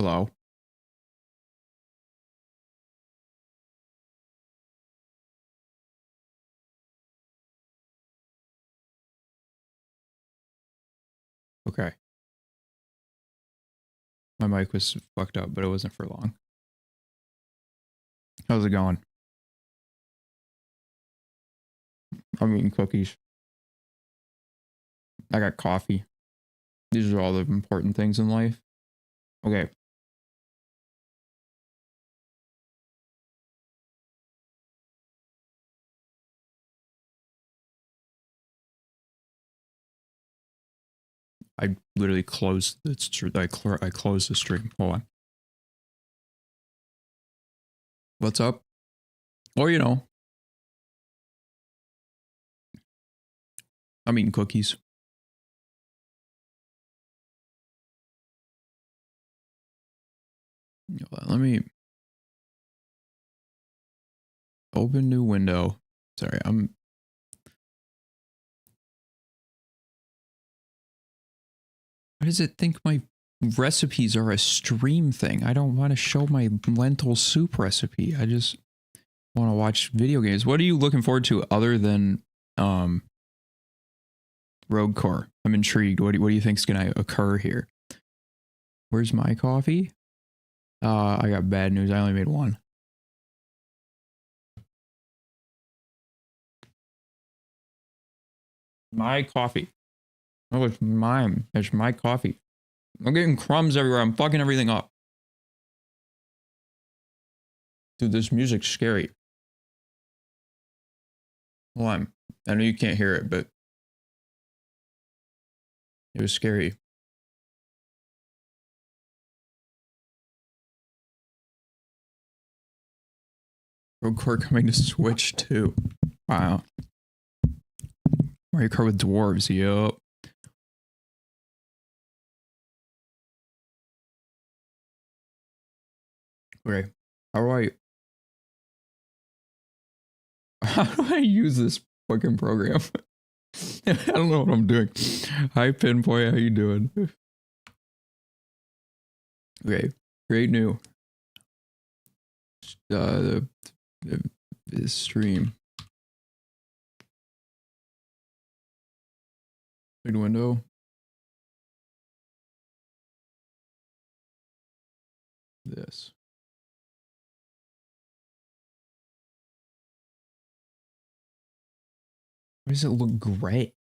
Hello. Okay. My mic was fucked up, but it wasn't for long. How's it going? I'm eating cookies. I got coffee. These are all the important things in life. Okay. I literally closed I closed the stream. Hold on. What's up? Well, you know, I'm eating cookies. Let me open new window. Sorry, why does it think my recipes are a stream thing? I don't want to show my lentil soup recipe. I just want to watch video games. What are you looking forward to other than Rogue Core? I'm intrigued. What do you think is going to occur here? Where's my coffee? I got bad news. I only made one. My coffee. Oh, it's mine. It's my coffee. I'm getting crumbs everywhere. I'm fucking everything up. Dude, this music's scary. Hold on. I know you can't hear it, but it was scary. Rogue Core coming to Switch 2. Wow. Mario Kart with dwarves. Yup. Okay. How do I use this fucking program? I don't know what I'm doing. Hi Pinboy, how you doing? Okay. Great new. The stream. Big window. This. Why does it look gray?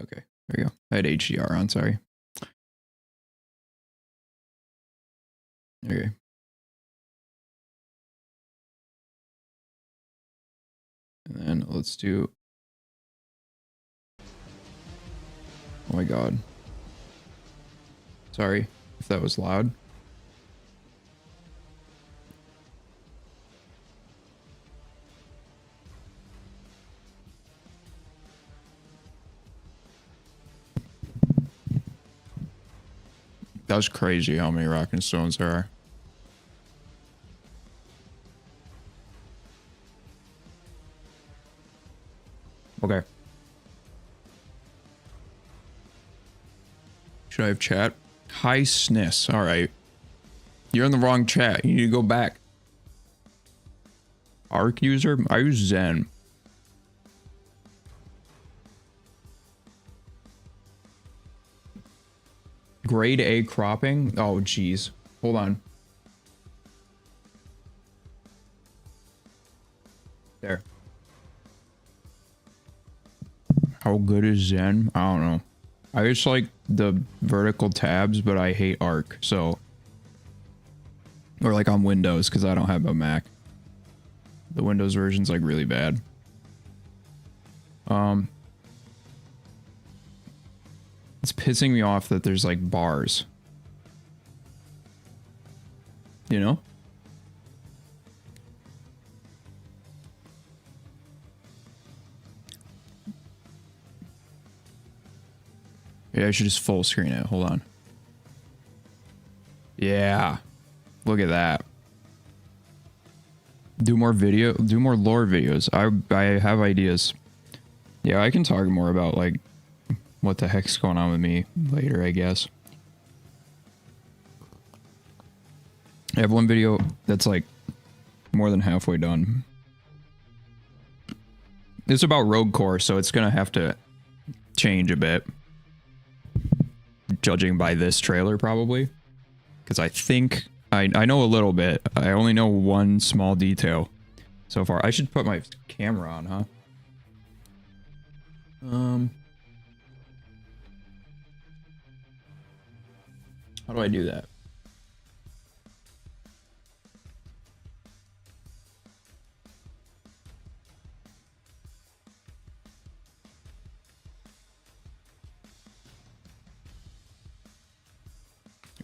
Okay, there you go. I had HDR on, sorry. Okay. And then let's do... Oh my god. Sorry if that was loud. That was crazy how many Rockin' Stones there are. Okay. Should I have chat? Hi Sniss. Alright. You're in the wrong chat. You need to go back. Arc user? I use Zen. Grade A cropping? Oh, jeez. Hold on. There. How good is Zen? I don't know. I just like the vertical tabs, but I hate Arc, so... Or like on Windows, because I don't have a Mac. The Windows version's like really bad. It's pissing me off that there's like bars. You know? Yeah, I should just full screen it. Hold on. Yeah. Look at that. Do more lore videos. I have ideas. Yeah, I can talk more about like what the heck's going on with me later, I guess. I have one video that's like more than halfway done. It's about Rogue Core, so it's gonna have to change a bit. Judging by this trailer, probably. Because I think... I know a little bit. I only know one small detail so far. I should put my camera on, huh? How do I do that?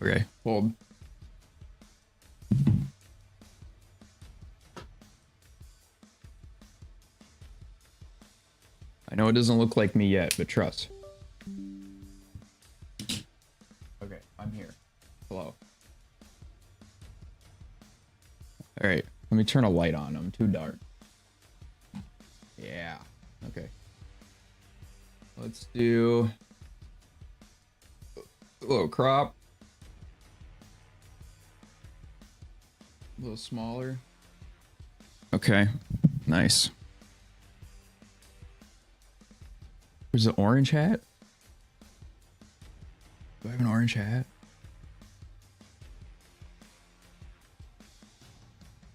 Okay, hold. I know it doesn't look like me yet, but trust. Okay, I'm here. Hello. Alright, let me turn a light on. I'm too dark. Yeah. Okay. Let's do a little crop. A little smaller. Okay. Nice. Where's the orange hat? Do I have an orange hat?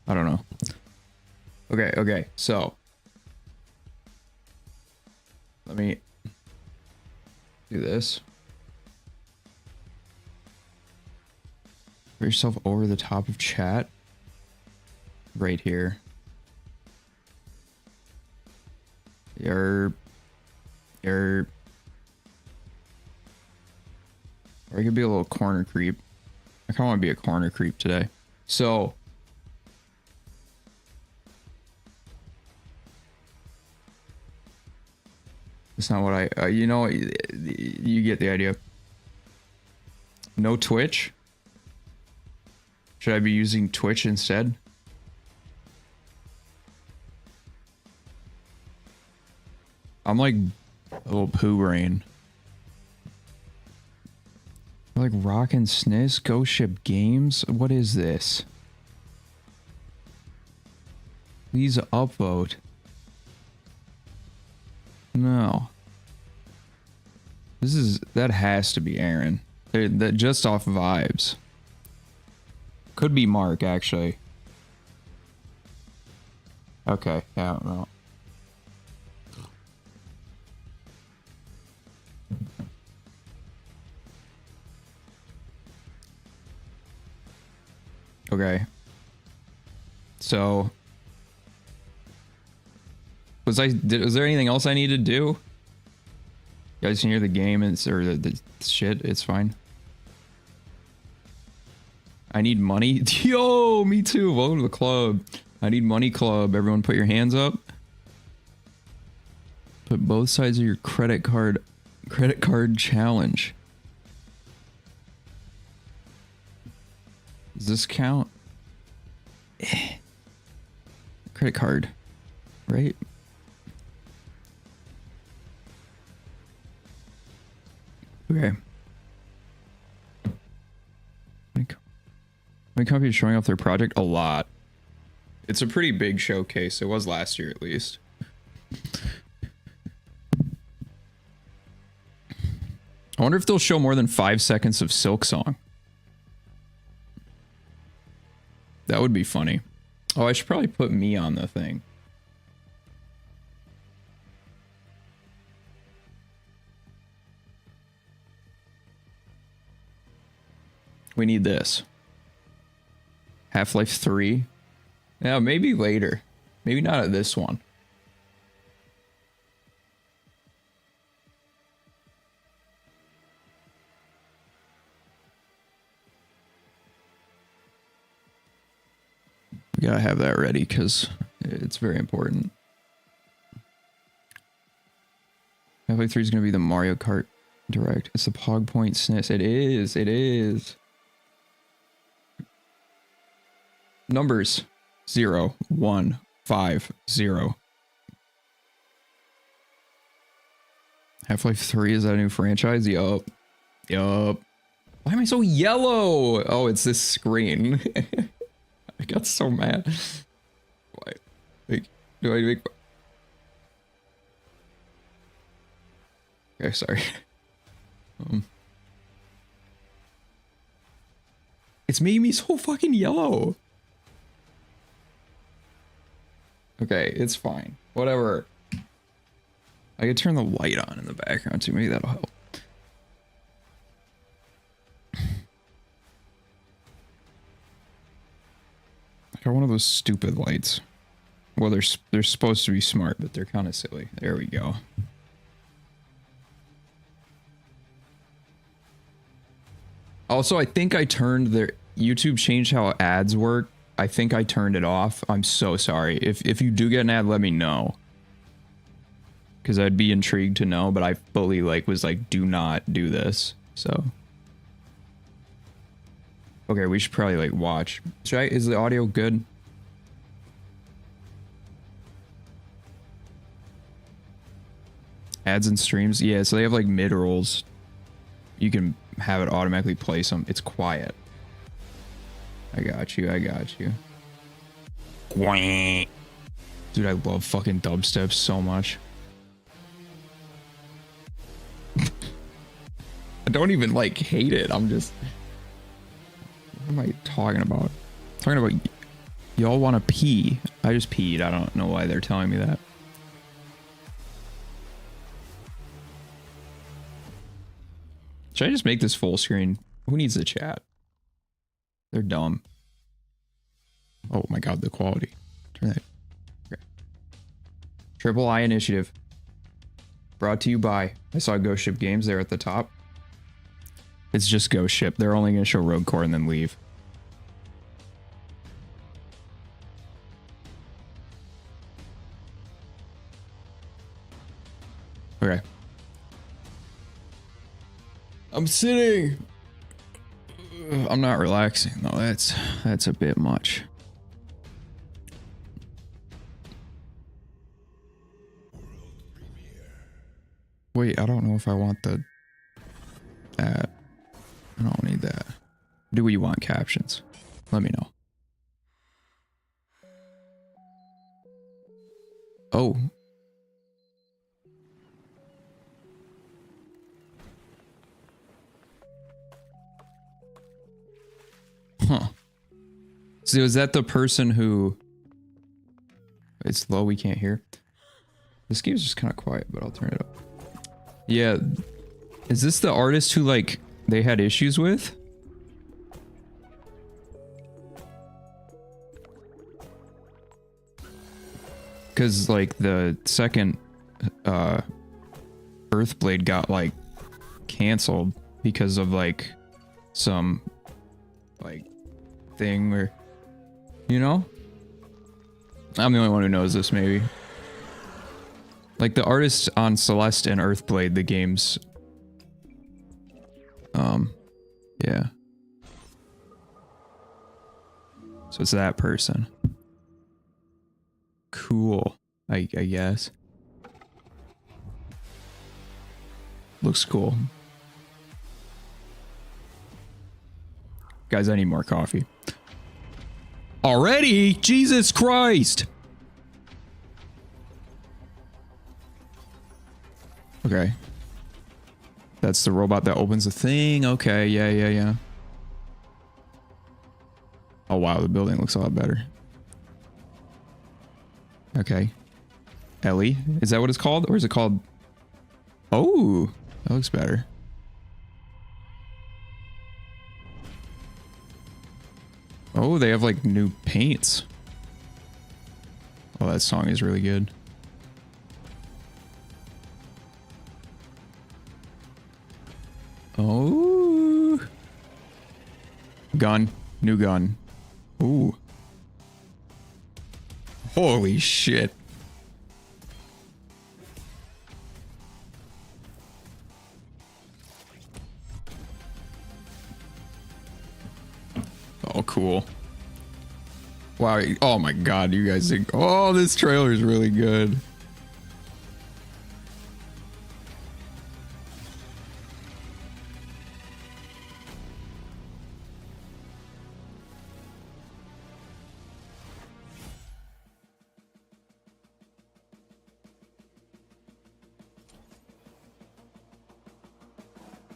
I don't know. Okay, so let me do this. Put yourself over the top of chat. Right here. Or I could be a little corner creep. I kind of want to be a corner creep today. So it's not what I, you know, you get the idea. No Twitch? Should I be using Twitch instead? I'm like a little poo brain. Like Rockin' Sniz, Ghost Ship Games. What is this? Please upvote. No. That has to be Aaron. That just off vibes. Could be Mark, actually. Okay, yeah, I don't know. Okay. So was there anything else I need to do? You guys can hear the game or the shit, it's fine. I need money. Yo, me too. Welcome to the club. I need money club. Everyone put your hands up. Put both sides of your credit card challenge. Does this count? Credit card, right? Okay. Many companies showing off their project? A lot. It's a pretty big showcase. It was last year at least. I wonder if they'll show more than 5 seconds of Silk Song. That would be funny. Oh, I should probably put me on the thing. We need this. Half-Life 3. Yeah, maybe later. Maybe not at this one. We gotta have that ready because it's very important. Half-Life 3 is gonna be the Mario Kart Direct. It's the Pog Point SNES. It is. It is. Numbers 0, 1, 5, 0. Half-Life 3, is that a new franchise? Yup. Yup. Why am I so yellow? Oh, it's this screen. I got so mad. Why? Like, do I make... Okay, sorry. It's making me so fucking yellow. Okay, it's fine. Whatever. I could turn the light on in the background too. Maybe that'll help. I got one of those stupid lights. Well, they're supposed to be smart, but they're kind of silly. There we go. Also, I think I turned their... YouTube changed how ads work. I think I turned it off. I'm so sorry. If you do get an ad, let me know. Because I'd be intrigued to know, but I fully was like, do not do this. So... Okay, we should probably watch. Is the audio good? Ads and streams? Yeah, so they have mid-rolls. You can have it automatically play some. It's quiet. I got you. Dude, I love fucking dubstep so much. I don't even hate it. I'm just... What am I talking about? Talking about y'all want to pee. I just peed. I don't know why they're telling me that. Should I just make this full screen? Who needs the chat? They're dumb. Oh my god, the quality. Turn that. Okay. Triple I Initiative. Brought to you by... I saw Ghost Ship Games there at the top. It's just Ghost Ship. They're only going to show Rogue Core and then leave. Okay. I'm sitting. I'm not relaxing though. That's a bit much. Wait, I don't know if I want that. I don't need that. Do we want captions? Let me know. Oh. Huh. So is that the person who... It's low, we can't hear. This game's just kind of quiet, but I'll turn it up. Yeah. Is this the artist who they had issues with? Because the second Earthblade got canceled because of some thing where, you know? I'm the only one who knows this, maybe. The artists on Celeste and Earthblade, the games. Yeah. So it's that person. Cool, I guess. Looks cool. Guys, I need more coffee. Already? Jesus Christ! Okay. That's the robot that opens the thing. Okay, yeah. Oh wow, the building looks a lot better. Okay. Ellie? Is that what it's called? Or is it called... Oh! That looks better. Oh, they have new paints. Oh, that song is really good. Oh. Gun. New gun. Ooh. Holy shit. Oh, cool. Wow. Oh my god, you guys think... Oh, this trailer is really good.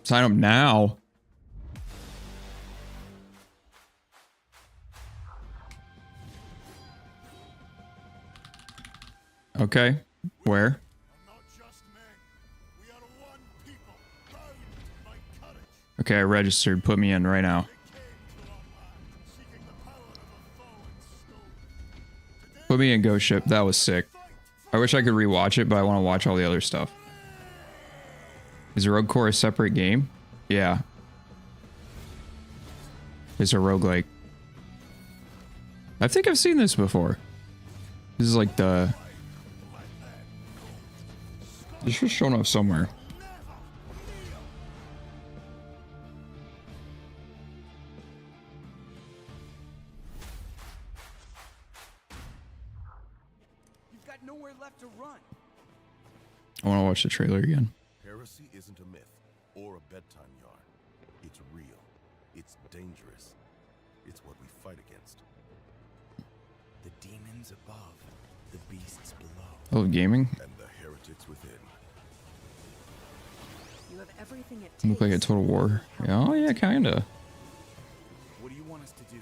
Sign up now. Okay. Where? Okay, I registered. Put me in right now. Put me in Ghost Ship. That was sick. I wish I could rewatch it, but I want to watch all the other stuff. Is Rogue Core a separate game? Yeah. It's a roguelike. I think I've seen this before. This is like the... This was shown up somewhere. You've got nowhere left to run. I want to watch the trailer again. Heresy isn't a myth or a bedtime yarn. It's real. It's dangerous. It's what we fight against. The demons above, the beasts below. I love gaming. And the heretics within. You have everything it takes. Look like a Total War. Yeah, oh yeah, kinda. What do you want us to do?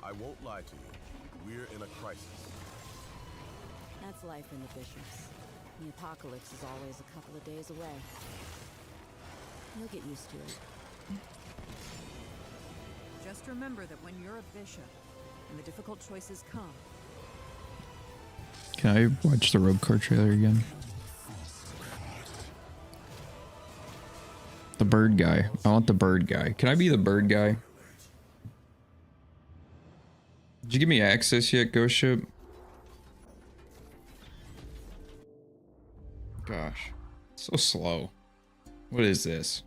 I won't lie to you. We're in a crisis. That's life in the Bishops. The apocalypse is always a couple of days away. You'll get used to it. Just remember that when you're a bishop and the difficult choices come. Can I watch the Rogue Core trailer again? The bird guy. I want the bird guy. Can I be the bird guy? Did you give me access yet, Ghost Ship? Gosh. So slow. What is this?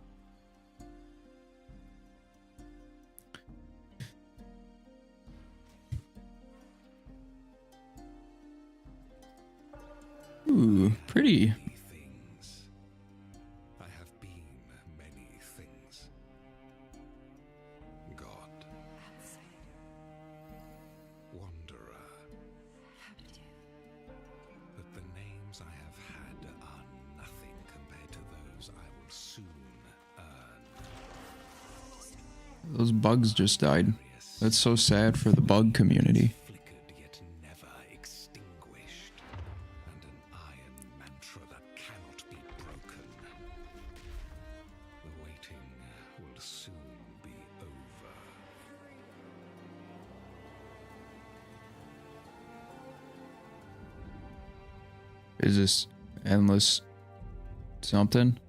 Ooh, pretty. Things. I have been many things. God. Wanderer. But the names I have had are nothing compared to those I will soon earn. Those bugs just died. That's so sad for the bug community. Flickered yet never extinguished. And an iron mantra that cannot be broken. The waiting will soon be over. Is this endless something?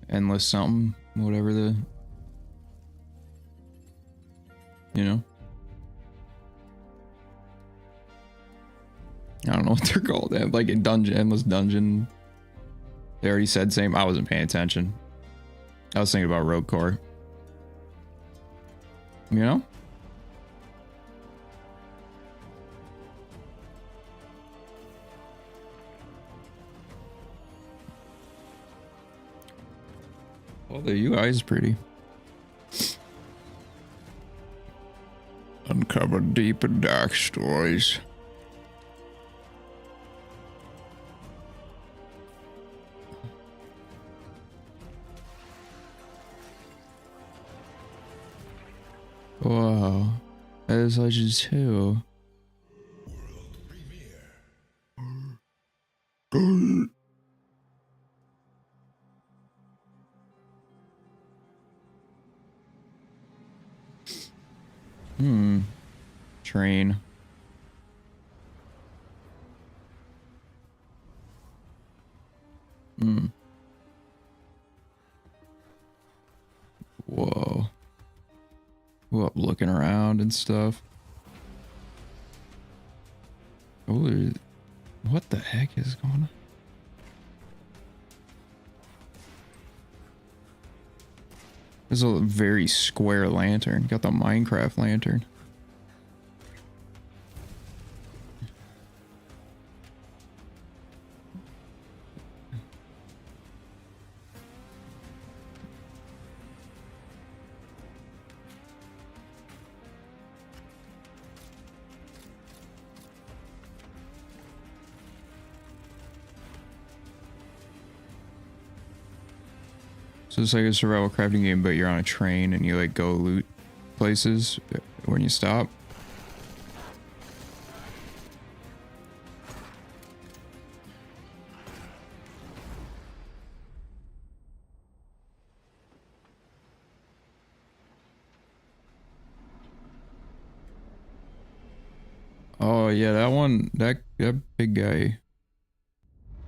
Endless something, whatever the, you know? I don't know what they're called. Like a dungeon, endless dungeon. They already said same. I wasn't paying attention. I was thinking about Rogue Core. You know? Well, the UI is pretty. Uncover deep and dark stories. Wow. That is Legends 2. Train. Whoa. Whoa, looking around and stuff. Oh, what the heck is going on? There's a very square lantern. Got the Minecraft lantern. So it's like a survival crafting game, but you're on a train and you like go loot places when you stop. Oh yeah, that one, that big guy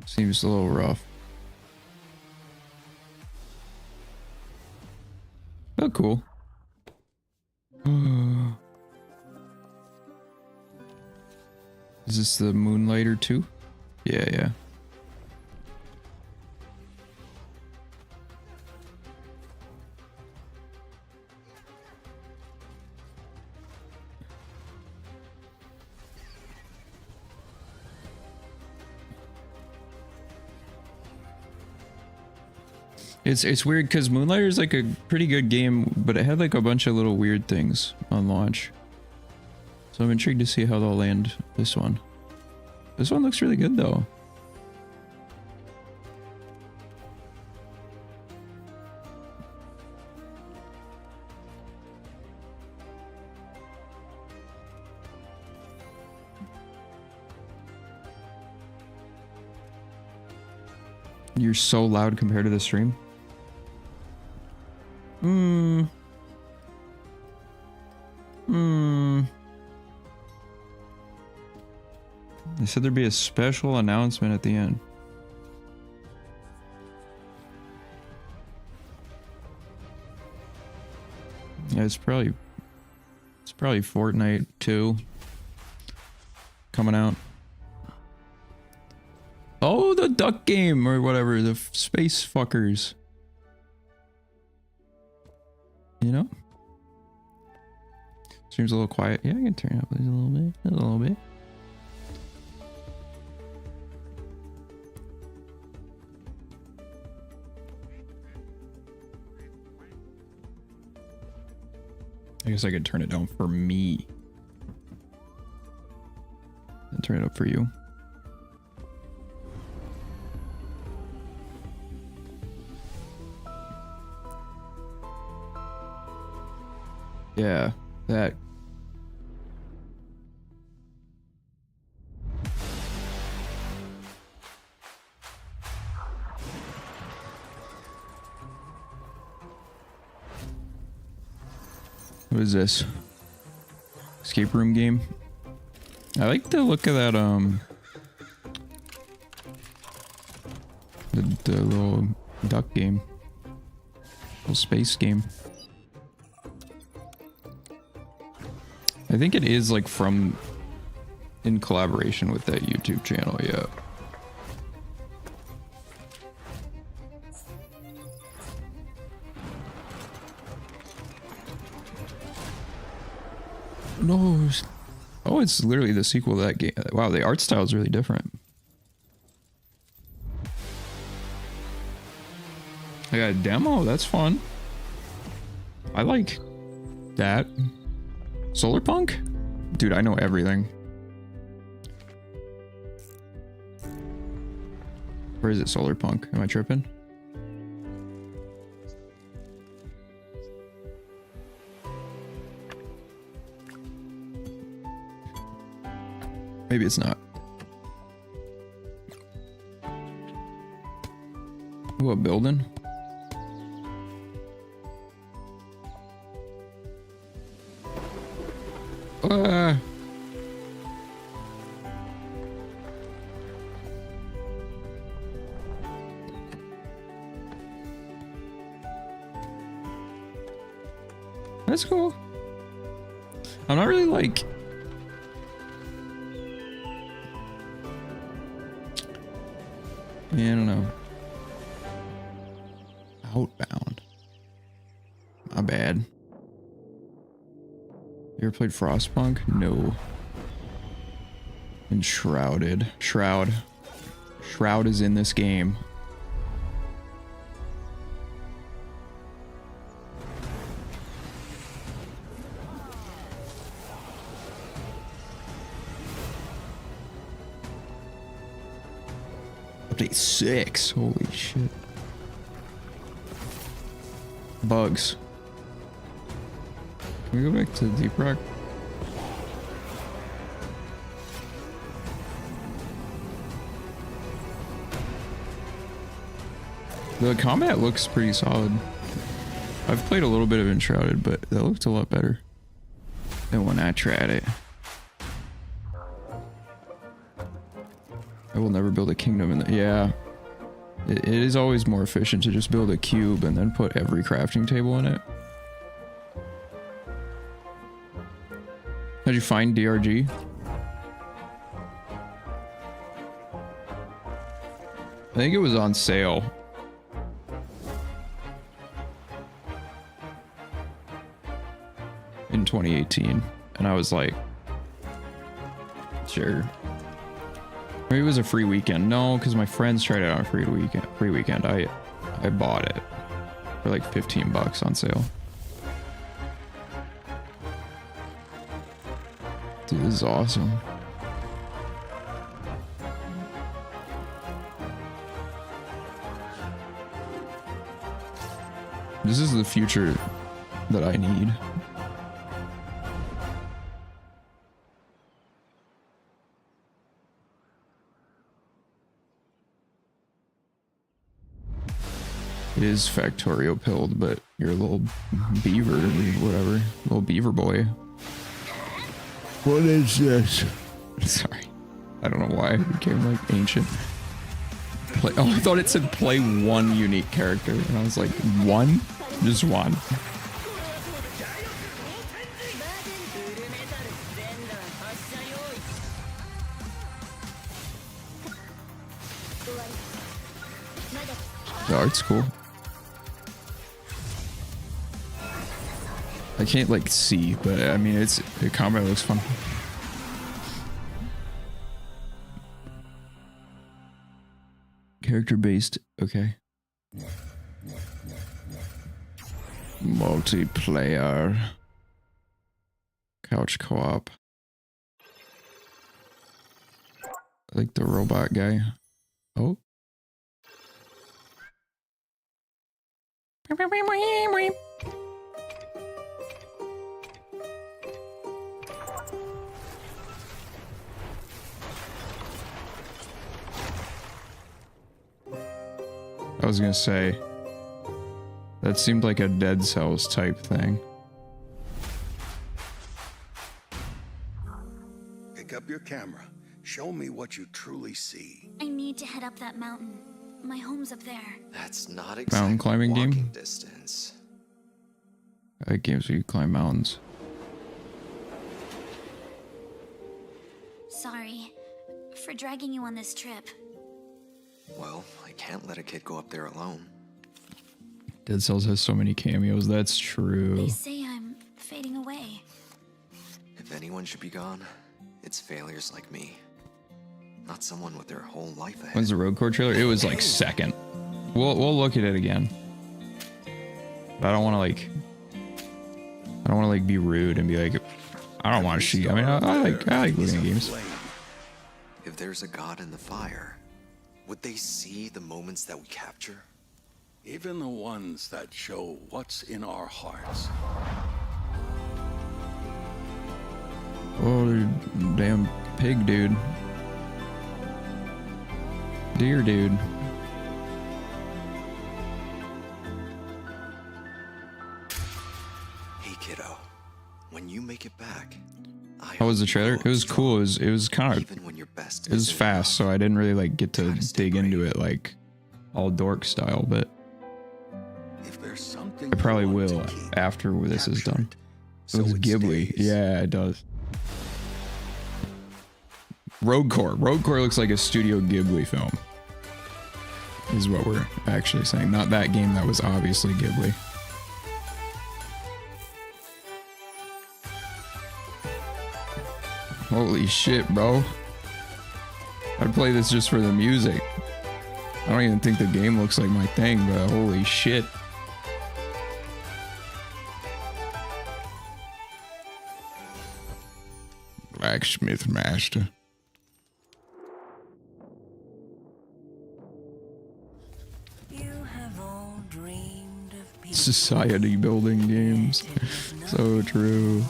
seems a little rough. Oh, cool. Is this the Moonlighter too? Yeah, yeah. It's weird because Moonlighter is like a pretty good game, but it had like a bunch of little weird things on launch. So I'm intrigued to see how they'll land this one. This one looks really good though. You're so loud compared to the stream. They said there'd be a special announcement at the end. Yeah, it's probably Fortnite 2 coming out. Oh, the duck game or whatever, the space fuckers. You know? Seems a little quiet. Yeah, I can turn it up a little bit. A little bit. I guess I could turn it down for me. And turn it up for you. Yeah, that. What is this? Escape room game? I like the look of that, the little duck game. Little space game. I think it is like from in collaboration with that YouTube channel, yeah. No. Oh, it's literally the sequel to that game. Wow, the art style is really different. I got a demo, that's fun. I like that. Solarpunk? Dude, I know everything. Where is it, Solarpunk? Am I tripping? Maybe it's not. Ooh, a building? That's cool. I'm not really like... Yeah, I don't know. Outbound. My bad. You ever played Frostpunk? No. And Shrouded. Shroud. Shroud is in this game. Update 6. Holy shit. Bugs. Can we go back to Deep Rock? The combat looks pretty solid. I've played a little bit of Enshrouded, but that looked a lot better than when I tried it. I will never build a kingdom in the... Yeah. It is always more efficient to just build a cube and then put every crafting table in it. How'd you find DRG? I think it was on sale. In 2018, and I was like, sure. Maybe it was a free weekend. No, because my friends tried it on a free weekend. I bought it for like 15 bucks on sale. Dude, this is awesome. This is the future that I need. It is Factorio pilled, but you're a little beaver or whatever. Little beaver boy. What is this? Sorry. I don't know why it became like ancient. Oh, I thought it said play one unique character. And I was like, one? Just one. The art's cool. I can't like see, but I mean the combat looks fun. Character based, okay. Multiplayer. Couch co-op. I like the robot guy. Oh. I was gonna say, that seemed like a Dead Cells type thing. Pick up your camera. Show me what you truly see. I need to head up that mountain. My home's up there. That's not exactly Mountain climbing walking game? distance. I like games where you climb mountains. Sorry for dragging you on this trip. Well, I can't let a kid go up there alone. Dead Cells has so many cameos, that's true. They say I'm fading away. If anyone should be gone, it's failures like me. Not someone with their whole life ahead. When's the Road Core trailer? It was like second. We'll look at it again. But I don't want to like be rude and be like, I don't want to see. I mean, I like looking at games. If there's a god in the fire, would they see the moments that we capture? Even the ones that show what's in our hearts. Oh, damn pig dude. Deer dude. Hey kiddo, when you make it back, How was the trailer? It was cool. It was kind of, even when your best it was isn't fast, so I didn't really like get to Gotta stay dig into brave. it like all dork style, but If there's something I probably you want will to keep, after this is capture done. it, It so was it Ghibli. stays. Yeah, it does. Road Core. Road Core looks like a Studio Ghibli film. Is what we're actually saying. Not that game that was obviously Ghibli. Holy shit, bro. I'd play this just for the music. I don't even think the game looks like my thing, but holy shit. Blacksmith Master. society building games. So true.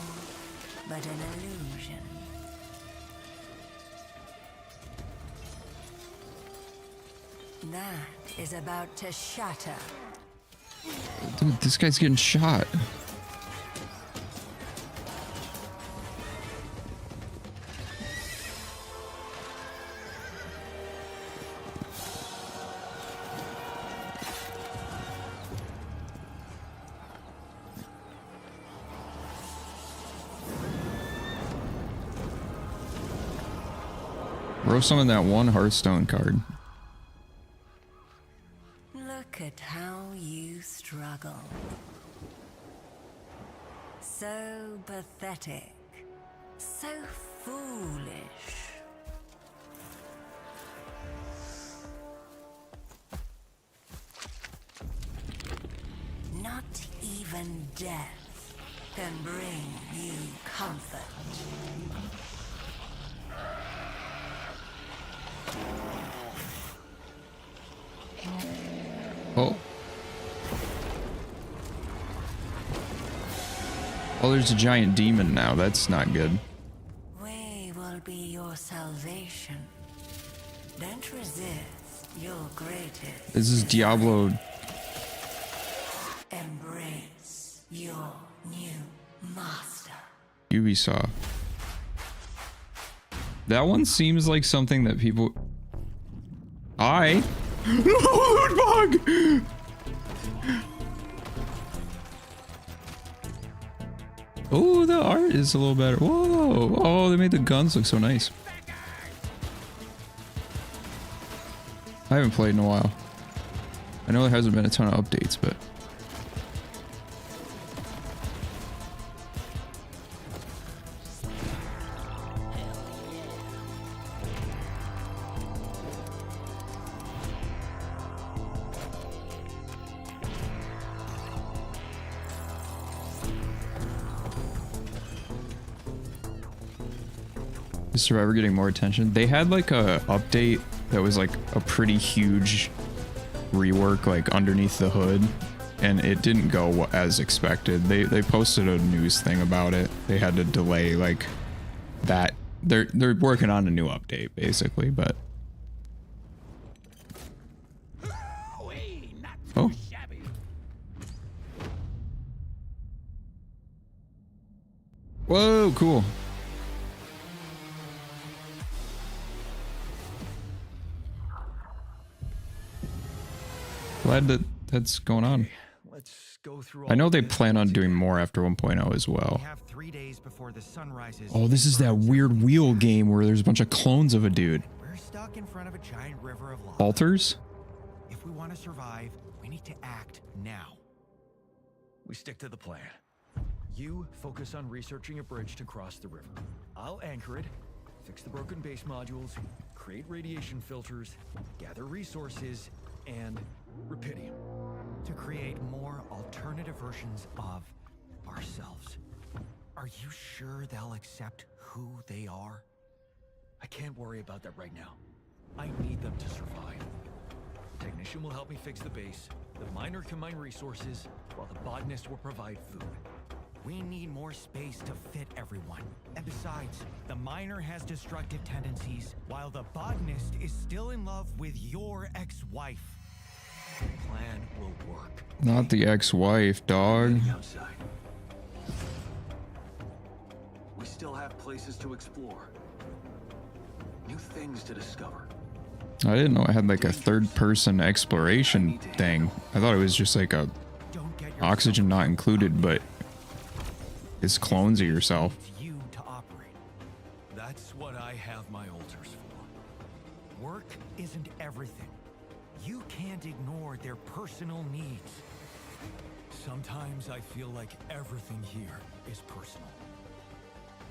But an illusion. That is about to shatter. Dude, this guy's getting shot. Throw some of that one Hearthstone card. Look at how you struggle. So pathetic. So foolish. Not even death can bring you comfort. Oh. Oh, there's a giant demon now. That's not good. We will be your salvation. Don't resist your greatest. This is Diablo. Embrace your new master. Ubisoft. That one seems like something that people... No, loot bug! Oh, the art is a little better. Whoa! Oh, they made the guns look so nice. I haven't played in a while. I know there hasn't been a ton of updates, but... Is Survivor getting more attention? They had like a update that was like a pretty huge rework like underneath the hood, and it didn't go as expected. They posted a news thing about it. They had to delay like that. They're working on a new update basically, but oh. Whoa, cool. Glad that that's going on. Let's go through I know they plan on doing more after 1.0 as well. We have 3 days before the sun rises. Oh, this is that weird wheel game where there's a bunch of clones of a dude. We're stuck in front of a giant river of lava. Altars? If we want to survive, we need to act now. We stick to the plan. You focus on researching a bridge to cross the river. I'll anchor it, fix the broken base modules, create radiation filters, gather resources, and Rapidium to create more alternative versions of ourselves. Are you sure they'll accept who they are? I can't worry about that right now. I need them to survive. The technician will help me fix the base. The miner can mine resources, while the botanist will provide food. We need more space to fit everyone. And besides, the miner has destructive tendencies, while the botanist is still in love with your ex-wife. The plan will work. Not the ex-wife, dog. Outside. We still have places to explore. New things to discover. I didn't know it had like a third-person exploration thing. I thought it was just like a oxygen not included, but it's clones of yourself. You to operate. That's what I have my altars for. Work isn't everything. You can't ignore their personal needs. Sometimes I feel like everything here is personal.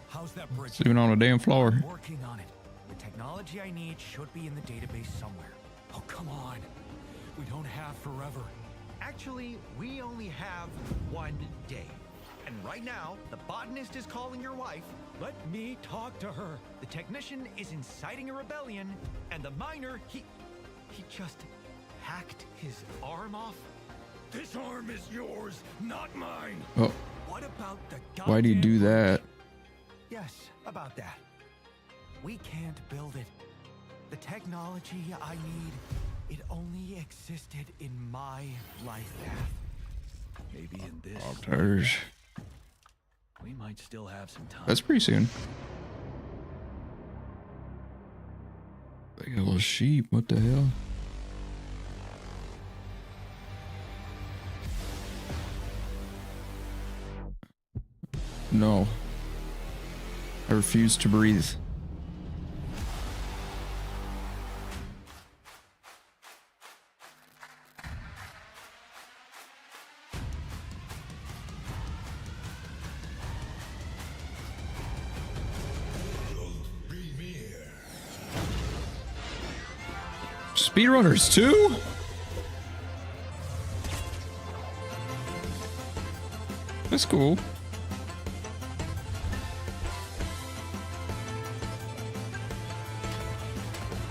How's that bridge? Sleeping on a damn floor. I'm working on it. The technology I need should be in the database somewhere. Oh, come on. We don't have forever. Actually, we only have 1 day. And right now, the botanist is calling your wife. Let me talk to her. The technician is inciting a rebellion, and the miner, he just hacked his arm off. This arm is yours, not mine. Oh, What about the why'd he do that? Yes, about that. We can't build it. The technology I need, it only existed in my life path. Maybe in this, There's- we might still have some time. That's pretty soon. Like a little sheep. What the hell? No. I refuse to breathe. Speedrunners too? That's cool.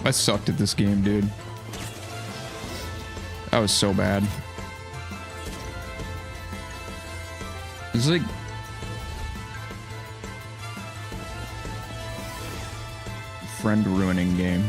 I sucked at this game, dude. That was so bad. It's like friend ruining game.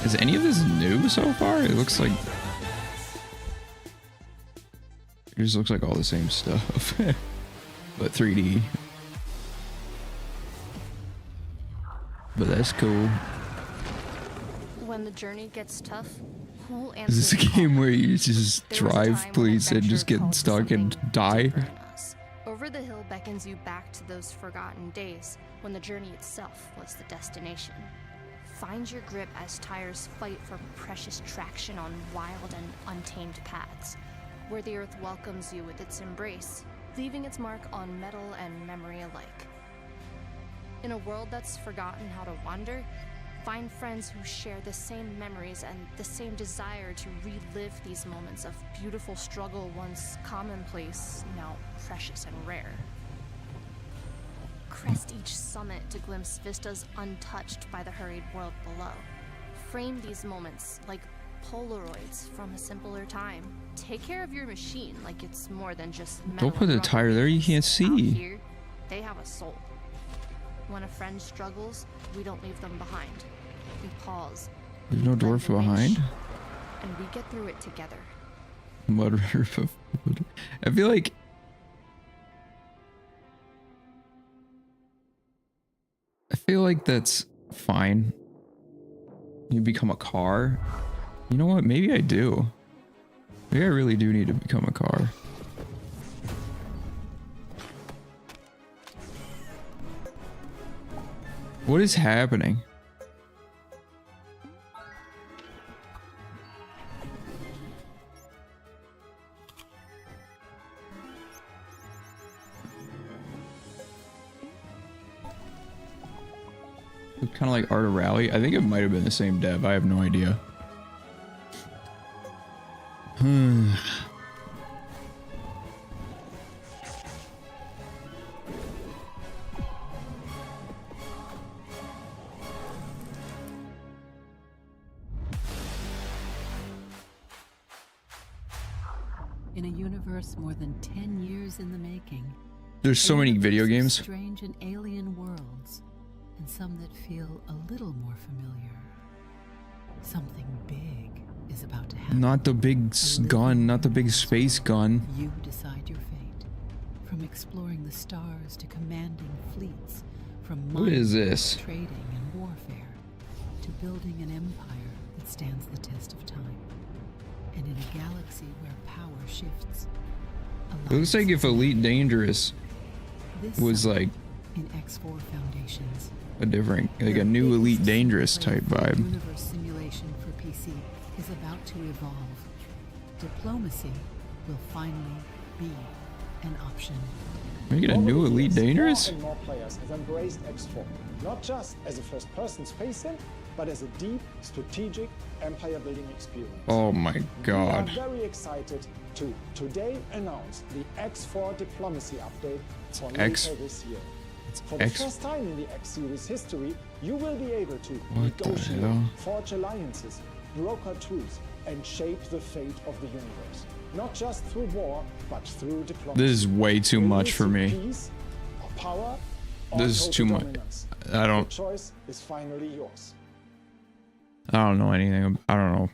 Is any of this new so far? It looks like... It just looks like all the same stuff. But 3D. But that's cool. When the journey gets tough, who'll Is this a game where you just drive, please, and just get stuck and die? Over the Hill beckons you back to those forgotten days when the journey itself was the destination. Find your grip as tires fight for precious traction on wild and untamed paths, where the earth welcomes you with its embrace, leaving its mark on metal and memory alike. In a world that's forgotten how to wander, find friends who share the same memories and the same desire to relive these moments of beautiful struggle, once commonplace, now precious and rare. Crest each summit to glimpse vistas untouched by the hurried world below. Frame these moments like Polaroids from a simpler time. Take care of your machine like it's more than just metal. Don't put the tire there, you can't Out see. here, they have a soul. When a friend struggles, we don't leave them behind. We pause. There's no door for behind? And we get through it together. Mud River food. I feel like... that's fine. You become a car. You know what? Maybe I do. Maybe I really do need to become a car. What is happening? It's kind of like Art of Rally. I think it might have been the same dev. I have no idea. In a universe more than 10 years in the making. There's so many video games. Strange and alien worlds, and some that feel a little more familiar. Something big is about to happen. Not the big gun, not the big space gun. You decide your fate. From exploring the stars to commanding fleets, from What is this? trading and warfare, to building an empire that stands the test of time. And in a galaxy where power shifts. It looks like if Elite Dangerous was like in X4 Foundations, a different, like a new Elite Dangerous type vibe. universe simulation for PC is about to evolve. Diplomacy will finally be an option. Make it a new Elite Dangerous? More and more players have embraced X4, not just as a first-person space sim, but as a deep, strategic empire-building experience. Oh my god. We are very excited to today announce the X4 Diplomacy update for later this year. For the first time in the X series history, you will be able to negotiate, forge alliances, broker truce, and shape the fate of the universe. Not just through war, but through diplomacy. This is way too much for me. Peace, or power, or this is too much. I don't. The choice is finally yours. I don't know anything. I don't know.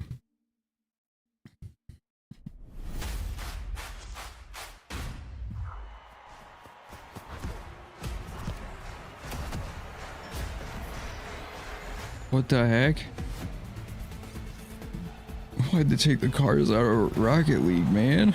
What the heck? Why'd they take the cars out of Rocket League, man?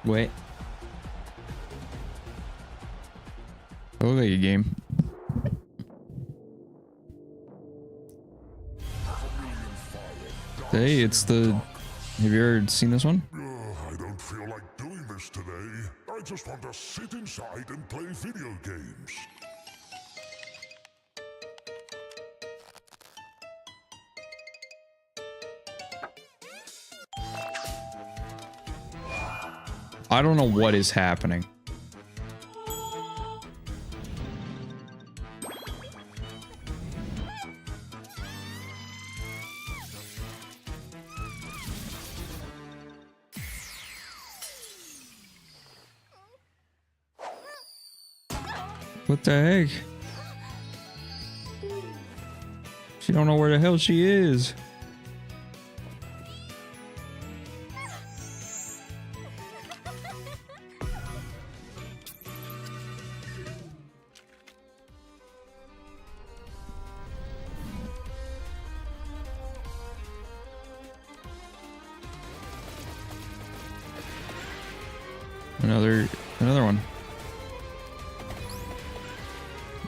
Wait. That looks like a game. Hey, it's the... Have you ever seen this one? I don't feel like doing this today. I just want to sit inside and play video games. I don't know what is happening. What the heck? She don't know where the hell she is. Another one.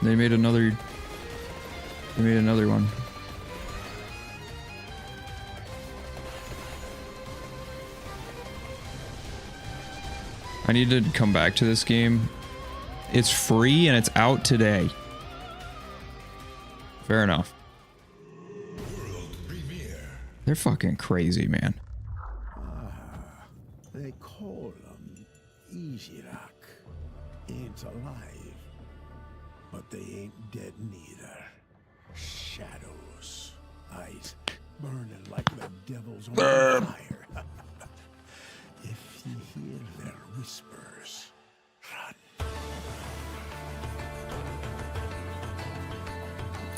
They made another one. I need to come back to this game. It's free and it's out today. Fair enough. They're fucking crazy, man. They call them Izirak. Ain't alive, but they ain't dead neither. Shadows, eyes burning like the devil's on fire. If you hear their whispers, run.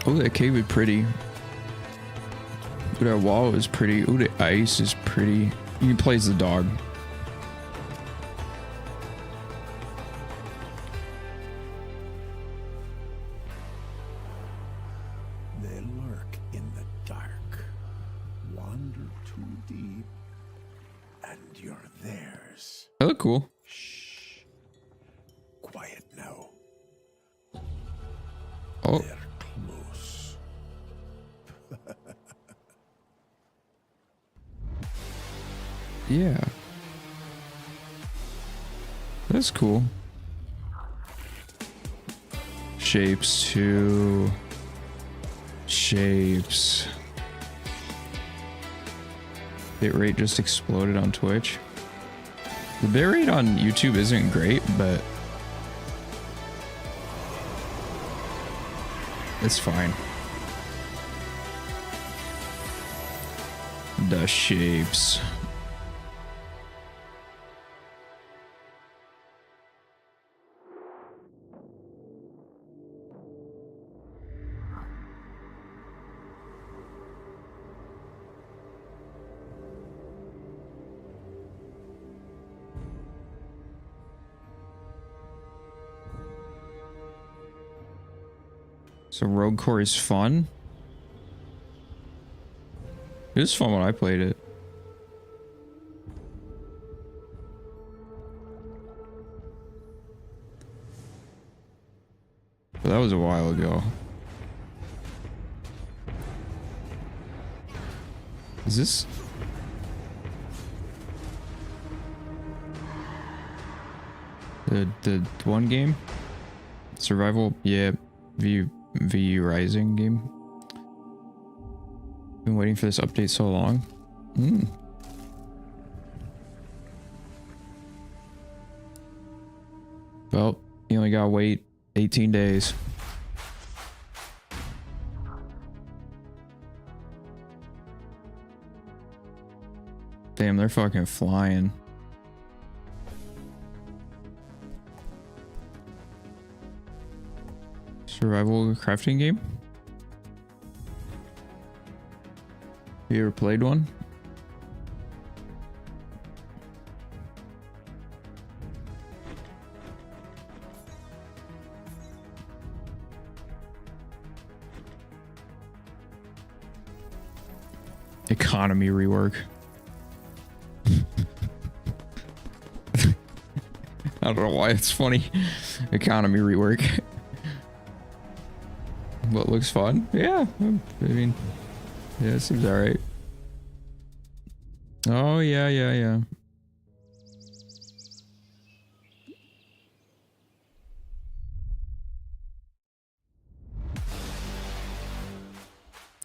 Oh, that cave is pretty. Ooh, that wall is pretty. Ooh, the ice is pretty. You can play as the dog. They lurk in the dark. Wander too deep, and you're theirs. They look cool. Shh. Quiet now. Oh. They're close. Yeah. That's cool. Shapes too. Shapes. Bitrate just exploded on Twitch. The bitrate on YouTube isn't great, but it's fine. The shapes. So Rogue Core is fun. It was fun when I played it. But that was a while ago. Is this? The one game? Survival? Yeah. VU Rising game. Been waiting for this update so long. Well, you only gotta wait 18 days. Damn, they're fucking flying. Survival crafting game? You ever played one? Economy rework. I don't know why it's funny. Economy rework. What looks fun? Yeah, I mean, yeah, it seems alright. Oh, yeah.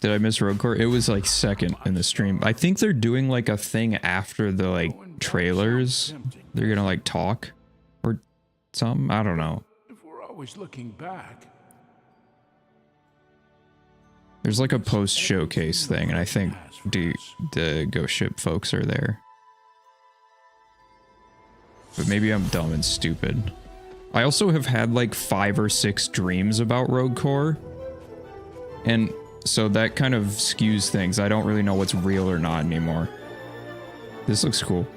Did I miss Rogue Core? It was like second in the stream. I think they're doing like a thing after the like trailers. They're gonna like talk or something. I don't know. If we're always looking back. There's like a post showcase thing, and I think the Ghost Ship folks are there. But maybe I'm dumb and stupid. I also have had like 5 or 6 dreams about Rogue Core. And so that kind of skews things. I don't really know what's real or not anymore. This looks cool.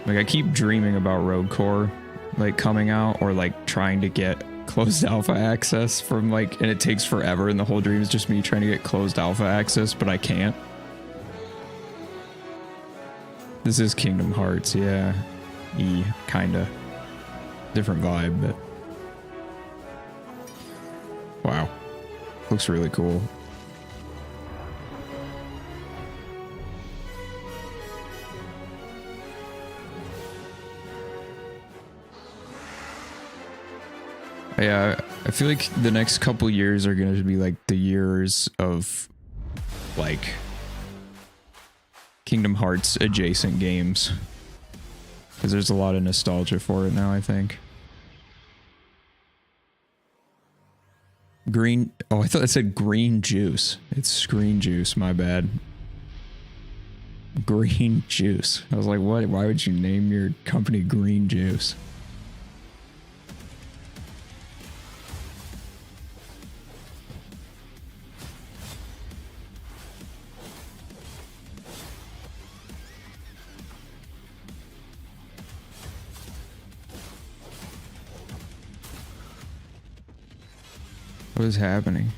Like I keep dreaming about Rogue Core like coming out, or like trying to get closed alpha access from like, and it takes forever, and the whole dream is just me trying to get closed alpha access, but I can't. This is Kingdom Hearts, yeah. Kinda. Different vibe, but wow. Looks really cool. Yeah, I feel like the next couple years are going to be like the years of like Kingdom Hearts adjacent games. Because there's a lot of nostalgia for it now, I think. Green... Oh, I thought it said green juice. It's screen juice, my bad. Green juice. I was like, what? Why would you name your company Green Juice? What is happening?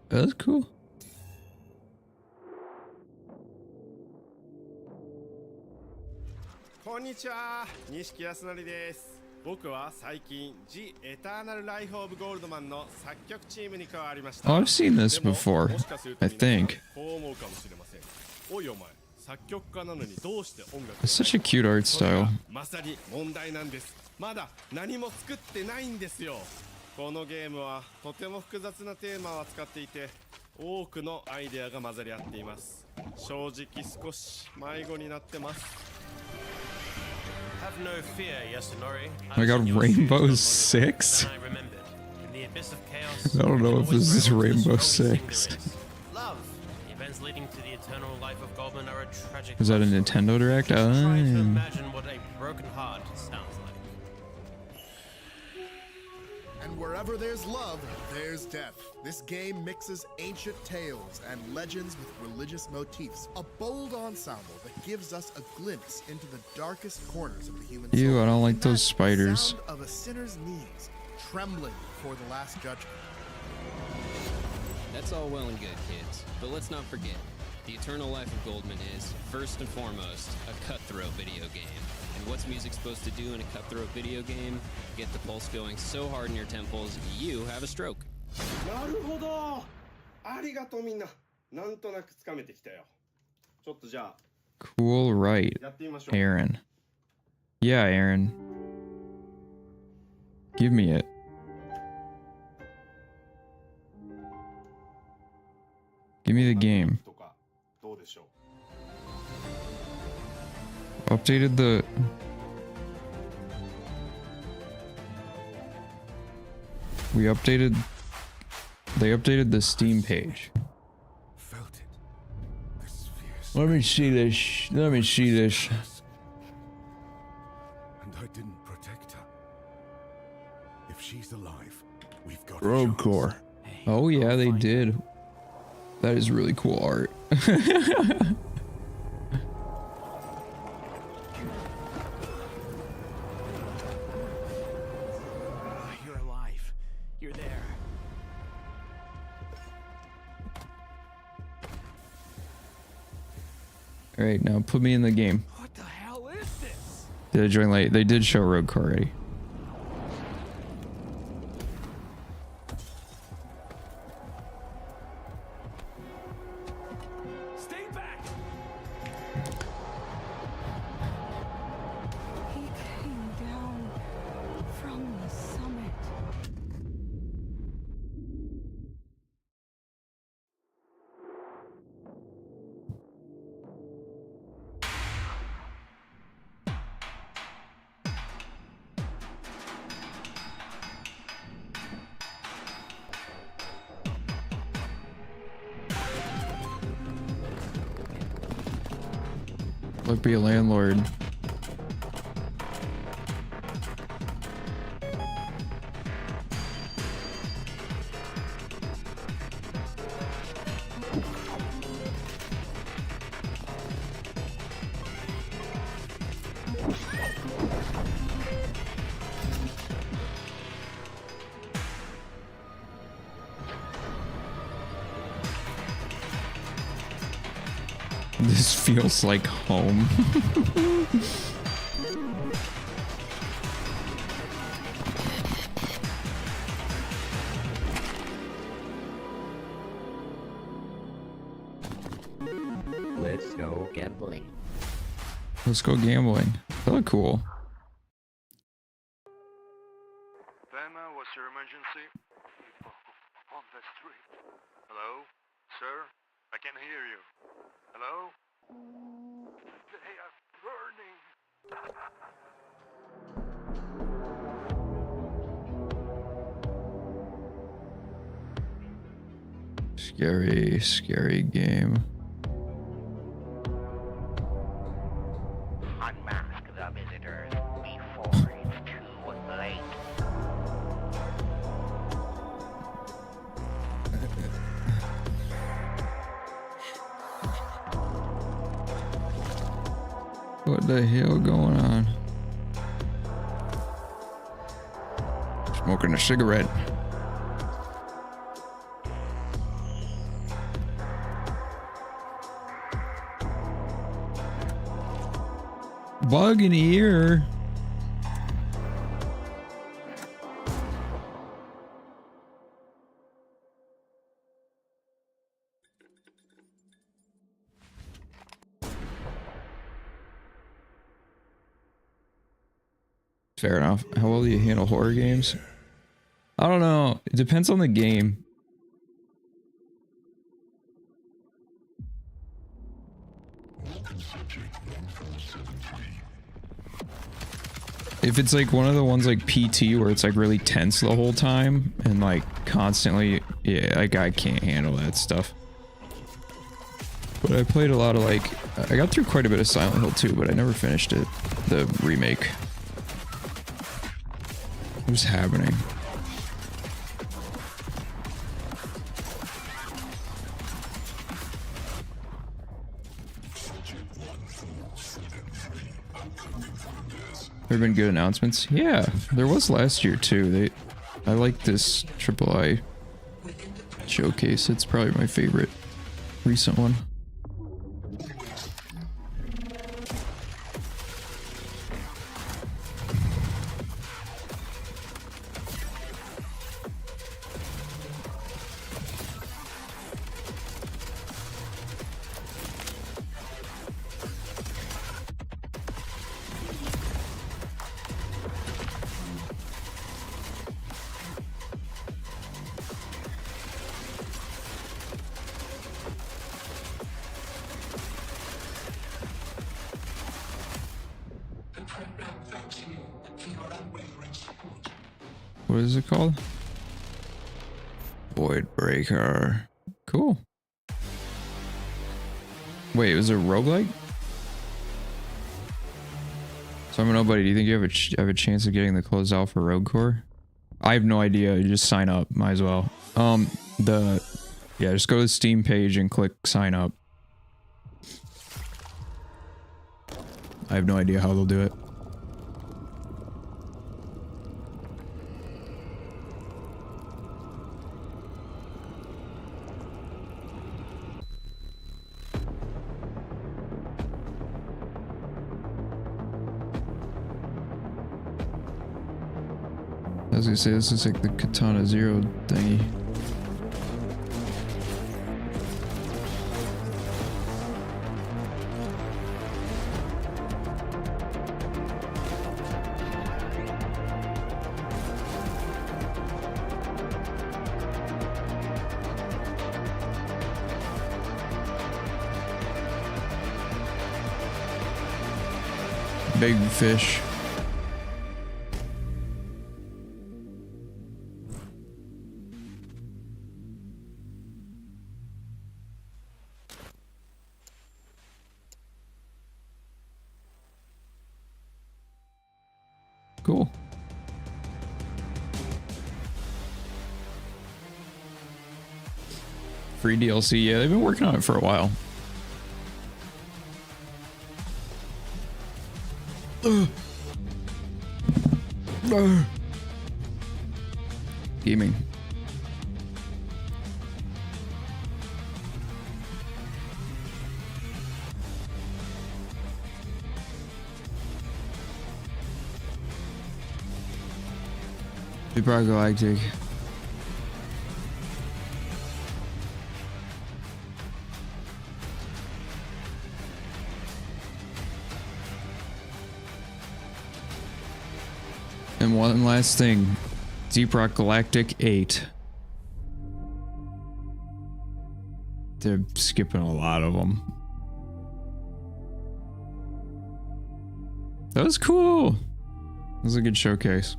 That's cool. Konnichiwa, Nishiki Yasunori desu. 僕は最近 The Eternal Life of Goldman の作曲チームに加わりました。 Oh, I've seen this before, I think. こう思うかもしれません。おいお前、作曲家なのにどうして音楽 It's such a cute art style. まさに問題なんです。まだ何も作ってないんですよ。このゲームはとても複雑なテーマを扱っていて、多くのアイデアが混ざり合っています。正直少し迷子になってます。 Have no fear, Yasunori. Oh my god, Rainbow Six? I don't know if this is Rainbow Six. Love. The events leading to the eternal life of Goldman are a tragic. Was that a Nintendo Direct? Try to imagine what a broken heart sounds like. Wherever there's love, there's death. This game mixes ancient tales and legends with religious motifs. A bold ensemble that gives us a glimpse into the darkest corners of the human soul. Ew, I don't like those spiders. Sound of a sinner's knees, trembling before the last judgment. That's all well and good, kids, but let's not forget, the eternal life of Goldman is, first and foremost, a cutthroat video game. And what's music supposed to do in a cutthroat video game? Get the pulse going so hard in your temples, you have a stroke. なるほど。ありがとうみんな。なんとなくつかめてきたよ。ちょっとじゃあ。 Cool, right, Aaron. Yeah, Aaron. Give me it. Give me the game. Updated the... We updated... They updated the Steam page. Let me see this. Let me see this. And I didn't protect her. If she's alive, we've got Road Core. Oh yeah, they did. That is really cool art. You're alive. You're there. All right, now put me in the game. What the hell is this? Did I join late? They did show Road Core already. Stay back. He came down from the summit. Let's be a landlord. This feels like home. Let's go gambling. Let's go gambling. That look cool. Fema, what's your emergency? On the street. Hello? Sir? I can hear you. Hello? They are burning. Scary, scary game. Unmask the visitors before it's too late. What the hell going on? Smoking a cigarette. Bug in the ear. Fair enough. How well do you handle horror games? I don't know. It depends on the game. If it's like one of the ones like PT where it's like really tense the whole time and like constantly, yeah, like I can't handle that stuff. But I played a lot of like, I got through quite a bit of Silent Hill 2, but I never finished it, the remake. What's happening? There been good announcements? Yeah, there was last year too. I like this AAA showcase. It's probably my favorite recent one. What is it called? Void Breaker. Cool. Wait, was it a roguelike? So I'm nobody. Do you think you have a chance of getting the closed out for Rogue Core? I have no idea. You just sign up. Might as well. Yeah, just go to the Steam page and click sign up. I have no idea how they'll do it. I was gonna say, this is like the Katana Zero thingy. Big fish. Cool. Free DLC. Yeah, they've been working on it for a while. Gaming. Super Galactic. And one last thing, Deep Rock Galactic 8. They're skipping a lot of them. That was cool. That was a good showcase.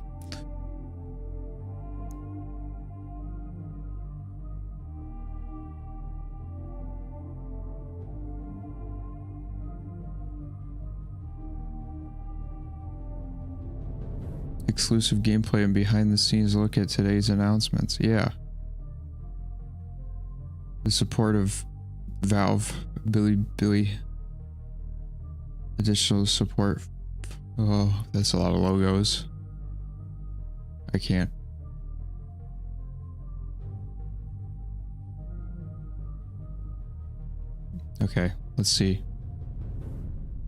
Exclusive gameplay and behind the scenes look at today's announcements. Yeah. The support of Valve, Billy. Additional support. Oh, that's a lot of logos. I can't. Okay, let's see.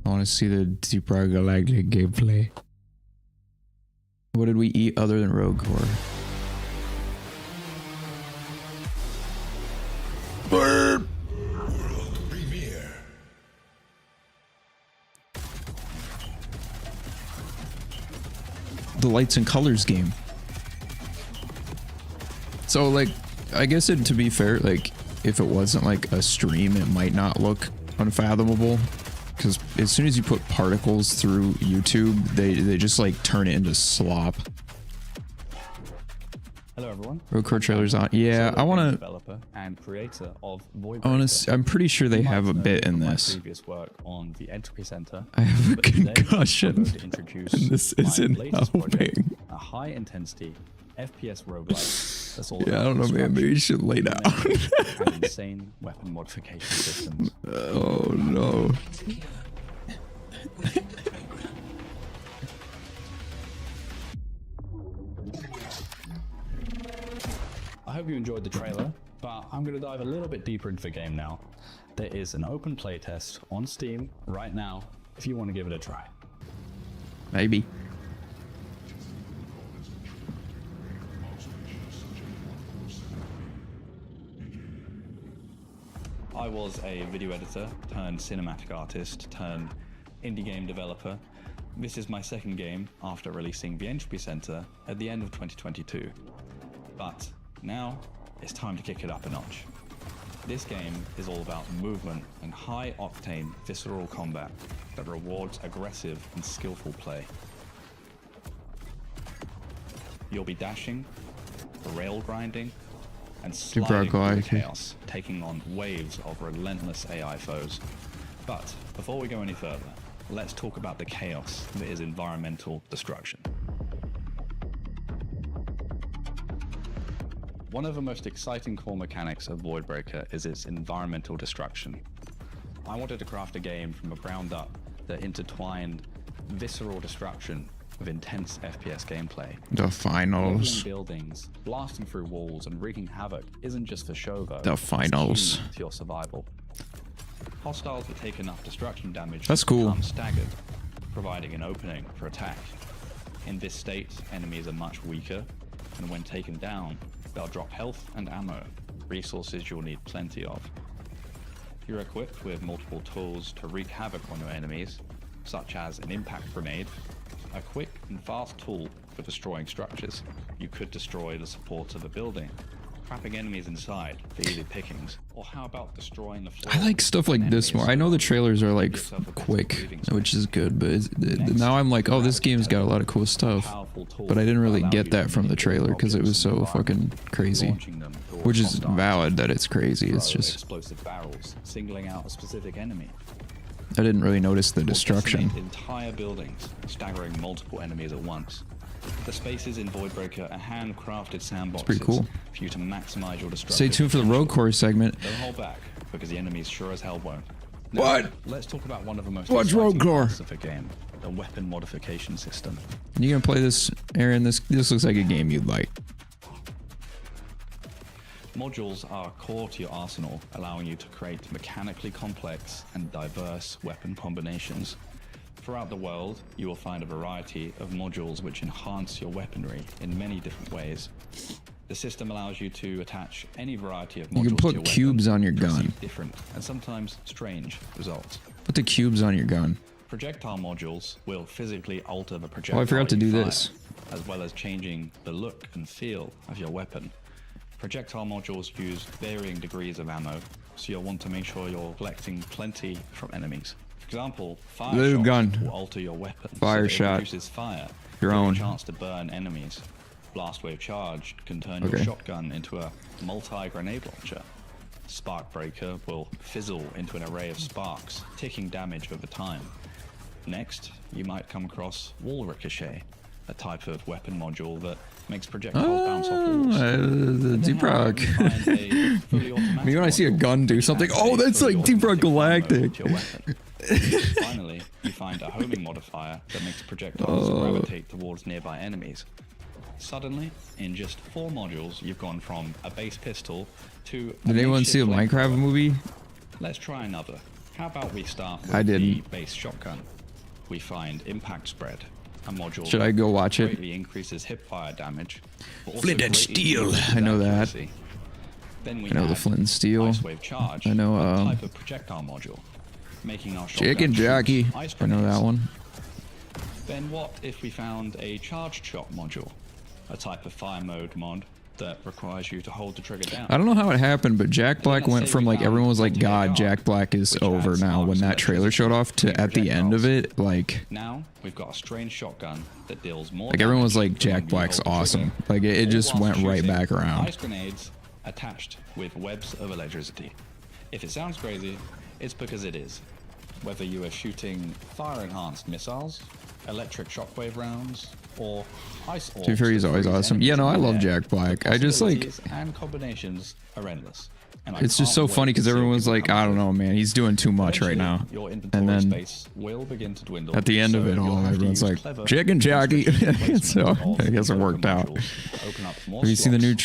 I want to see the Deep Rock Galactic gameplay. What did we eat other than Rogue Core? Burp. The Lights and Colors game. So, like, I guess to be fair, like, if it wasn't like a stream, it might not look unfathomable. Because as soon as you put particles through YouTube, they just like turn it into slop. Hello everyone. Rogue Core trailer's on. Yeah, I want to. Developer and creator of Void Breaker. I'm pretty sure they have a bit in this. Previous work on the Entropy Center. I have a concussion. And this isn't helping. A high intensity FPS roguelike. That's all. Yeah, I don't know, man. Maybe you should lay down. And insane weapon modification systems. Oh no. I hope you enjoyed the trailer, but I'm going to dive a little bit deeper into the game now. There is an open playtest on Steam right now if you want to give it a try. Maybe. I was a video editor turned cinematic artist turned indie game developer. This is my second game after releasing The Entropy Center at the end of 2022. But now it's time to kick it up a notch. This game is all about movement and high-octane visceral combat that rewards aggressive and skillful play. You'll be dashing, rail grinding, and sliding through the chaos, taking on waves of relentless AI foes. But before we go any further, let's talk about the chaos that is environmental destruction. One of the most exciting core mechanics of Voidbreaker is its environmental destruction. I wanted to craft a game from the ground up that intertwined visceral destruction with intense FPS gameplay. The finals. Leveling buildings, blasting through walls, and wreaking havoc isn't just for show though. The finals. It's key to your survival. Hostiles that take enough destruction damage That's cool. become staggered, providing an opening for attack. In this state, enemies are much weaker, and when taken down, they'll drop health and ammo, resources you'll need plenty of. You're equipped with multiple tools to wreak havoc on your enemies, such as an impact grenade, a quick and fast tool for destroying structures. You could destroy the support of a building, trapping enemies inside for easy pickings, or how about destroying the floor? I like stuff like this more. I know the trailers are like quick, which is good, but now I'm like, oh, this game's got a lot of cool stuff. But I didn't really get that from the trailer because it was so fucking crazy. Which is valid that it's crazy. It's just explosive barrels, singling out a specific enemy. I didn't really notice the destruction. Entire buildings, staggering multiple enemies at once. The spaces in Voidbreaker are handcrafted sandboxes pretty cool. for you to maximize your destruction. Stay tuned for the road course segment. Don't hold back, because the enemies sure as hell won't. Now, what? Let's talk about one of the most What's road course? of the game, the weapon modification system. You gonna play this, Aaron? This looks like a game you'd like. Modules are core to your arsenal, allowing you to create mechanically complex and diverse weapon combinations. Throughout the world, you will find a variety of modules which enhance your weaponry in many different ways. The system allows you to attach any variety of modules. You can put cubes on your gun. Different and sometimes strange results. Put the cubes on your gun. Projectile modules will physically alter the projectile. Oh, I forgot to do you fire, this. as well as changing the look and feel of your weapon. Projectile modules use varying degrees of ammo, so you'll want to make sure you're collecting plenty from enemies. For example, fire Little shot gun. will alter your weapon. Fire so that shot. It reduces fire. Your giving own. a chance to burn enemies. Blast wave charge can turn your Okay. shotgun into a multi-grenade launcher. Spark breaker will fizzle into an array of sparks, taking damage over time. Next, you might come across wall ricochet, a type of weapon module that makes projectiles bounce off walls. The Deep Rock. Maybe when I see a gun do something, oh, that's like Deep Rock Galactic. Finally, you find a homing modifier that makes projectiles gravitate towards nearby enemies. Suddenly, in just 4 modules, you've gone from a base pistol to Did anyone see a Minecraft movie? Let's try another. How about we start with I the didn't. base shotgun? We find impact spread, a module Should I go watch it? greatly increases hipfire damage. but also Flint and greatly steel. increases I know that. accuracy. Then we I know the have Flint and steel. Ice wave charge, I know a type of projectile module, making our shotgun Chicken shoot Jockey. ice I know grenades. that one. Then what if we found a charged shot module, a type of fire mode mod that requires you to hold the trigger down? I don't know how it happened, but Jack Black went from like everyone was like, God, Jack Black is over now when that trailer showed off to at the end of it, like Now we've got a strange shotgun that deals more like everyone was damage like, Jack when you Black's hold the awesome. trigger, Like it all just whilst went right shooting back around. Ice grenades attached with webs of electricity. If it sounds crazy, it's because it is. Whether you are shooting fire-enhanced missiles, electric shockwave rounds, or ice orbs. To be fair, he's that always freeze awesome. Yeah, enemies no, I in love midair, Jack Black. the I just like possibilities and combinations are endless. It's just so funny because everyone's like, I don't know, man, he's doing too much right now. And then at the end of it all, everyone's like, chicken jockey. So I guess it worked out. Have you seen the new?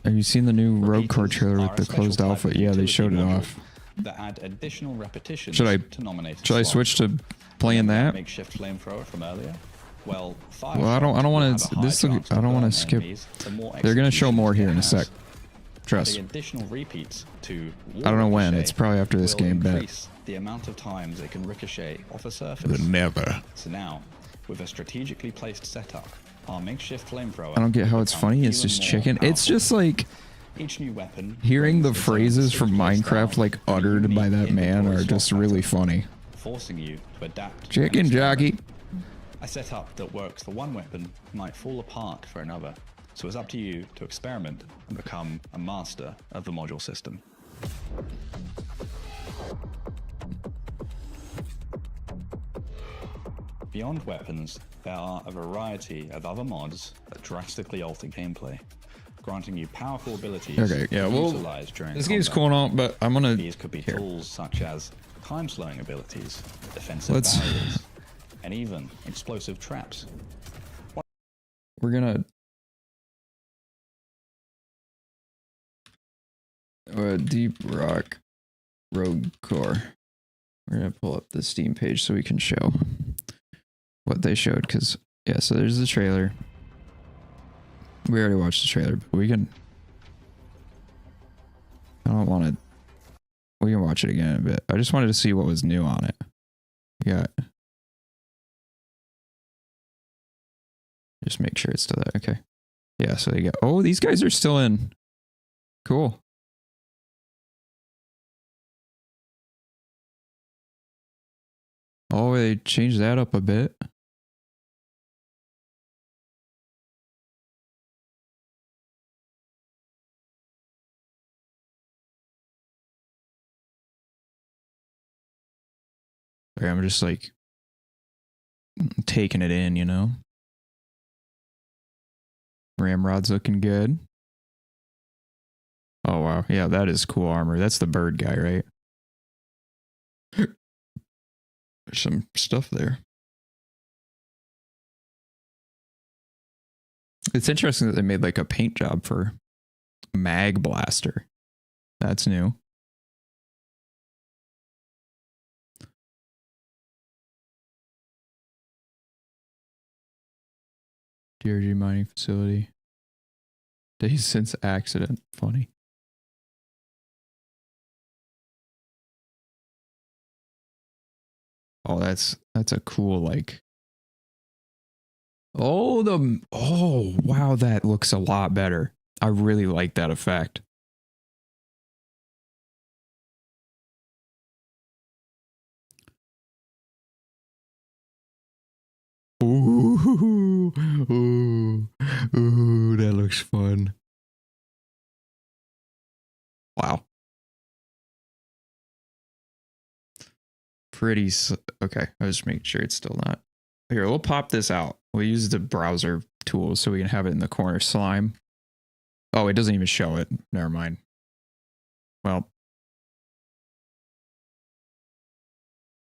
Have you seen the new Rogue Core trailer with the closed alpha? Yeah, they showed it off. That add additional repetitions Should to nominate I switch to playing that? Makeshift flamethrower from earlier. Well, I don't want to. I don't want to skip. They're gonna show more here in a sec. Trust. The additional repeats to I don't know when. It's probably after this game, bet. The amount of times it can ricochet off a surface. Never. So now, with a strategically placed setup, our makeshift flamethrower. I don't get how it's funny. It's just chicken. It's just like each new weapon. Hearing the phrases from Minecraft like uttered by that man are just really funny. Forcing you to adapt. Chicken jockey. A setup that works for one weapon might fall apart for another. So it's up to you to experiment and become a master of the module system. Beyond weapons, there are a variety of other mods that drastically alter gameplay, granting you powerful abilities okay, yeah, to well, utilize during this combat. game's cool and all, but I'm gonna. These could be tools such as time-slowing abilities, defensive barriers, and even explosive traps. We're gonna. Deep Rock Rogue Core. We're gonna pull up the Steam page so we can show what they showed, because yeah, so there's the trailer. We already watched the trailer, but we can. I don't want to. We can watch it again in a bit. I just wanted to see what was new on it. Yeah. Just make sure it's still that. Okay. Yeah, so they got. Oh, these guys are still in. Cool. Oh, they changed that up a bit. Okay, I'm just like taking it in, you know. Ramrod's looking good. Oh wow, yeah, that is cool armor. That's the bird guy, right? There's some stuff there. It's interesting that they made like a paint job for Mag Blaster. That's new. DRG mining facility. Days since accident. Funny. Oh, that's a cool like. Oh, wow, that looks a lot better. I really like that effect. Ooh, that looks fun. Wow. Pretty, okay, I was just making sure it's still not. Here, we'll pop this out. We'll use the browser tool so we can have it in the corner. Slime. Oh, it doesn't even show it. Never mind. Well.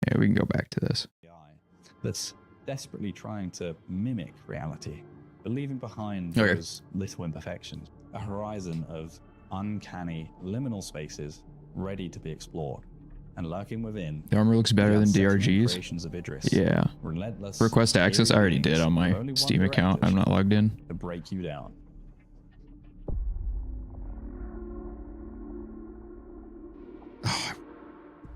Yeah, we can go back to this. That's desperately trying to mimic reality, but leaving behind Okay. those little imperfections. A horizon of uncanny liminal spaces ready to be explored. And lurking within, The armor looks better than DRG's. creations of Idris. Yeah. Relentless, Request access, I already did on my only one Steam account. I'm not logged in. to break you down.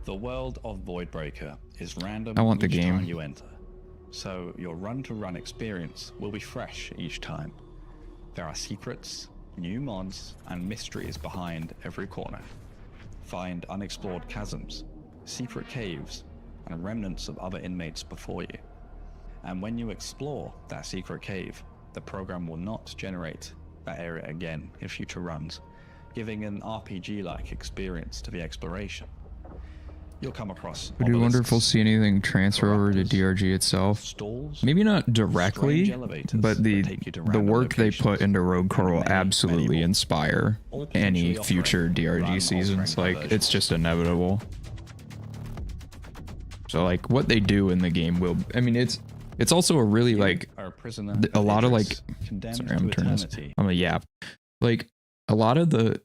The world of Voidbreaker is random I want the each game. time you enter, so your run-to-run experience will be fresh each time. There are secrets, new mods, and mysteries behind every corner. Find unexplored chasms, secret caves, and remnants of other inmates before you. And when you explore that secret cave, the program will not generate that area again in future runs, giving an RPG-like experience to the exploration. You'll come across. I do wonder if we'll see anything transfer over to DRG itself. Maybe not directly, but the work they put into Rogue Core will absolutely inspire any future DRG seasons. Like, it's just inevitable. So like what they do in the game will, I mean, it's also a really like a lot of like, sorry, I'm turning this, I'm a yap. Like a lot of the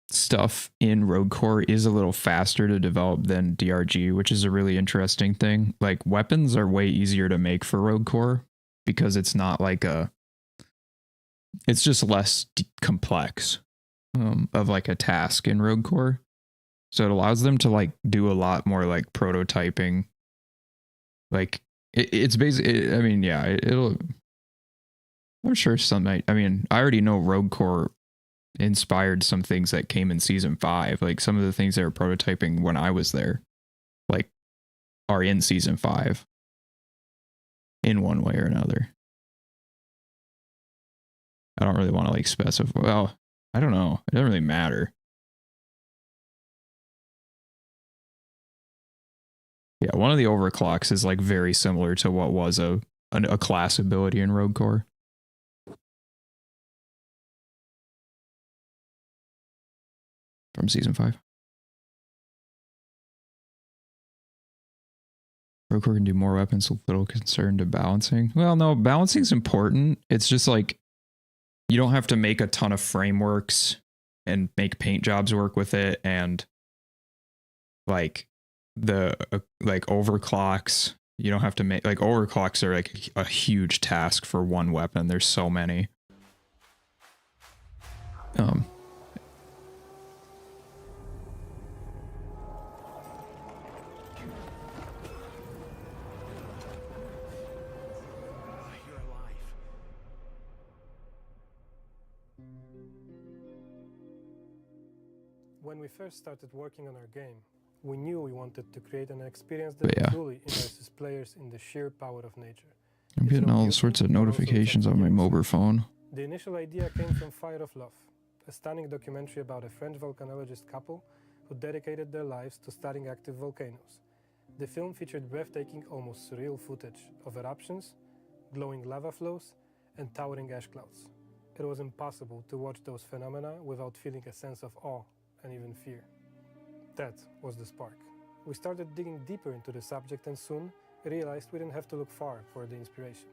stuff in Rogue Core is a little faster to develop than DRG, which is a really interesting thing. Like weapons are way easier to make for Rogue Core because it's not like it's just less complex of like a task in Rogue Core. So it allows them to like do a lot more like prototyping. Like it's basically, I mean, yeah, it'll, I'm sure some might, I mean, I already know Rogue Core inspired some things that came in season 5. Like some of the things they were prototyping when I was there, like are in season 5 in one way or another. I don't really want to like specify. Well, I don't know. It doesn't really matter. Yeah, one of the overclocks is like very similar to what was a class ability in Rogue Core. From season 5. Rogue Core can do more weapons with little concern to balancing. Well, no, balancing's important. It's just like you don't have to make a ton of frameworks and make paint jobs work with it, and like the like overclocks, you don't have to make, like overclocks are like a huge task for one weapon. There's so many. When we first started working on our game, we knew we wanted to create an experience that truly immerses players in the sheer power of nature. I'm getting all sorts of notifications on my mobile phone. The initial idea came from Fire of Love, a stunning documentary about a French volcanologist couple who dedicated their lives to studying active volcanoes. The film featured breathtaking, almost surreal footage of eruptions, glowing lava flows, and towering ash clouds. It was impossible to watch those phenomena without feeling a sense of awe and even fear. That was the spark. We started digging deeper into the subject and soon realized we didn't have to look far for the inspiration.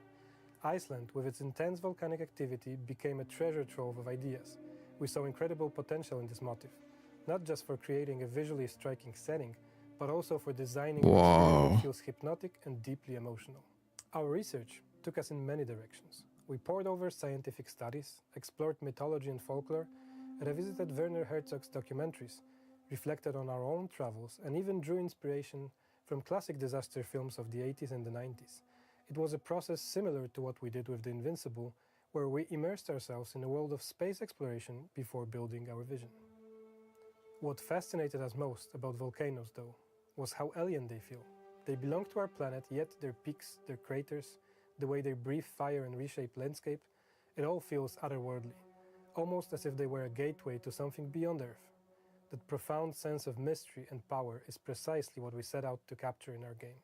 Iceland, with its intense volcanic activity, became a treasure trove of ideas. We saw incredible potential in this motif, not just for creating a visually striking setting, but also for designing an experience that feels hypnotic and deeply emotional. Our research took us in many directions. We pored over scientific studies, explored mythology and folklore, revisited Werner Herzog's documentaries, reflected on our own travels, and even drew inspiration from classic disaster films of the 80s and the 90s. It was a process similar to what we did with The Invincible, where we immersed ourselves in a world of space exploration before building our vision. What fascinated us most about volcanoes, though, was how alien they feel. They belong to our planet, yet their peaks, their craters, the way they breathe fire and reshape landscape, it all feels otherworldly, almost as if they were a gateway to something beyond Earth. That profound sense of mystery and power is precisely what we set out to capture in our game.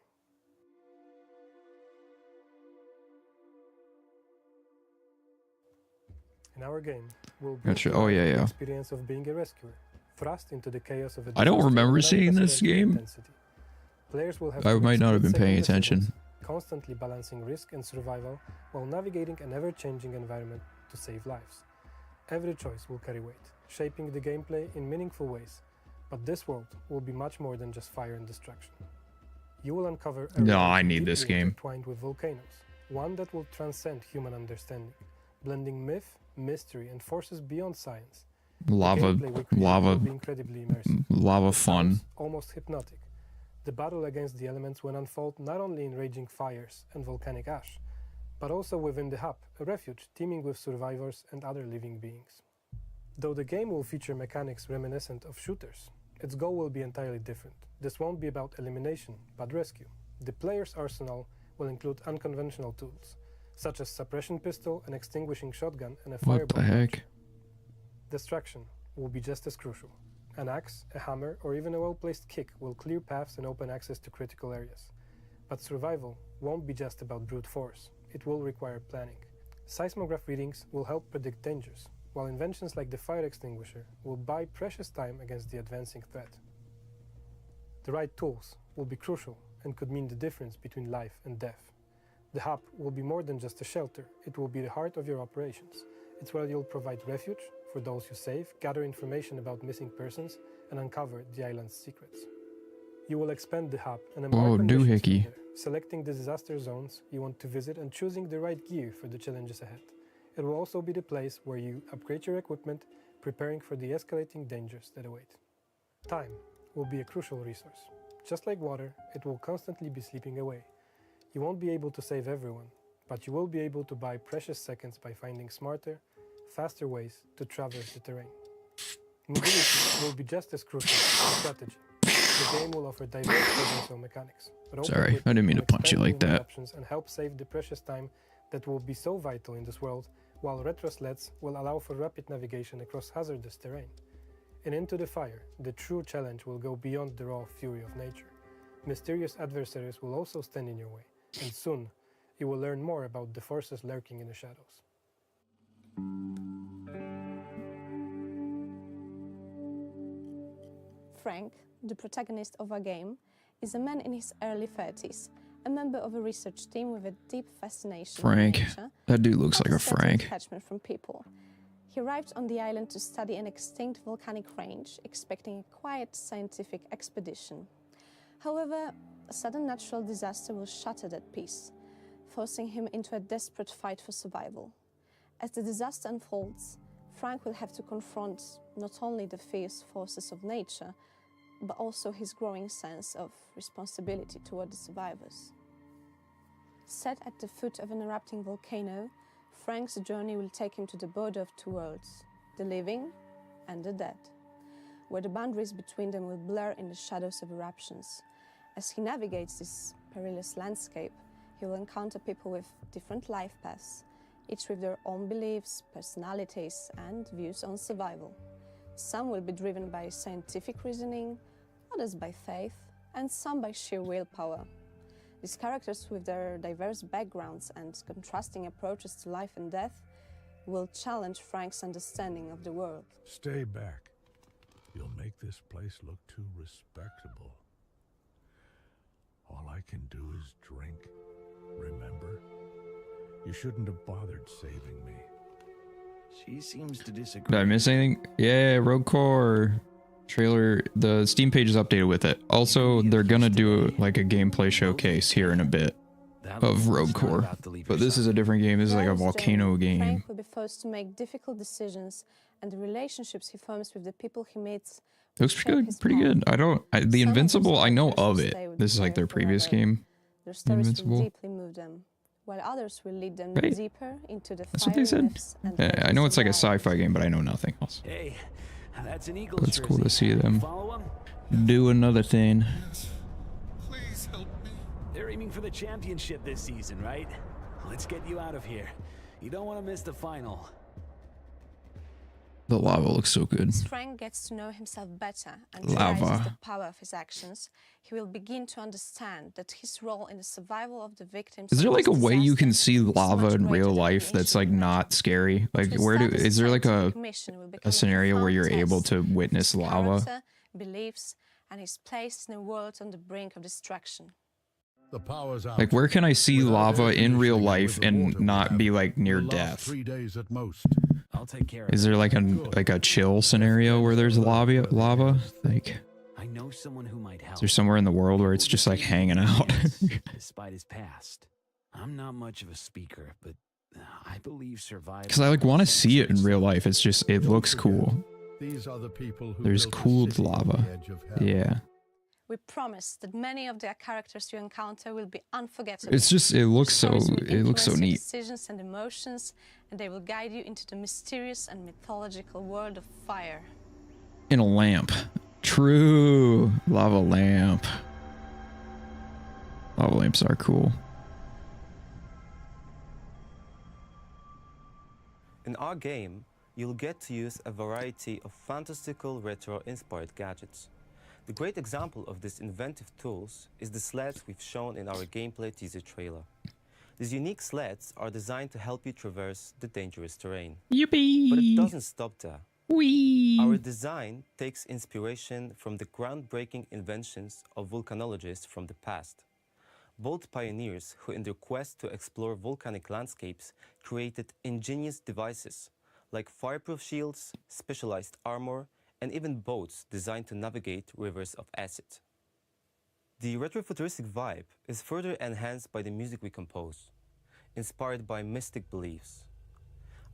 In our game, we'll bring the experience of being a rescuer, thrust into the chaos of a I don't remember seeing this game. Players will have I might not have been paying attention. Constantly balancing risk and survival while navigating an ever-changing environment to save lives. Every choice will carry weight, shaping the gameplay in meaningful ways, but this world will be much more than just fire and destruction. You will uncover a I need this game. Intertwined with volcanoes, one that will transcend human understanding, blending myth, mystery, and forces beyond science. Lava fun. Almost hypnotic. The battle against the elements will unfold not only in raging fires and volcanic ash, but also within the hub, a refuge teeming with survivors and other living beings. Though the game will feature mechanics reminiscent of shooters, its goal will be entirely different. This won't be about elimination, but rescue. The player's arsenal will include unconventional tools, such as suppression pistol, an extinguishing shotgun, and a fireball. What the heck? Destruction will be just as crucial. An axe, a hammer, or even a well-placed kick will clear paths and open access to critical areas. But survival won't be just about brute force. It will require planning. Seismograph readings will help predict dangers, while inventions like the fire extinguisher will buy precious time against the advancing threat. The right tools will be crucial and could mean the difference between life and death. The hub will be more than just a shelter. It will be the heart of your operations. It's where you'll provide refuge for those you save, gather information about missing persons, and uncover the island's secrets. You will expand the hub and embark on missions from there, selecting the disaster zones you want to visit and choosing the right gear for the challenges ahead. It will also be the place where you upgrade your equipment, preparing for the escalating dangers that await. Time will be a crucial resource. Just like water, it will constantly be slipping away. You won't be able to save everyone, but you will be able to buy precious seconds by finding smarter, faster ways to traverse the terrain. Mobility will be just as crucial as strategy. The game will offer diverse progression mechanics, but also Sorry, I didn't mean to punch you like that. Options and help save the precious time that will be so vital in this world, while retro sleds will allow for rapid navigation across hazardous terrain. And Into the Fire, the true challenge will go beyond the raw fury of nature. Mysterious adversaries will also stand in your way, and soon you will learn more about the forces lurking in the shadows. Frank, the protagonist of our game, is a man in his early 30s, a member of a research team with a deep fascination Frank. with nature, That dude looks not like a certain Frank. attachment from people. He arrived on the island to study an extinct volcanic range, expecting a quiet scientific expedition. However, a sudden natural disaster will shatter that peace, forcing him into a desperate fight for survival. As the disaster unfolds, Frank will have to confront not only the fierce forces of nature, but also his growing sense of responsibility toward the survivors. Set at the foot of an erupting volcano, Frank's journey will take him to the border of two worlds, the living and the dead, where the boundaries between them will blur in the shadows of eruptions. As he navigates this perilous landscape, he will encounter people with different life paths, each with their own beliefs, personalities, and views on survival. Some will be driven by scientific reasoning, others by faith, and some by sheer willpower. These characters, with their diverse backgrounds and contrasting approaches to life and death, will challenge Frank's understanding of the world. Stay back. You'll make this place look too respectable. All I can do is drink. Remember? You shouldn't have bothered saving me. She seems to disagree. Did I miss anything? Yeah, Rogue Core trailer. The Steam page is updated with it. Also, they're gonna do like a gameplay showcase here in a bit of Rogue Core. But this is a different game. This is like a volcano game. Frank will be forced to make difficult decisions, and the relationships he forms with the people he meets. Looks pretty good. The Invincible, I know of it. This is like their previous game. Their stories will Invincible. deeply move them, while others will lead them Right. deeper into the That's what they said. myths and Yeah, I know it's like a sci-fi game, but I know nothing else. Hey, that's an eagle. But it's cool to see them Follow 'em? do another thing. Please help me. They're aiming for the championship this season, right? Let's get you out of here. You don't want to miss the final. The lava looks so good. As Frank gets to know himself better and Lava. realizes the power of his actions, he will begin to understand that his role in the survival of the victims. Is there of like a this way you disaster can see lava in real life that's like not scary? Like is there like a scenario where you're able to witness lava? character, beliefs, and his place in a world on the brink of destruction. The power's out. Like where can I see lava in real life and not be like near We'll last death? 3 days at most. I'll take care of Is there like a chill scenario where there's lava? Like I know someone who might help. is there somewhere in the world where it's just like hanging out? Despite his past. I'm not much of a speaker, but I believe survival. Because I like want to see it in real life. It's just it looks cool. These are the people who There's built a cooled city on the lava. edge of hell. Yeah. We promise that many of the characters you encounter will be unforgettable. It's just it looks so Stories will influence your neat. Decisions and emotions, and they will guide you into the mysterious and mythological world of fire. In a lamp. True. Lava lamp. Lava lamps are cool. In our game, you'll get to use a variety of fantastical retro-inspired gadgets. The great example of these inventive tools is the sleds we've shown in our gameplay teaser trailer. These unique sleds are designed to help you traverse the dangerous terrain. Yippee! But it doesn't stop there. Whee! Our design takes inspiration from the groundbreaking inventions of volcanologists from the past. Bold pioneers who, in their quest to explore volcanic landscapes, created ingenious devices like fireproof shields, specialized armor, and even boats designed to navigate rivers of acid. The retrofuturistic vibe is further enhanced by the music we compose, inspired by mystic beliefs.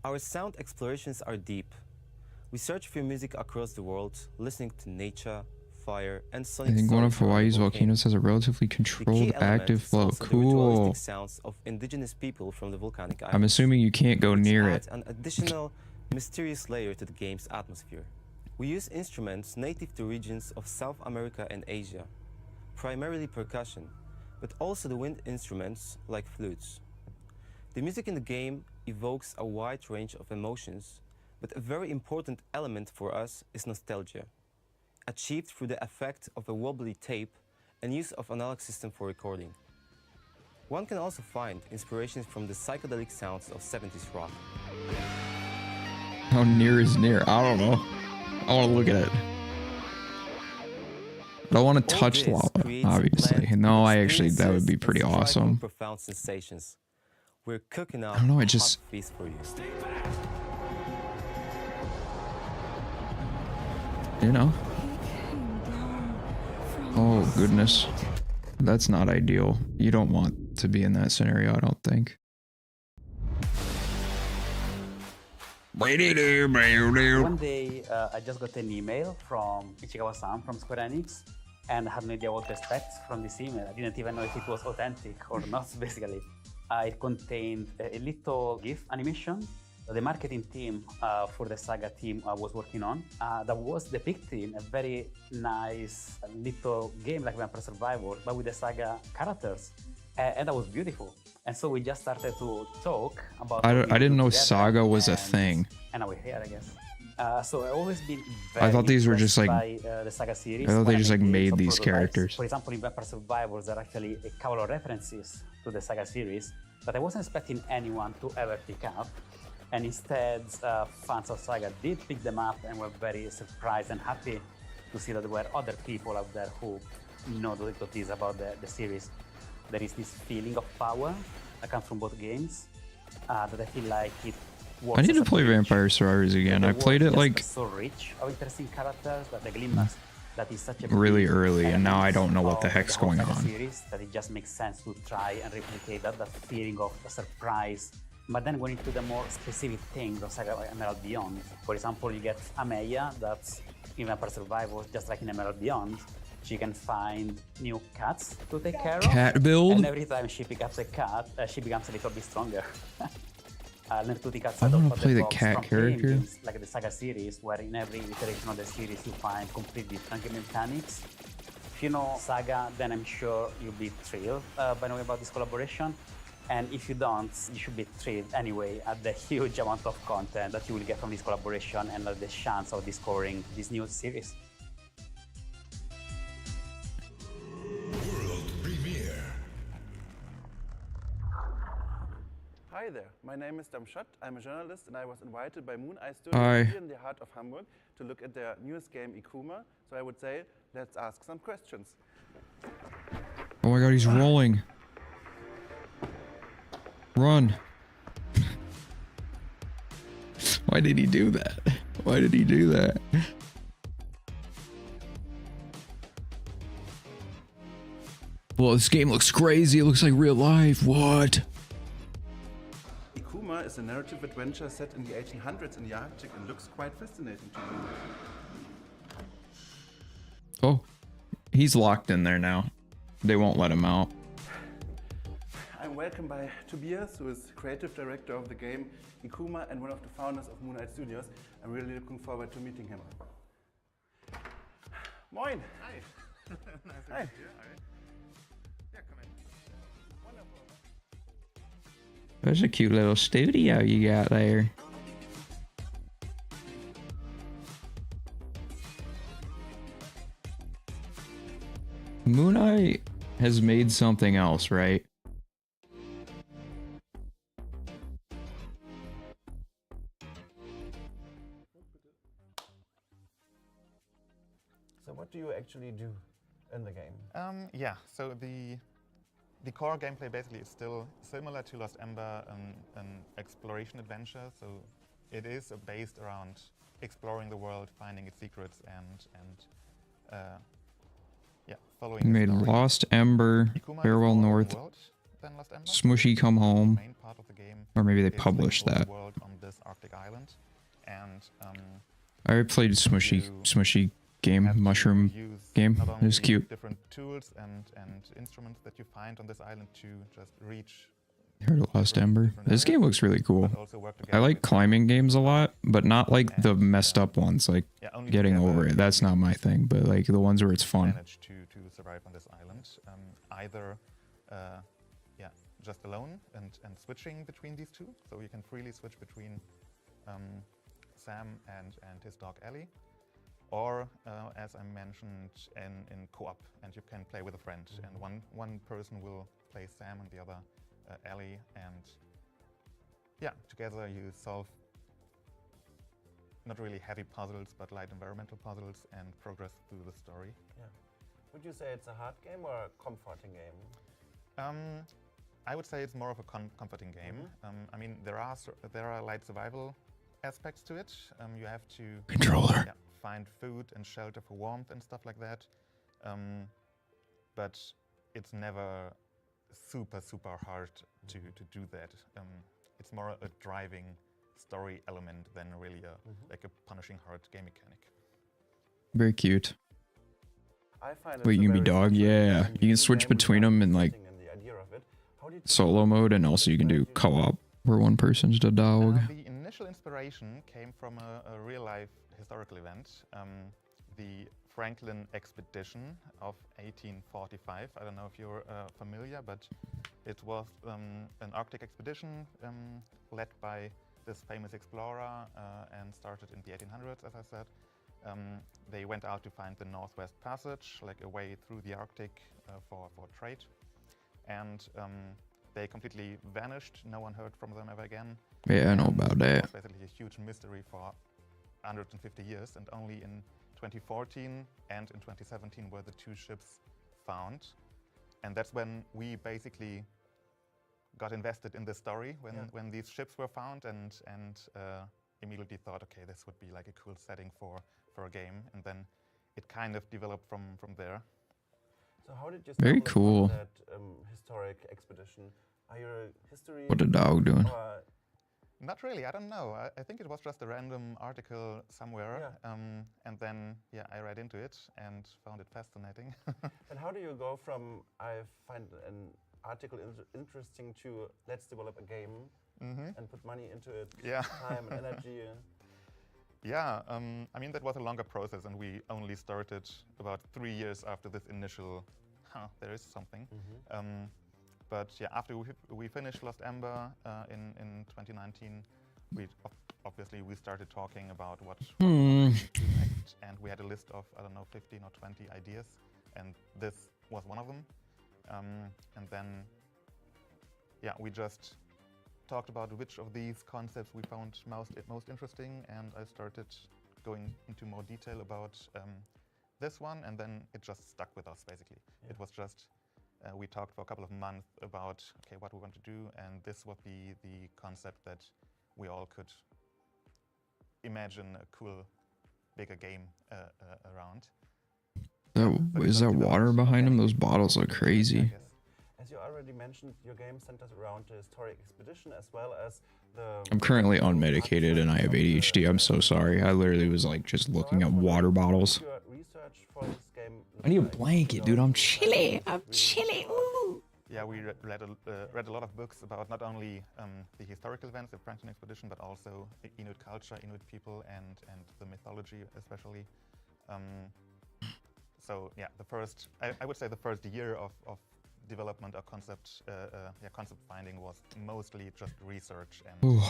Our sound explorations are deep. We search for music across the world, listening to nature, fire, and sonic I think one of stories around Hawaii's the volcano. volcanoes has a relatively The controlled key element active is flow. also the Cool. ritualistic sounds of indigenous people from the volcanic islands. I'm assuming you can't go near it. Adds an additional mysterious layer to the game's atmosphere. We use instruments native to regions of South America and Asia, primarily percussion, but also the wind instruments like flutes. The music in the game evokes a wide range of emotions, but a very important element for us is nostalgia, achieved through the effect of a wobbly tape and use of analog system for recording. One can also find inspirations from the psychedelic sounds of 70s rock. How near is near? I don't know. I want to look at it. But I want to touch lava, obviously. No, I actually, that would be pretty awesome. Profound sensations. We're cooking up I don't know, I a just- hot feast for you. You know? Oh, goodness. That's not ideal. You don't want to be in that scenario, I don't think. One day, I just got an email from Ichigawa-san from Square Enix, and I had no idea what to expect from this email. I didn't even know if it was authentic or not, basically. It contained a little GIF animation that the marketing team for the Saga team was working on that was depicting a very nice little game like Vampire Survivor, but with the Saga characters. And that was beautiful. And so we just started to talk about. I didn't know Saga was a thing. And now we're here, I guess. So I've always been I thought these were just like. by, the Saga series. I thought they when just like games made or these prototypes. characters. For example, in Vampire Survivors, there are actually a couple of references to the Saga series that I wasn't expecting anyone to ever pick up. And instead, fans of Saga did pick them up and were very surprised and happy to see that there were other people out there who know the little things about the series. There is this feeling of power that comes from both games that I feel like it works. I need as to a play bridge. Vampire Survivors again. I The played it world like is so rich of interesting characters that the Glimas that is such a really big early, and now I element don't know what the of heck's whole going Saga on. series, that it just makes sense to try and replicate that feeling of a surprise. But then going into the more specific things of Saga Emerald Beyond, for example, you get Ameya, that's in Vampire Survivors, just like in Emerald Beyond. She can find new cats to take care of. Cat build? And every time she picks up a cat, she becomes a little bit stronger. Nertutic I outside wanna of play the box cat from playing character. games like the Saga series, where in every iteration of the series you find completely different game mechanics. If you know Saga, then I'm sure you'll be thrilled by knowing about this collaboration. And if you don't, you should be thrilled anyway at the huge amount of content that you will get from this collaboration and the chance of discovering this new series. World premiere. Hi there, my name is Damschott. I'm a journalist and I was invited by Moon Eye Studios Hi. here in the heart of Hamburg to look at their newest game, Ikuma. So I would say, let's ask some questions. Oh my god, he's rolling. Run. Why did he do that? Why did he do that? Well, this game looks crazy. It looks like real life. What? Ikuma is a narrative adventure set in the 1800s in the Arctic and looks quite fascinating to me. Oh, he's locked in there now. They won't let him out. I'm welcomed by Tobias, who is creative director of the game Ikuma and one of the founders of Moon Eye Studios. I'm really looking forward to meeting him. Moin! Hi! Nice to Hi. meet you. Hi. Yeah, come in. Wonderful. There's a cute little studio you got there. Moon Eye has made something else, right? So what do you actually do in the game? Yeah, so the core gameplay basically is still similar to Lost Ember, an exploration adventure. So it is based around exploring the world, finding its secrets, and yeah, following. You made Lost Ember, Farewell North, Smushy Come Home, or maybe they published that. On this Arctic island, and I already played Smushy game, Mushroom game. It was cute. Different tools and instruments that you find on this island to just reach. Heard of Lost Ember. This game looks really cool. I like climbing games a lot, but not like the messed up ones, like getting over it. That's not my thing, but like the ones where it's fun. Manage to survive on this island, either yeah, just alone and switching between these two, so you can freely switch between Sam and his dog Ellie, or as I mentioned, in co-op, and you can play with a friend, and one person will play Sam and the other Ellie, and yeah, together you solve not really heavy puzzles, but light environmental puzzles and progress through the story. Yeah. Would you say it's a hard game or a comforting game? I would say it's more of a comforting game. I mean, there are light survival aspects to it. You have to controller. Find food and shelter for warmth and stuff like that. But it's never super hard to do that. It's more a driving story element than really like a punishing hard game mechanic. Very cute. I find Wait, you can be dog? Yeah. You can switch between them in like solo mode, and also you can do co-op where one person's the dog. The initial inspiration came from a real-life historical event, the Franklin Expedition of 1845. I don't know if you're familiar, but it was an Arctic expedition led by this famous explorer and started in the 1800s, as I said. They went out to find the Northwest Passage, like a way through the Arctic for trade. And they completely vanished. No one heard from them ever again. Yeah, I know about that. It was basically a huge mystery for 150 years, and only in 2014 and in 2017 were the two ships found. And that's when we basically got invested in the story, when these ships were found, and immediately thought, okay, this would be like a cool setting for a game, and then it kind of developed from there. So how did you Very cool. that historic expedition? Are you a history? What a dog doing? Not really, I don't know. I think it was just a random article somewhere, and then I read into it and found it fascinating. And how do you go from I find an article interesting to let's develop a game and put money into it, time and energy? Yeah, I mean, that was a longer process, and we only started about 3 years after this initial, there is something. But yeah, after we finished Lost Ember in 2019, obviously we started talking about what we wanted to do next, and we had a list of, I don't know, 15 or 20 ideas, and this was one of them. And then, yeah, we just talked about which of these concepts we found most interesting, and I started going into more detail about this one, and then it just stuck with us, basically. It was just, we talked for a couple of months about, okay, what we want to do, and this was the concept that we all could imagine a cool, bigger game around. Is that water behind him? Those bottles look crazy. As you already mentioned, your game centers around the historic expedition as well as the... I'm currently unmedicated and I have ADHD. I'm so sorry. I literally was like just looking at water bottles. I need a blanket, dude. I'm chilly. I'm chilly. Ooh. Yeah, we read a lot of books about not only the historical events, the Franklin Expedition, but also Inuit culture, Inuit people, and the mythology especially. So yeah, I would say the first year of development or concept finding was mostly just research and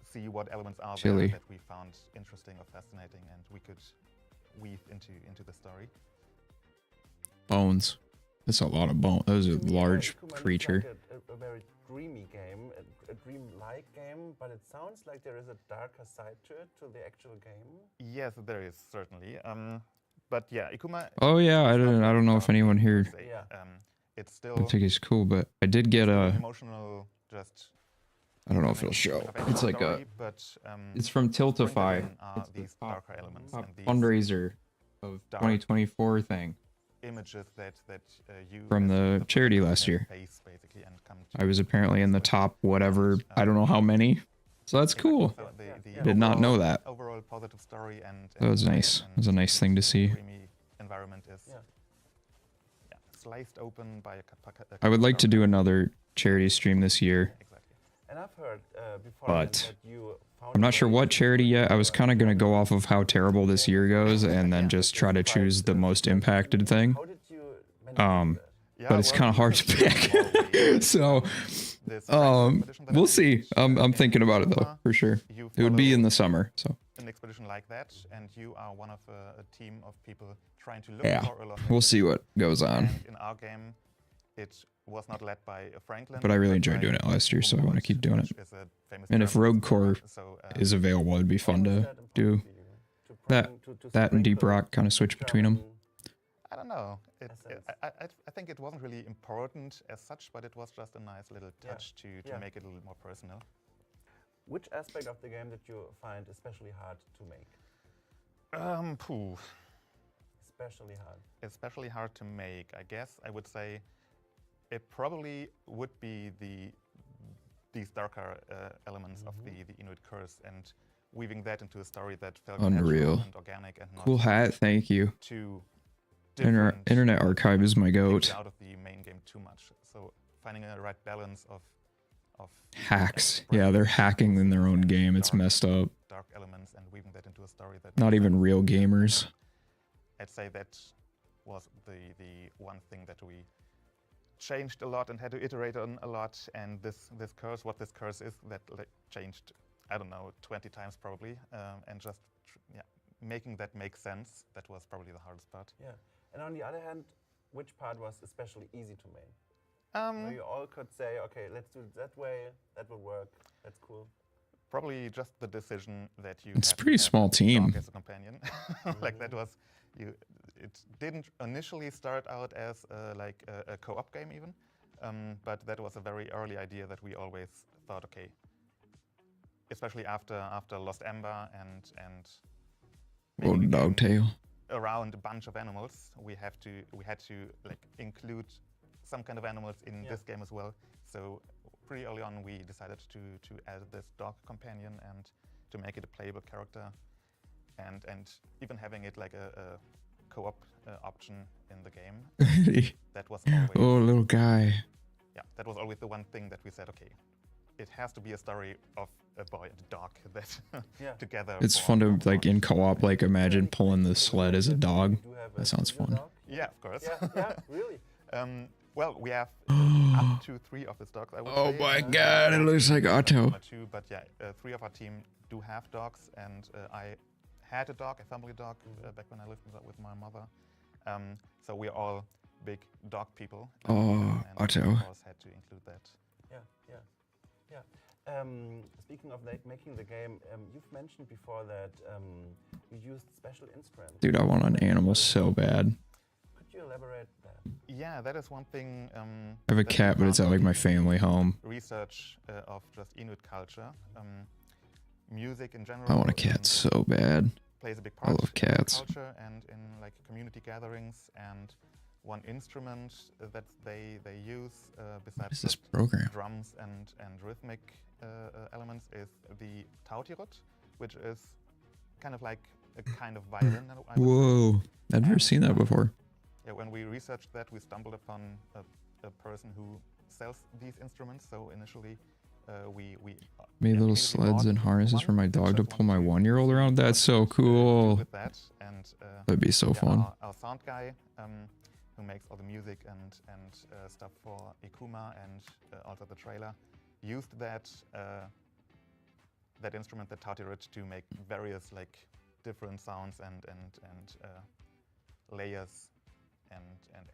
see what elements are there that we found interesting or fascinating, and we could weave into the story. bones. That's a lot of bone. That was a large Ikuma creature. looks like a very dreamy game, a dream-like game, but it sounds like there is a darker side to it, to the actual game. Yes, there is certainly. But yeah, Ikuma. Oh yeah, I don't know if anyone here. Yeah. It's still. I think it's cool, but I did get a. Emotional, just. I don't know if it'll show. It's like a. It's from Tiltify. It's these darker elements top and these fundraiser of 2024 thing. Images that you From the charity last year. face basically and come I was apparently in the top whatever. I don't know how many. So that's cool. Did not know that. Overall positive story and. That was nice. It was a nice thing to see. Dreamy environment is. Yeah. Sliced open by a. I would like to do another charity stream this year. And I've heard before But that you found I'm not sure what charity yet. I was kind of going to go off of how terrible this year goes and then just try to choose the most impacted thing. But it's kind of hard to pick. So, we'll see. I'm thinking about it though, for sure. It would be in the summer, so. An expedition like that, and you are one of a team of people trying to look Yeah, for a lot. we'll see what goes on. And in our game, it was not led by Franklin. But I really enjoyed doing it last year, so I want to keep doing it. And if Rogue Core is available, it'd be fun to do that. That and Deep Rock kind of switch between them. I don't know. I think it wasn't really important as such, but it was just a nice little touch to make it a little more personal. Which aspect of the game did you find especially hard to make? Especially hard. Especially hard to make. I guess I would say it probably would be these darker elements of the Inuit curse and weaving that into a story that felt natural Unreal. and organic and not Cool hat, thank you. too Internet Archive is my goat. out of the main game too much. So finding a right balance of Hacks. Yeah, they're hacking in their own game. It's messed up. dark elements and weaving that into a story that Not even real gamers. I'd say that was the one thing that we changed a lot and had to iterate on a lot. And this curse, what this curse is, that changed, I don't know, 20 times probably, and just making that make sense. That was probably the hardest part. Yeah, and on the other hand, which part was especially easy to make? Where you all could say, okay, let's do it that way. That will work. That's cool. Probably just the decision that you. It's a had to pretty have small a team. dog as a companion, like that was you. It didn't initially start out as like a co-op game even, but that was a very early idea that we always thought, okay, especially after Lost Ember and Old Dogtail. around a bunch of animals, we had to like include some kind of animals in this game as well. So pretty early on, we decided to add this dog companion and to make it a playable character, and even having it like a co-op option in the game. That was always, Oh, little guy. yeah, that was always the one thing that we said, okay, it has to be a story of a boy and a dog that together. It's fun to, like, in co-op, like, imagine pulling the sled as a dog. That sounds fun. Yeah, of course. Yeah, really. Well, we have up to 3 of his dogs, I would Oh say. my god, it looks like Otto. 2, but yeah, 3 of our team do have dogs, and I had a dog, a family dog, back when I lived with my mother. So we're all big dog people. Oh, and Otto. of course had to include that. Speaking of making the game, you've mentioned before that you used special instruments. Dude, I want an animal so bad. Could you elaborate that? Yeah, that is one thing. I have a cat, but it's at, like, my family home. Research of just Inuit culture, music in general. I want a cat so bad. Plays a big I part love in cats. culture and in like community gatherings. And one instrument that they use besides is this just program? drums and rhythmic elements is the tautirot, which is kind of like a kind of violin. I would say. Whoa, I've never seen that before. Yeah, when we researched that, we stumbled upon a person who sells these instruments. So initially, we Made little sleds and harnesses for my dog to pull my 1-year-old around. That's so cool. with that, and That'd be so fun. Our sound guy, who makes all the music and stuff for Ikuma and also the trailer, used that that instrument, the tautirot, to make various like different sounds and layers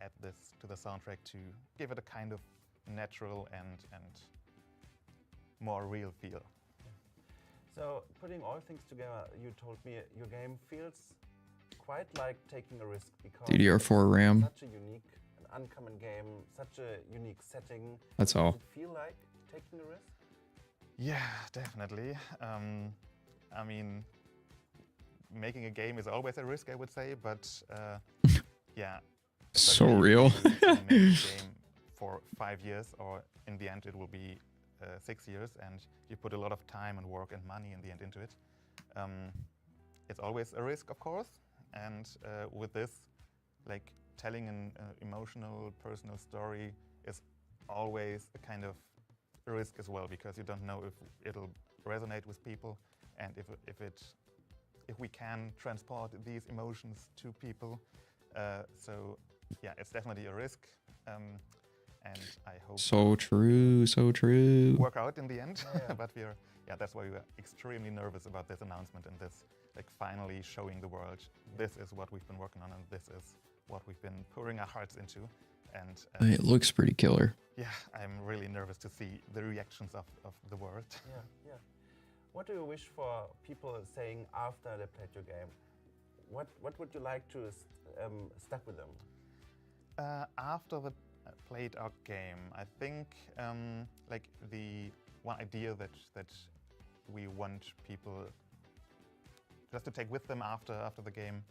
add this to the soundtrack to give it a kind of natural and more real feel. So, putting all things together, you told me your game feels quite like taking a risk because DDR4 RAM. Such a unique and uncommon game, such a unique setting. That's all. Does it feel like taking a risk? Yeah, definitely. I mean, making a game is always a risk, I would say, but yeah. So real. You can make a game for 5 years, or in the end it will be 6 years, and you put a lot of time and work and money in the end into it. It's always a risk, of course, and with this, like telling an emotional, personal story is always a kind of risk as well, because you don't know if it'll resonate with people, and if we can transport these emotions to people. So yeah, it's definitely a risk, and I hope So true, so true. work out in the end. But that's why we were extremely nervous about this announcement and this, like, finally showing the world this is what we've been working on and this is what we've been pouring our hearts into. And It looks pretty killer. yeah, I'm really nervous to see the reactions of the world. Yeah. What do you wish for people saying after they played your game? What would you like to stuck with them? After the played our game, I think like the one idea that we want people just to take with them after the game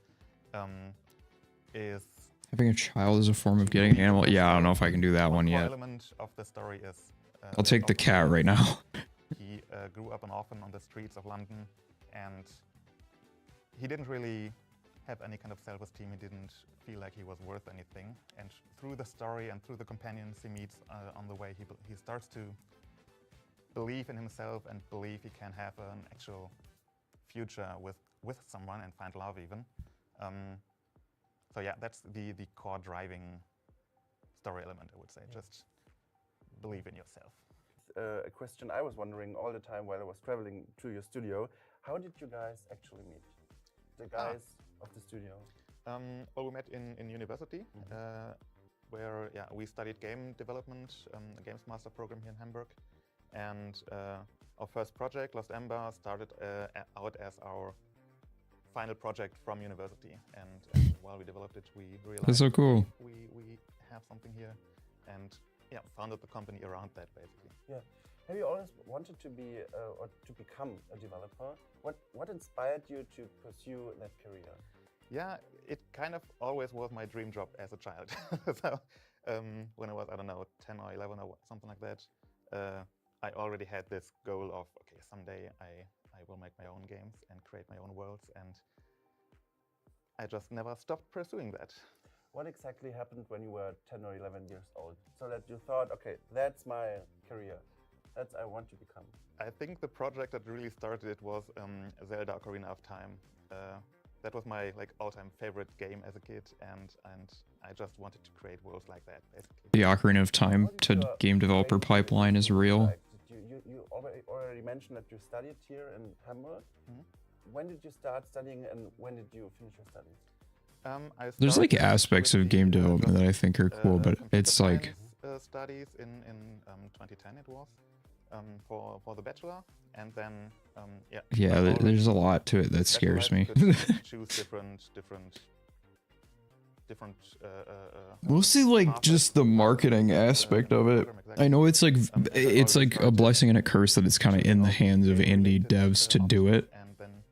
is Having a child is a form of getting an animal. Yeah, I don't know if I can do that one core yet. element of the story is I'll take the cat right now. He grew up an orphan on the streets of London, and he didn't really have any kind of self-esteem. He didn't feel like he was worth anything. And through the story and through the companions he meets on the way, he starts to believe in himself and believe he can have an actual future with someone and find love even. So yeah, that's the core driving story element, I would say. Just believe in yourself. A question I was wondering all the time while I was traveling to your studio. How did you guys actually meet? The guys of the studio? Well, we met in university, where we studied game development, a Games Master program here in Hamburg. And our first project, Lost Ember, started out as our final project from university. And while we developed it, we realized That's so cool. we have something here, and founded the company around that, basically. Yeah. Have you always wanted to be or to become a developer? What inspired you to pursue that career? Yeah, it kind of always was my dream job as a child. So when I was, I don't know, 10 or 11 or something like that, I already had this goal of, okay, someday I will make my own games and create my own worlds, and I just never stopped pursuing that. What exactly happened when you were 10 or 11 years old, so that you thought, okay, that's my career, that's I want to become? I think the project that really started it was Zelda: Ocarina of Time. That was my all-time favorite game as a kid, and I just wanted to create worlds like that, basically. The Ocarina of Time to game developer pipeline is real. You already mentioned that you studied here in Hamburg. When did you start studying, and when did you finish your studies? There's like aspects of game development that I think are cool, but it's like studies in 2010 it was for the bachelor, and then there's a lot to it that scares me. Choose different Mostly like just the marketing aspect of it. I know it's like a blessing and a curse that it's kind of in the hands of indie devs to do it.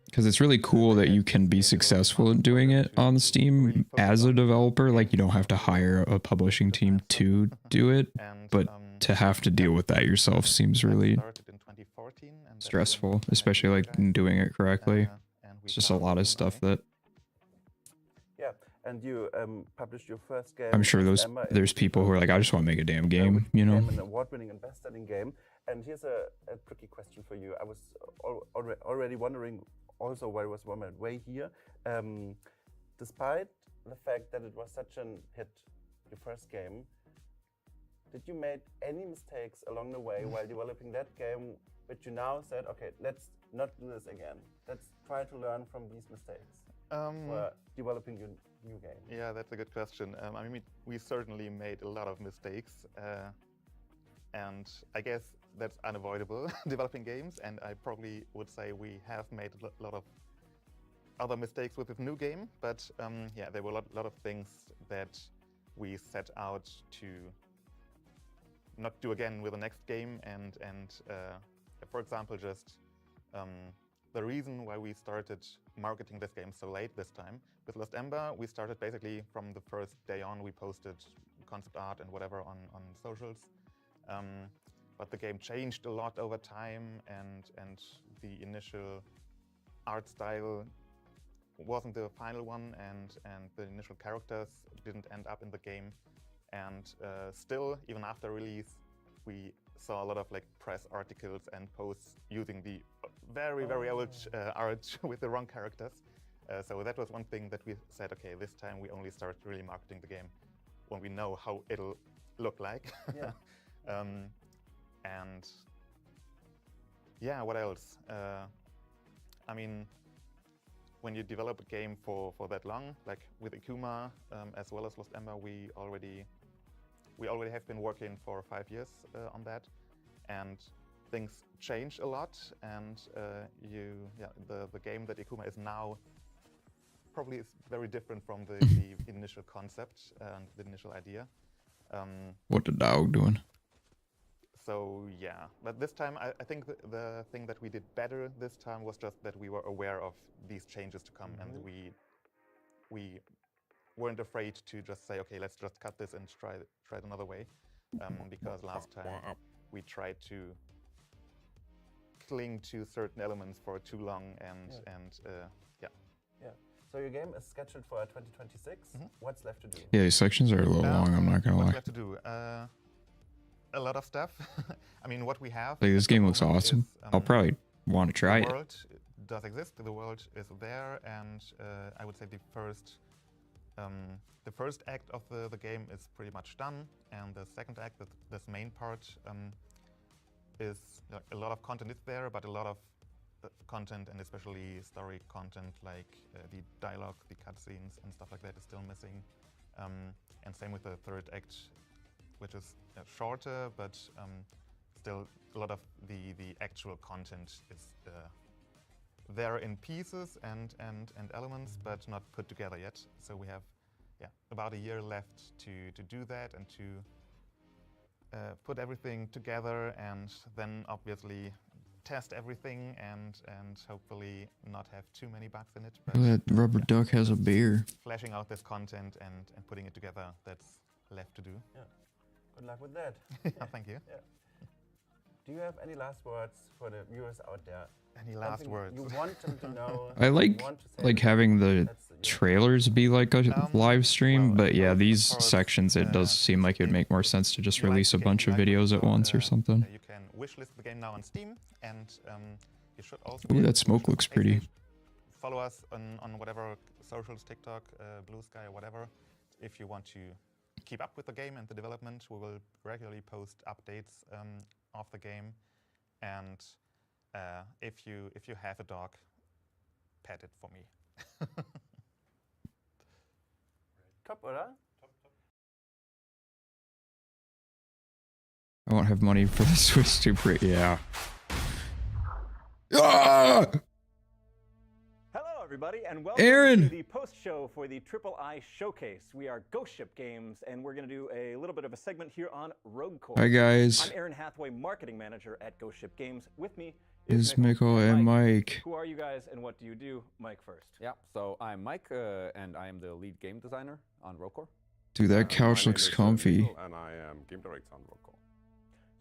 Because it's really cool that you can be successful in doing it on Steam as a developer. Like, you don't have to hire a publishing team to do it, but to have to deal with that yourself seems really stressful, especially like doing it correctly. It's just a lot of stuff that... Yeah, and you published your first game. I'm sure there's people who are like, I just want to make a damn game, you know? An award-winning and best-selling game. And here's a tricky question for you. I was already wondering also while I was on my way here. Despite the fact that it was such a hit, your first game, did you make any mistakes along the way while developing that game, which you now said, okay, let's not do this again. Let's try to learn from these mistakes for developing your new game? Yeah, that's a good question. I mean, we certainly made a lot of mistakes, and I guess that's unavoidable developing games. And I probably would say we have made a lot of other mistakes with this new game. But yeah, there were a lot of things that we set out to not do again with the next game. And for example, just the reason why we started marketing this game so late this time. With Lost Ember, we started basically from the first day on. We posted concept art and whatever on socials. But the game changed a lot over time, and the initial art style wasn't the final one, and the initial characters didn't end up in the game. And still, even after release, we saw a lot of like press articles and posts using the very old art with the wrong characters. So that was one thing that we said, okay, this time we only start really marketing the game when we know how it'll look like. Yeah. And yeah, what else? I mean, when you develop a game for that long, like with Ikuma, as well as Lost Ember, we already have been working for 5 years on that, and things change a lot. And the game that Ikuma is now probably is very different from the initial concept and the initial idea. What the dog doing? So yeah, but this time I think the thing that we did better this time was just that we were aware of these changes to come, and we weren't afraid to just say, okay, let's just cut this and try it another way, because last time we tried to cling to certain elements for too long, and yeah. Yeah. So your game is scheduled for 2026. What's left to do? Yeah, these sections are a little long, I'm not gonna lie. What's left to do? A lot of stuff. I mean, what we have. Like, this game looks awesome. I'll probably want to try it. The world does exist. The world is there, and I would say the first act of the game is pretty much done, and the second act, this main part, is a lot of content is there, but a lot of content, and especially story content, like the dialogue, the cutscenes, and stuff like that, is still missing. And same with the third act, which is shorter, but still a lot of the actual content is there in pieces and elements, but not put together yet. So we have about a year left to do that and to put everything together, and then obviously test everything and hopefully not have too many bugs in it. But that rubber duck has a beer. Fleshing out this content and putting it together, that's left to do. Yeah. Good luck with that. Thank you. Yeah. Do you have any last words for the viewers out there? Any last words? You want them to know? I like having the trailers be like a live stream, but yeah, these sections, it does seem like it would make more sense to just release a bunch of videos at once or something. You can wishlist the game now on Steam, and you should also. Ooh, that smoke looks pretty. Follow us on whatever socials, TikTok, Blue Sky, or whatever, if you want to keep up with the game and the development. We will regularly post updates of the game, and if you have a dog, pet it for me. Top, oder? I won't have money for the Swiss Super. Yeah. Ah! Hello, everybody, and welcome Aaron! to the post-show for the Triple I Showcase. We are Ghost Ship Games, and we're going to do a little bit of a segment here on Rogue Core. Hi, guys. I'm Aaron Hathaway, Marketing Manager at Ghost Ship Games. With me is Mikko and Mike. Who are you guys, and what do you do? Mike first. Yeah, so I'm Mike, and I am the lead game designer on Rogue Core. Dude, that couch looks comfy. And I am game director on Rogue Core.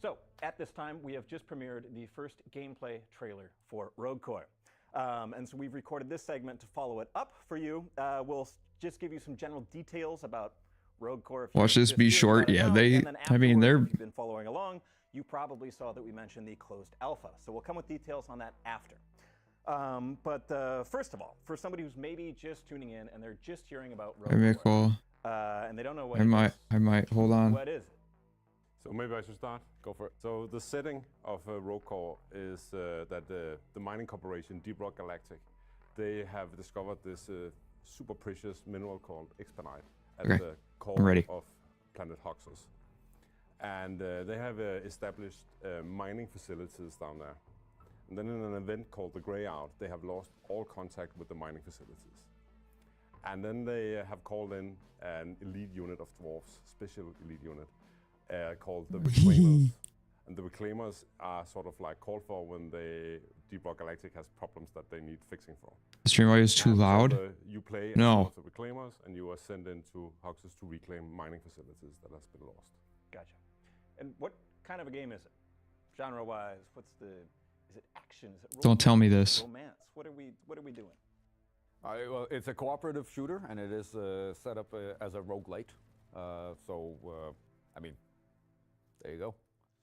So, at this time, we have just premiered the first gameplay trailer for Rogue Core. And so we've recorded this segment to follow it up for you. We'll just give you some general details about Rogue Core. Watch this be short. Yeah, I mean, they're... If you've been following along, you probably saw that we mentioned the closed alpha. So we'll come with details on that after. But first of all, for somebody who's maybe just tuning in and they're just hearing about Rogue Core, and they don't know what I might, hold on. What is it? So maybe I should start. Go for it. So the setting of Rogue Core is that the mining corporation Deep Rock Galactic, they have discovered this super precious mineral called Expanite at Okay, the core I'm ready. of Planet Hoxus. And they have established mining facilities down there. And then in an event called the Greyout, they have lost all contact with the mining facilities. And then they have called in an elite unit of dwarves, special elite unit, called the Reclaimers. And the Reclaimers are sort of like called for when Deep Rock Galactic has problems that they need fixing for. The stream audio is too And so loud. you play as one No. of the Reclaimers, and you are sent into Hoxus to reclaim mining facilities that has been lost. Gotcha. And what kind of a game is it? Genre-wise, is it action? Is it Don't tell me this. romance? What are we doing? Well, it's a cooperative shooter, and it is set up as a roguelite. I mean, there you go.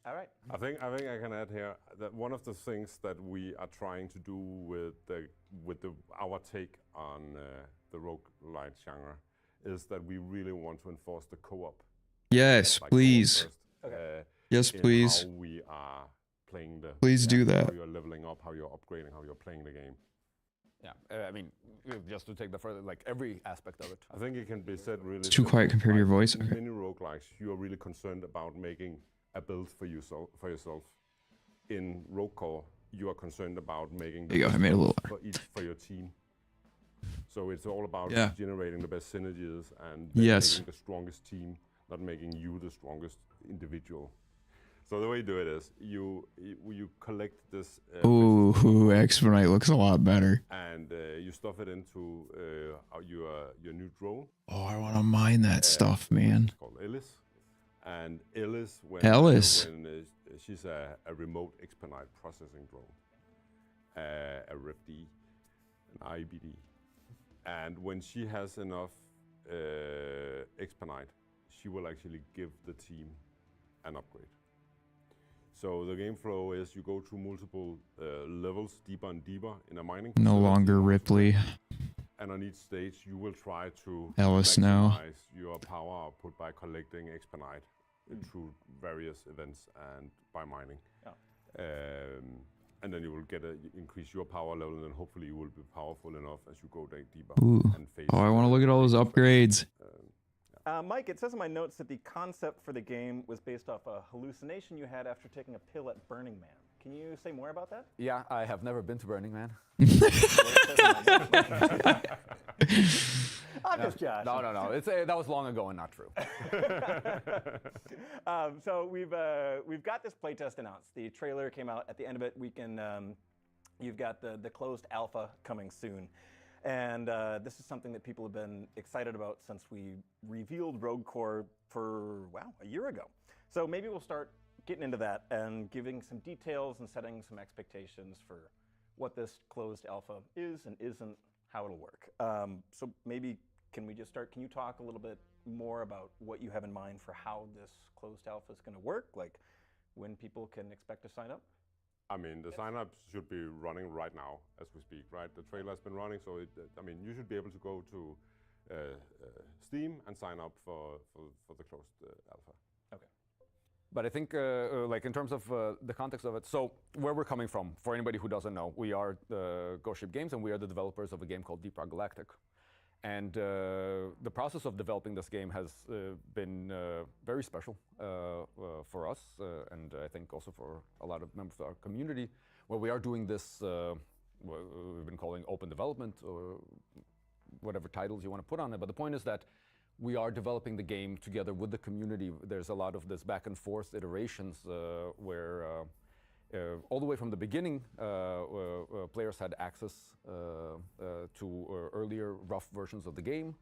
All right. I think I can add here that one of the things that we are trying to do with our take on the roguelite genre is that we really want to enforce the co-op. Yes, Like please. co-op first, Yes, in please. How we are playing the. Please do that. How you're leveling up, how you're upgrading, how you're playing the game. Yeah, I mean, just to take the further, like every aspect of it. I think it can be said really. It's too quiet compared to your voice. In Okay. many roguelikes, you are really concerned about making a build for yourself. In Roguecore, you are concerned about making There you go, I made it a little for your team. So it's all about Yeah. generating the best synergies and Yes. making the strongest team, not making you the strongest individual. So the way you do it is you collect this. Ooh, Exponite looks a lot better. And you stuff it into your new drone. Oh, I want to mine that stuff, man. It's called Ellis. And Ellis, Ellis? She's a remote Expanite processing drone, a RFD, an IBD. And when she has enough Expanite, she will actually give the team an upgrade. So the game flow is you go through multiple levels, deeper and deeper in a mining No facility. longer Ripley. And on each stage, you will try to Ellis now. maximize your power output by collecting Expanite through various events and by mining. And then you will increase your power level, and then hopefully you will be powerful enough as you go deeper. Ooh. And face Oh, I want to look at all those upgrades. Mike, it says in my notes that the concept for the game was based off a hallucination you had after taking a pill at Burning Man. Can you say more about that? Yeah, I have never been to Burning Man. I'm just joshing. No. That was long ago and not true. So we've got this playtest announced. The trailer came out at the end of it. You've got the closed alpha coming soon. And this is something that people have been excited about since we revealed Roguecore for, a year ago. So maybe we'll start getting into that and giving some details and setting some expectations for what this closed alpha is and isn't, how it'll work. So maybe can we just start? Can you talk a little bit more about what you have in mind for how this closed alpha is going to work? Like when people can expect to sign up? I mean, the sign-ups should be running right now as we speak, right? The trailer has been running, so you should be able to go to Steam and sign up for the closed alpha. Okay. But I think, like in terms of the context of it, so where we're coming from, for anybody who doesn't know, we are Ghost Ship Games, and we are the developers of a game called Deep Rock Galactic. And the process of developing this game has been very special for us, and I think also for a lot of members of our community, where we are doing this, what we've been calling open development, or whatever titles you want to put on it. But the point is that we are developing the game together with the community. There's a lot of this back and forth iterations where all the way from the beginning, players had access to earlier rough versions of the game.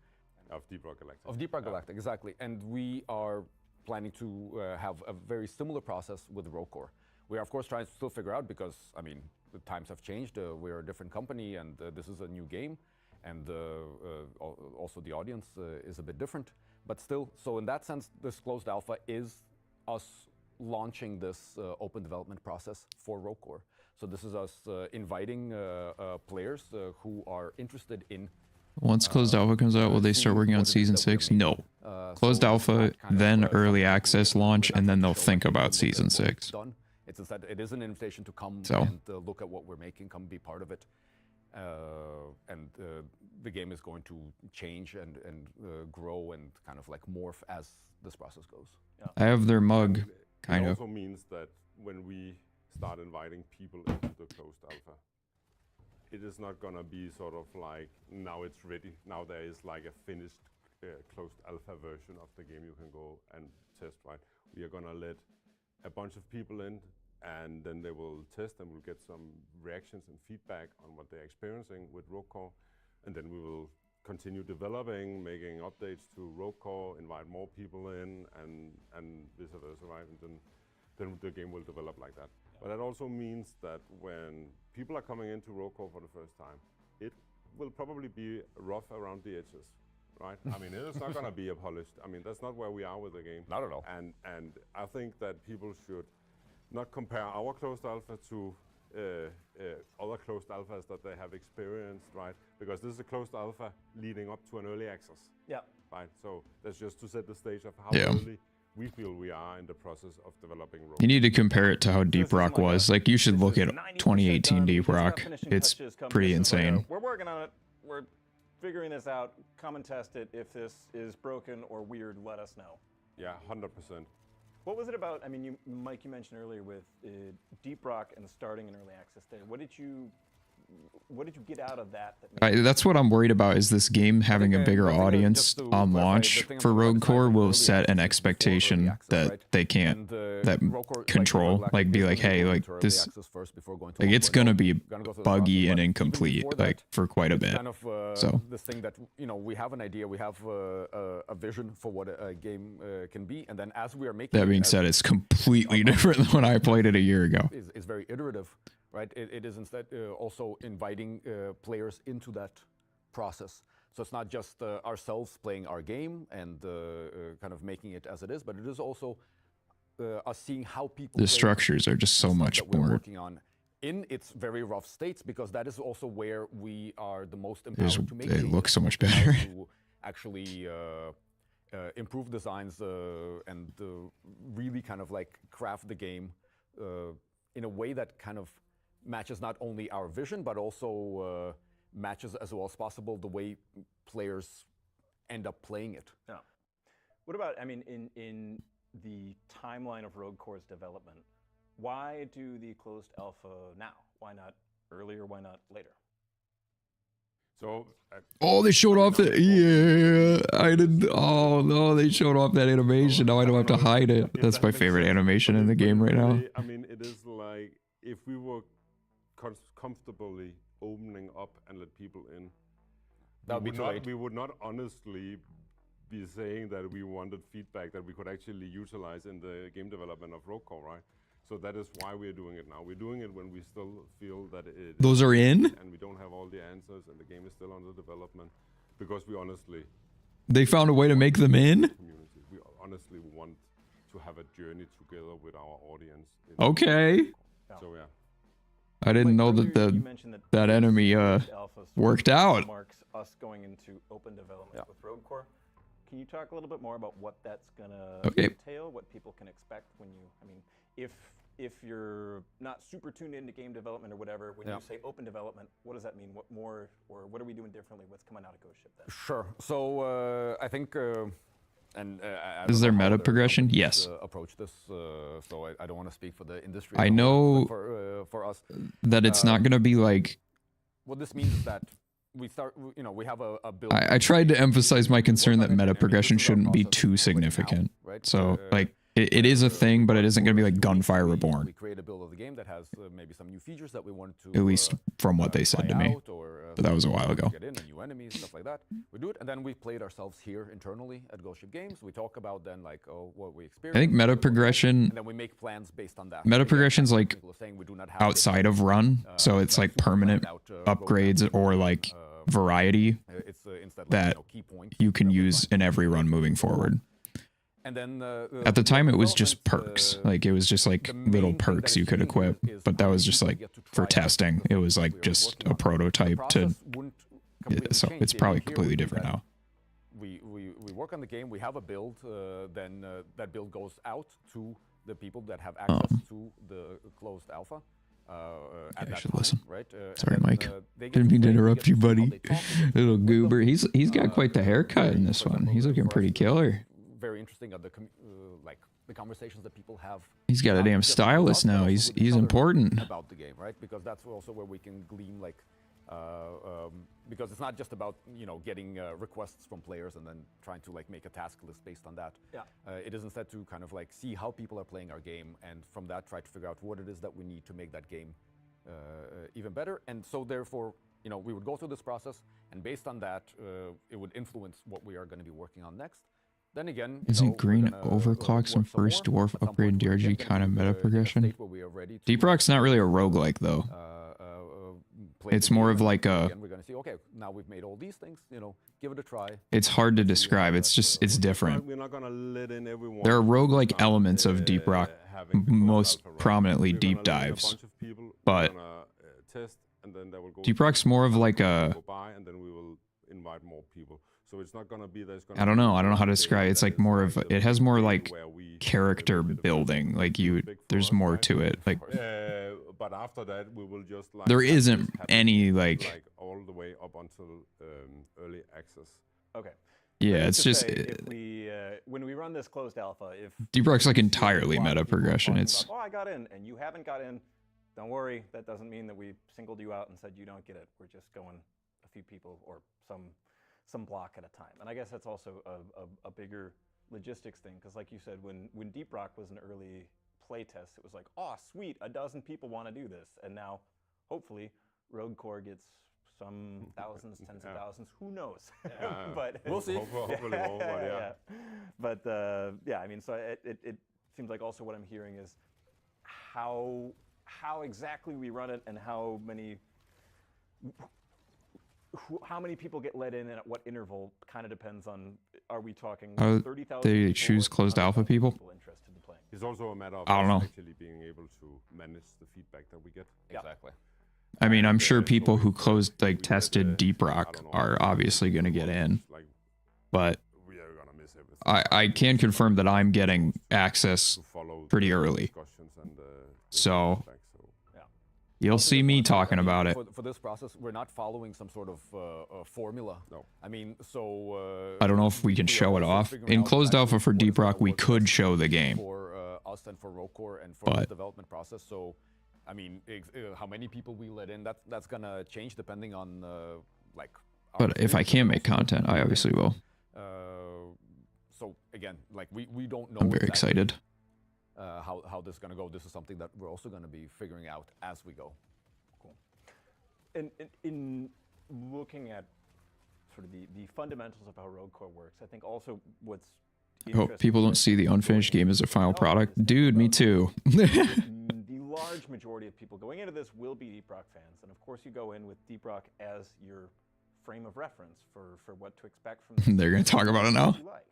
Of Deep Rock Galactic. Of Deep Rock Galactic, exactly. And we are planning to have a very similar process with Roguecore. We are, of course, trying to still figure out, because, I mean, the times have changed. We're a different company, and this is a new game. And also the audience is a bit different. But still, so in that sense, this closed alpha is us launching this open development process for Roguecore. So this is us inviting players who are interested in. Once closed alpha comes out, will they start working on season 6? No. Closed alpha, then early access launch, and then they'll think about season 6. It's instead, it is an invitation to come So. and look at what we're making, come be part of it. and the game is going to change and grow and kind of like morph as this process goes. I have their mug, It kind of. also means that when we start inviting people into the closed alpha, it is not gonna be sort of like, now it's ready, now there is like a finished closed alpha version of the game you can go and test, right? We are gonna let a bunch of people in, and then they will test and we'll get some reactions and feedback on what they're experiencing with Rogue Core, and then we will continue developing, making updates to Rogue Core, invite more people in, and vice versa, right? And then the game will develop like that. But that also means that when people are coming into Rogue Core for the first time, it will probably be rough around the edges, right? I mean, it is not going to be polished. I mean, that's not where we are with the game. Not at all. And I think that people should not compare our closed alpha to other closed alphas that they have experienced, right? Because this is a closed alpha leading up to an early access. Yeah. Right. So that's just to set the stage of how Yeah. early we feel we are in the process of developing Rogue. You need to compare it to how Deep Rock was. Like, you should look at 2018 Deep Rock. It's pretty insane. We're working on it. We're figuring this out. Come and test it. If this is broken or weird, let us know. Yeah, 100%. What was it about? I mean, Mike, you mentioned earlier with Deep Rock and starting an early access there. What did you get out of that? That's what I'm worried about, is this game having a bigger audience on launch for Rogue Core will set an expectation that they can't control. Like, be like, hey, like this, like it's gonna be buggy and incomplete, like for quite a bit. So this thing that, you know, we have an idea, we have a vision for what a game can be, and then as we are making that being said, it's completely different than when I played it a year ago. Is very iterative. Right, it is instead also inviting players into that process. So it's not just ourselves playing our game and kind of making it as it is, but it is also us seeing how people. The structures are just so much that we're more. working on in its very rough states, because that is also where we are the most empowered to make. It looks so much better. To actually improve designs and really kind of like craft the game in a way that kind of matches not only our vision, but also matches as well as possible the way players end up playing it. Yeah. What about, I mean, in the timeline of Rogue Core's development, why do the closed alpha now? Why not earlier? Why not later? So. Oh, they showed off the. Yeah, I didn't. Oh no, they showed off that animation. Now I don't have to hide it. That's my favorite animation in the game right now. I mean, it is like if we were comfortably opening up and let people in, we would not honestly be saying that we wanted feedback that we could actually utilize in the game development of Rogue Core, right? So that is why we're doing it now. We're doing it when we still feel that it Those are in? and we don't have all the answers, and the game is still under development, because we honestly. They found a way to make them in? Community. We honestly want to have a journey together with our audience. Okay. So yeah. I didn't know that that enemy worked out. Marks us going into open development with Rogue Core. Can you talk a little bit more about what that's gonna entail? What people can expect when you? I mean, if you're not super tuned into game development or whatever, when you say open development, what does that mean? What more, or what are we doing differently? What's coming out of Ghost Ship then? Sure. So I think. Is there meta progression? Yes. Approach this, so I don't want to speak for the industry. I know for us that it's not going to be like. What this means is that we start. You know, we have a build. I tried to emphasize my concern that meta progression shouldn't be too significant. So like it is a thing, but it isn't going to be like Gunfire Reborn. We create a build of the game that has maybe some new features that we wanted to. At least from what they said to me. But that was a while ago. Get in, and new enemies, stuff like that. We do it, and then we play it ourselves here internally at Ghost Ship Games. We talk about then like what we experienced. I think meta progression. And then we make plans based on that. Meta progression's like outside of run, so it's like permanent upgrades or like variety that you can use in every run moving forward. And then at the time it was just perks, like it was just like little perks you could equip, but that was just like for testing. It was like just a prototype to, so it's probably completely different now. We work on the game, we have a build, then that build goes out to the people that have access to the closed alpha. at I that should time, listen. right? Sorry, and then, Mike. they get Didn't to mean to play, we interrupt get you, to see how buddy. they talk with Little them. goober. He's got quite the haircut in this For one. example, He's looking for us, pretty killer. Very interesting at the like the conversations that people have. He's got a not damn just with stylist us, but now. also He's with each other important. about the game, right? Because that's also where we can glean like. Because it's not just about getting requests from players and then trying to like make a task list based on that. Yeah. It is instead to kind of like see how people are playing our game and from that try to figure out what it is that we need to make that game even better. And so therefore, we would go through this process and based on that, it would influence what we are going to be working on next. Then again, Isn't green overclocks and first dwarf upgrade and DRG kind of meta progression? Deep Rock's not really a roguelike though. It's more of like a. We're going to see. Okay, now we've made all these things. Give it a try. It's hard to describe. It's different. We're not gonna let in everyone. There are roguelike elements of Deep Rock, most prominently deep dives, but Deep Rock's more of like a. And then we will invite more people. So it's not gonna be there's I don't know how to describe it. It's like more of it has more like character building. Like there's more to it. Like but after that we will just like there isn't any like all the way up until early access. Okay. Yeah, it's just if we when we run this closed alpha, if Deep Rock's like entirely meta progression. It's I got in and you haven't got in, don't worry. That doesn't mean that we singled you out and said you don't get it. We're just going a few people or some block at a time. And I guess that's also a bigger logistics thing because like you said, when Deep Rock was an early play test, it was like, oh sweet, a dozen people want to do this. And now hopefully Rogue Core gets some thousands, tens of thousands, who knows? But we'll see. Hopefully more, but yeah. But I mean, so it seems like also what I'm hearing is how exactly we run it and how many people get let in and at what interval kind of depends on, are we talking 30,000 they choose closed alpha people? Interested in playing? It's also a matter of I don't know. actually being able to manage the feedback that we get. Exactly. I mean, I'm sure people who closed like tested Deep Rock are obviously going to get in, but I can confirm that I'm getting access pretty early. So you'll see me talking about it. For this process, we're not following some sort of formula. No. I mean, so I don't know if we can show it off. In closed alpha for Deep Rock, we could show the game. For us and for Rogue Core and for the development process. So, I mean, how many people we let in, that's going to change depending on, like... But if I can make content, I obviously will. So, again, like, we don't know I'm very excited. How this is going to go. This is something that we're also going to be figuring out as we go. Cool. And in looking at sort of the fundamentals of how Rogue Core works, I think also what's I hope people don't see the unfinished game as a final product. Dude, me too. The large majority of people going into this will be Deep Rock fans. And of course you go in with Deep Rock as your frame of reference for what to expect from this. They're going to talk about it now. Like.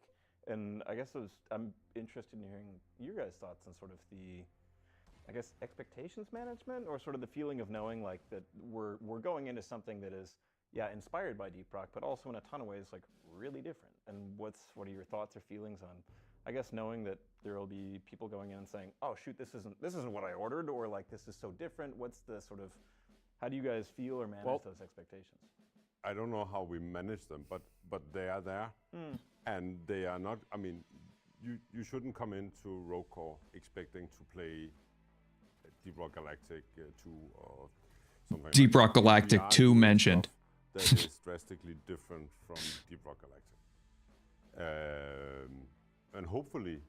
And I guess I'm interested in hearing your guys' thoughts on sort of the, I guess, expectations management or sort of the feeling of knowing like that we're going into something that is, inspired by Deep Rock, but also in a ton of ways like really different. And what are your thoughts or feelings on, I guess, knowing that there will be people going in and saying, oh shoot, this isn't what I ordered, or like this is so different. What's the sort of, how do you guys feel or manage those expectations? I don't know how we manage them, but they are there, and they are not. I mean, you shouldn't come into Rogue Core expecting to play Deep Rock Galactic 2 or something. Deep Rock Galactic 2 mentioned. That is drastically different from Deep Rock Galactic, and hopefully,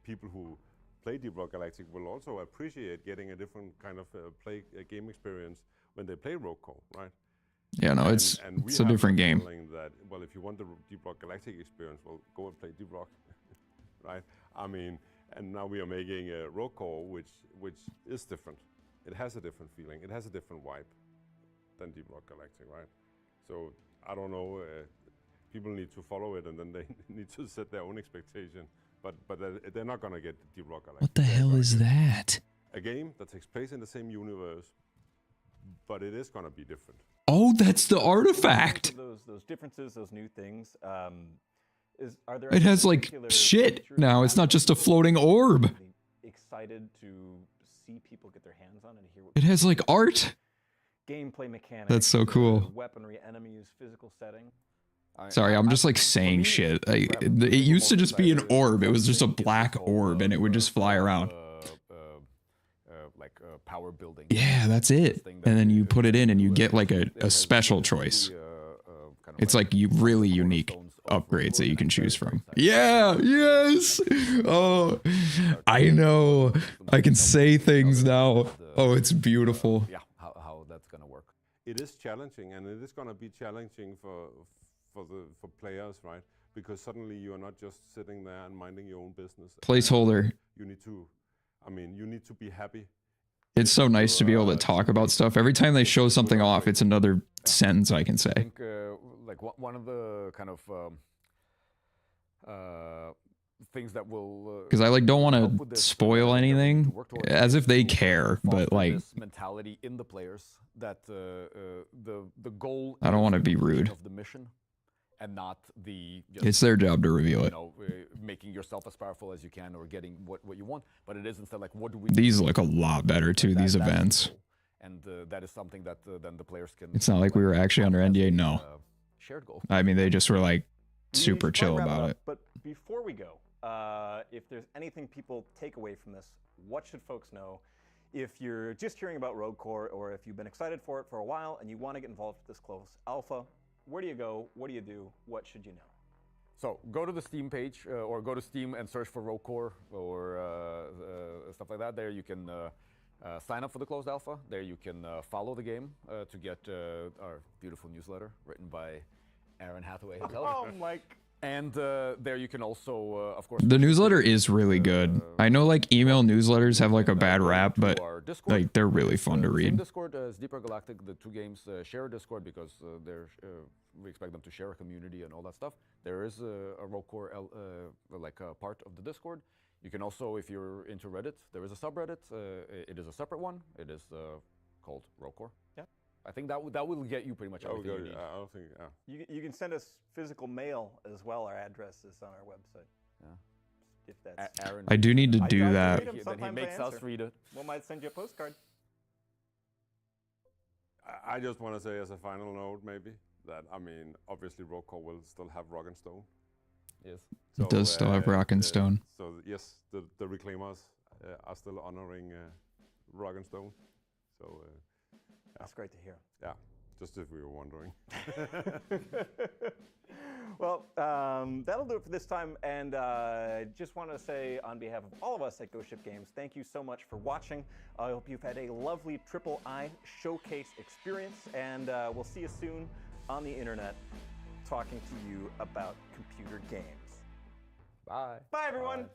people who play Deep Rock Galactic will also appreciate getting a different kind of game experience when they play Rogue Core, right? Yeah, no, it's a different game. That, well, if you want the Deep Rock Galactic experience, well, go and play Deep Rock, right? I mean, and now we are making a Rogue Core, which is different. It has a different feeling. It has a different vibe than Deep Rock Galactic, right? So I don't know. People need to follow it, and then they need to set their own expectation. But they're not gonna get Deep Rock Galactic. What the hell is that? A game that takes place in the same universe, but it is gonna be different. Oh, that's the artifact. Those differences, those new things. Are there? It has like shit now. It's not just a floating orb. Excited to see people get their hands on and to hear what It has like art. gameplay mechanics. That's so cool. Weaponry, enemies, physical setting. Sorry, I'm just like saying shit. It used to just be an orb. It was just a black orb, and it would just fly around. Power building. Yeah, that's it. And then you put it in, and you get like a special choice. It's like you really unique upgrades that you can choose from. Yeah, yes. Oh, I know. I can say things now. Oh, it's beautiful. Yeah, how that's gonna work. It is challenging, and it is gonna be challenging for players, right? Because suddenly you are not just sitting there and minding your own business. Placeholder. You need to, you need to be happy. It's so nice to be able to talk about stuff. Every time they show something off, it's another sentence I can say. I think like one of the kind of things that will Because I like don't want to spoil anything, as if they care, but like this mentality in the players that the goal. I don't want to be rude. Of the mission, and not the. It's their job to reveal it. Making yourself as powerful as you can, or getting what you want. But it is instead like, what do we? These look a lot better too. These events. And that is something that then the players can. It's not like we were actually under NDA. No. Shared goal. I mean, they just were like super chill about it. But before we go, if there's anything people take away from this, what should folks know? If you're just hearing about Rogue Core, or if you've been excited for it for a while and you want to get involved with this close alpha, where do you go? What do you do? What should you know? So go to the Steam page, or go to Steam and search for Rogue Core or stuff like that. There you can sign up for the closed alpha. There you can follow the game to get our beautiful newsletter written by Aaron Hathaway himself. Oh, Mike. And there you can also, of course... The newsletter is really good. I know like email newsletters have like a bad rap, but like they're really fun to read. Discord as Deep Rock Galactic, the two games share a Discord because we expect them to share a community and all that stuff. There is a Rogue Core like a part of the Discord. You can also, if you're into Reddit, there is a subreddit. It is a separate one. It is called Rogue Core. Yeah. I think that will get you pretty much everything you need. I don't think, You can send us physical mail as well. Our address is on our website. Yeah. If that's Aaron, I do need to do that. Then he makes us read it. We might send you a postcard. I just want to say as a final note, maybe, that, obviously Rogue Core will still have Rock and Stone. Yes. It does still have Rock and Stone. So yes, the Reclaimers are still honoring Rock and Stone. So that's great to hear. Yeah, just if we were wondering. Well, that'll do it for this time, and just want to say on behalf of all of us at Ghost Ship Games, thank you so much for watching. I hope you've had a lovely Triple I showcase experience, and we'll see you soon on the internet talking to you about computer games. Bye. Bye, everyone. Bye.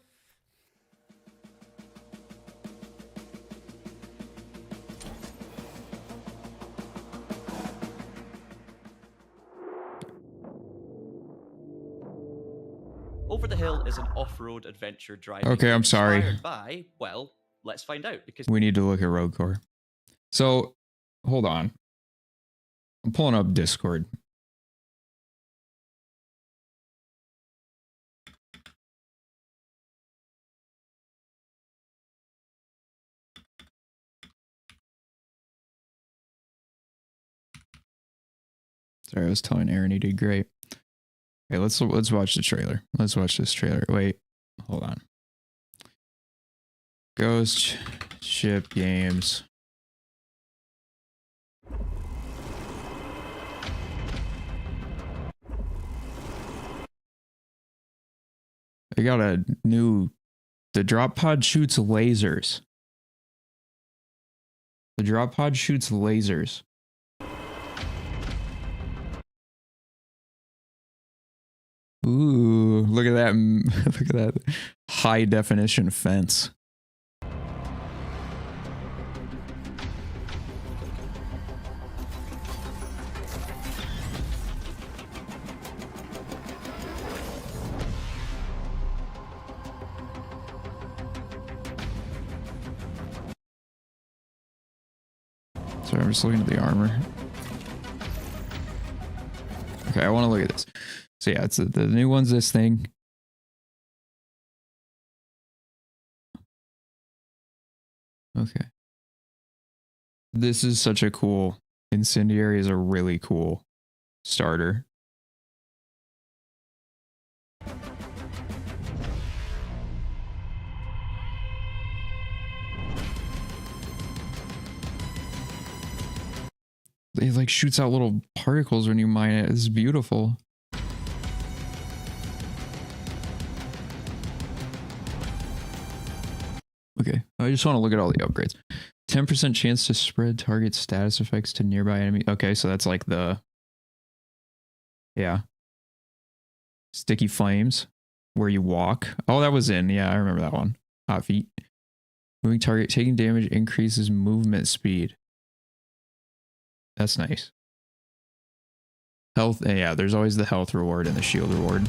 Over the Hill is an off-road adventure driving. Okay, I'm sorry. Inspired by, well, let's find out because We need to look at Rogue Core. So, hold on. I'm pulling up Discord. Sorry, I was telling Aaron he did great. Okay, let's watch the trailer. Let's watch this trailer. Wait, hold on. Ghost Ship Games. They got a new... The drop pod shoots lasers. The drop pod shoots lasers. Ooh, look at that. Look at that high definition fence. Sorry, I'm just looking at the armor. Okay, I want to look at this. So yeah, it's the new one's this thing. Okay. This is such a cool... Incendiary is a really cool starter. It like shoots out little particles when you mine it. It's beautiful. Okay, I just want to look at all the upgrades. 10% chance to spread target status effects to nearby enemy. Okay, so that's like the... Yeah. Sticky flames, where you walk. Oh, that was in. Yeah, I remember that one. Hot feet. Moving target, taking damage increases movement speed. That's nice. Health, yeah, there's always the health reward and the shield reward.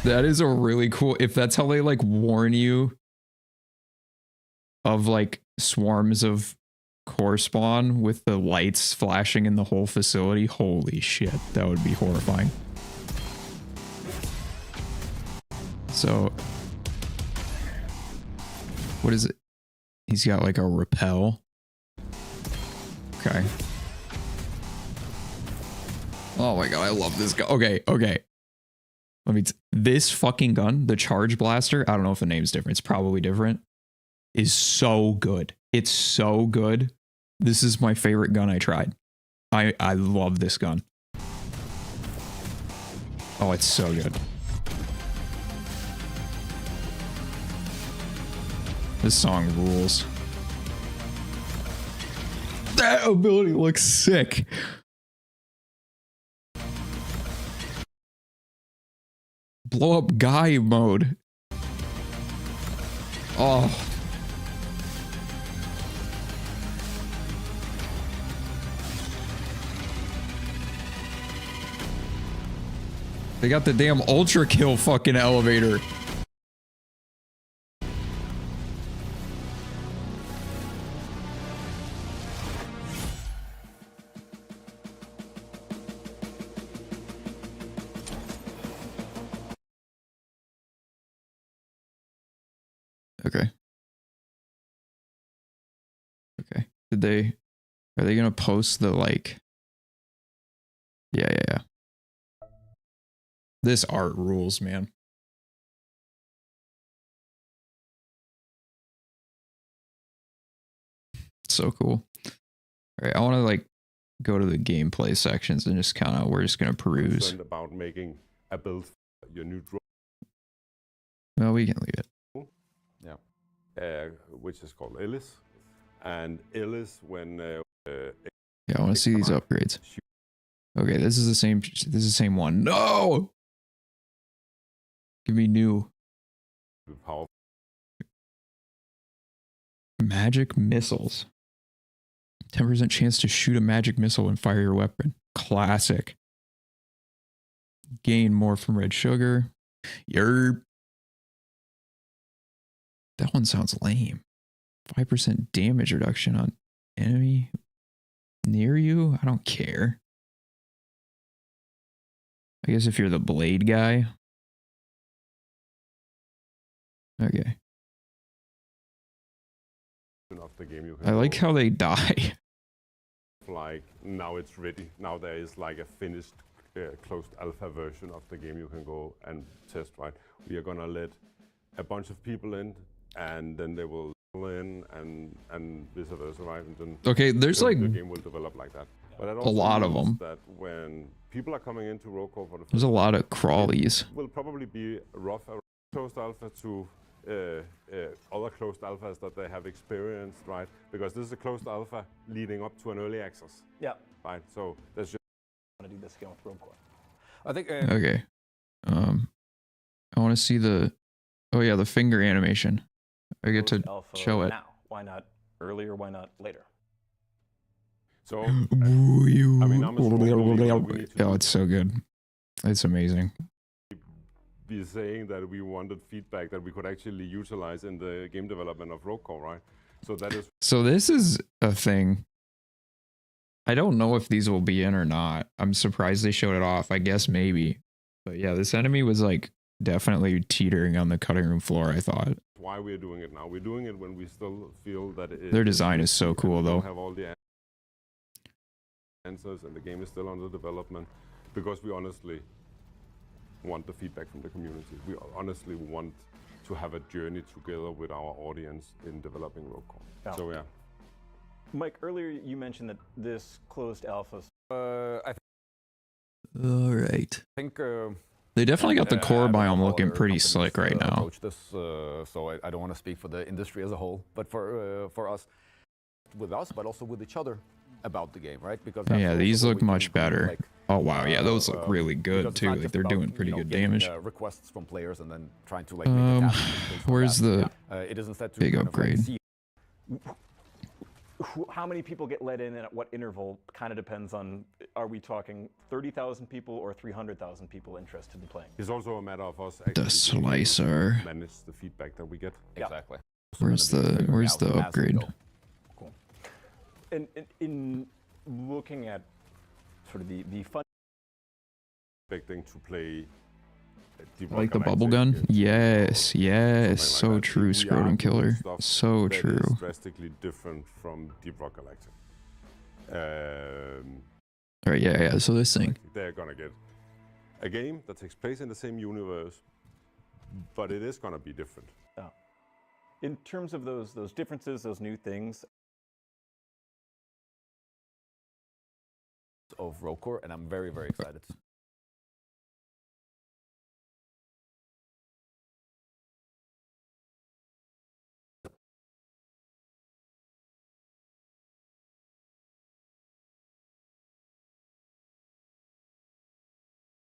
That is a really cool, if that's how they like warn you of like swarms of core spawn with the lights flashing in the whole facility, holy shit, that would be horrifying. So, what is it? He's got like a repel. Okay. Oh my god, I love this gun. Okay, okay. Let me this fucking gun, the Charge Blaster, I don't know if the name's different. It's probably different. Is so good. It's so good. This is my favorite gun I tried. I love this gun. Oh, it's so good. This song rules. That ability looks sick. Blow up guy mode. Oh. They got the damn ultra kill fucking elevator. Okay. Okay. Are they gonna post the like? Yeah. This art rules, man. So cool. All right, I want to like go to the gameplay sections and just kind of, we're just gonna peruse. About making a build for your new drone. Well, we can leave it. Yeah. Which is called Ellis, and Ellis when. Yeah, I want to see these upgrades. Okay, this is the same. This is the same one. No. Give me new. Magic missiles. 10% chance to shoot a magic missile and fire your weapon. Classic. Gain more from red sugar. Yerp. That one sounds lame. 5% damage reduction on enemy near you? I don't care. I guess if you're the blade guy. Okay. Of the game you can I like how they die. Like now it's ready. Now there is like a finished closed alpha version of the game you can go and test, right? We are gonna let a bunch of people in, and then they will in and visit us, right? And then okay, there's like the game will develop like that. But that a lot of them. That when people are coming into Rogue Core for the first there's a lot of crawlies. Will probably be rough closed alpha to other closed alphas that they have experienced, right? Because this is a closed alpha leading up to an early access. Yeah. Right. So there's just want to do this again with Rogue Core. I think. Okay. I want to see the. Oh yeah, the finger animation. I get to show it. Now, why not earlier? Why not later? So. Oh, it's so good. It's amazing. Be saying that we wanted feedback that we could actually utilize in the game development of Rogue Core, right? So that is. So this is a thing I don't know if these will be in or not. I'm surprised they showed it off. I guess maybe. But yeah, this enemy was like definitely teetering on the cutting room floor, I thought. Why we're doing it now. We're doing it when we still feel that it is. Their design is so cool, we though. don't have all the answers, and the game is still under development, because we honestly want the feedback from the community. We honestly want to have a journey together with our audience in developing Rogue Core. Yeah. So yeah. Mike, earlier you mentioned that this closed alpha. I All right. think They definitely got the core I don't know biome how looking other pretty companies, slick right now. approach this, so I don't want to speak for the industry as a whole, but for us, with us, but also with each other about the game, right? Because that's Yeah, also these what look we can much do, better. like, Oh wow, yeah, those look really because good it's too. not Like just they're about, doing pretty good getting, damage. Requests from players and then trying to like make it happen based on Where's that. the It is instead to big kind of, like, upgrade? see How many people get let in and at what interval kind of depends on, are we talking 30,000 people or 300,000 people interested in playing? It's also a matter of us The actually being able to slicer. manage the feedback that we get. Exactly. Where's the upgrade? Cool. And in looking at sort of the fun. Expecting to play Deep Like the Rock bubble Galactic gun? Yes, yes. something So like that. true, We are Scrotum doing Killer. stuff So that is true. drastically different from Deep Rock Galactic. Alright, yeah. So this thing. They're gonna get a game that takes place in the same universe, but it is gonna be different. In terms of those differences, those new things. of Rogue Core, and I'm very, very excited.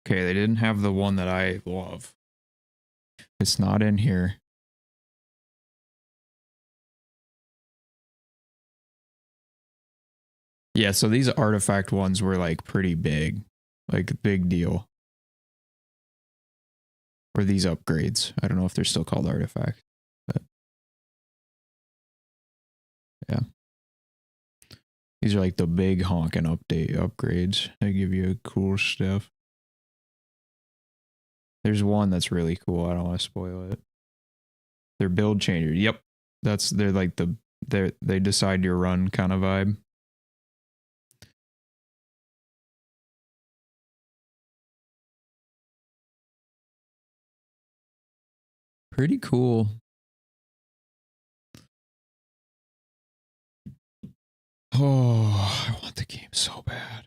Okay, they didn't have the one that I love. It's not in here. Yeah, so these artifact ones were like pretty big. Like big deal. Or these upgrades. I don't know if they're still called artifact. But yeah. These are like the big honking upgrades. They give you cool stuff. There's one that's really cool. I don't want to spoil it. They're build changer. Yep. They're like they decide your run kind of vibe. Pretty cool. Oh, I want the game so bad.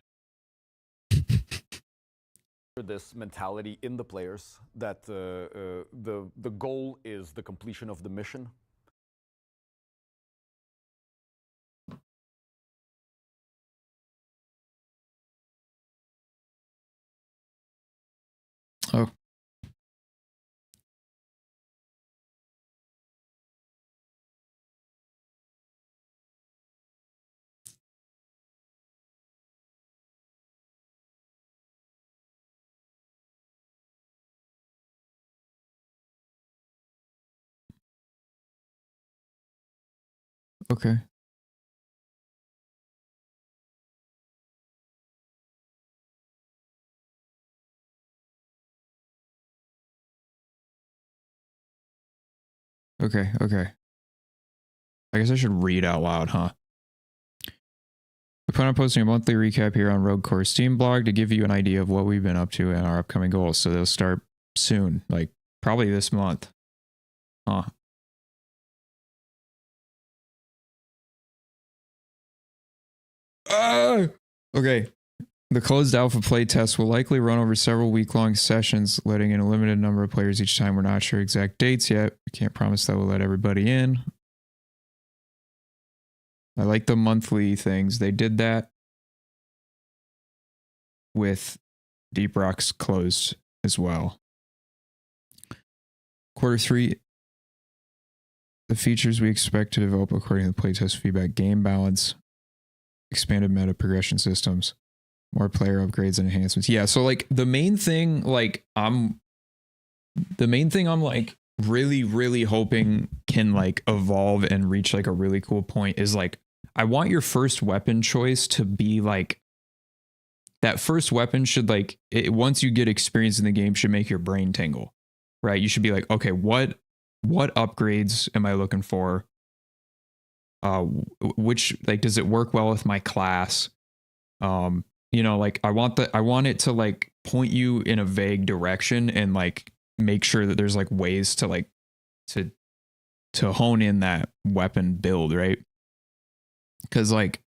This mentality in the players that the goal is the completion of the mission. Oh. Okay. Okay. I guess I should read out loud, huh? We plan on posting a monthly recap here on Rogue Core Steam blog to give you an idea of what we've been up to and our upcoming goals. So they'll start soon, like probably this month. Huh. Okay. The closed alpha playtest will likely run over several week-long sessions, letting in a limited number of players each time. We're not sure exact dates yet. We can't promise that we'll let everybody in. I like the monthly things. They did that with Deep Rock's closed as well. Q3, the features we expect to develop according to the playtest feedback: game balance, expanded meta progression systems, more player upgrades and enhancements. Yeah, so like the main thing I'm like really hoping can like evolve and reach like a really cool point is like I want your first weapon choice to be like, that first weapon should like, once you get experience in the game, should make your brain tingle, right? You should be like, okay, what upgrades am I looking for? Which, like, does it work well with my class? You know, like I want it to like point you in a vague direction and like make sure that there's like ways to like to hone in that weapon build, right? Because like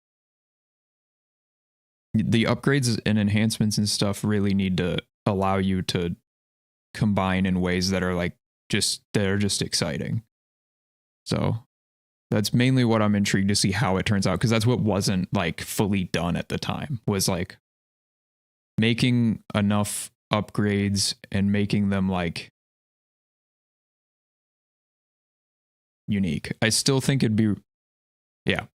the upgrades and enhancements and stuff really need to allow you to combine in ways that are like just exciting. So that's mainly what I'm intrigued to see how it turns out, because that's what wasn't like fully done at the time, was like making enough upgrades and making them like unique. I still think it'd be Yep.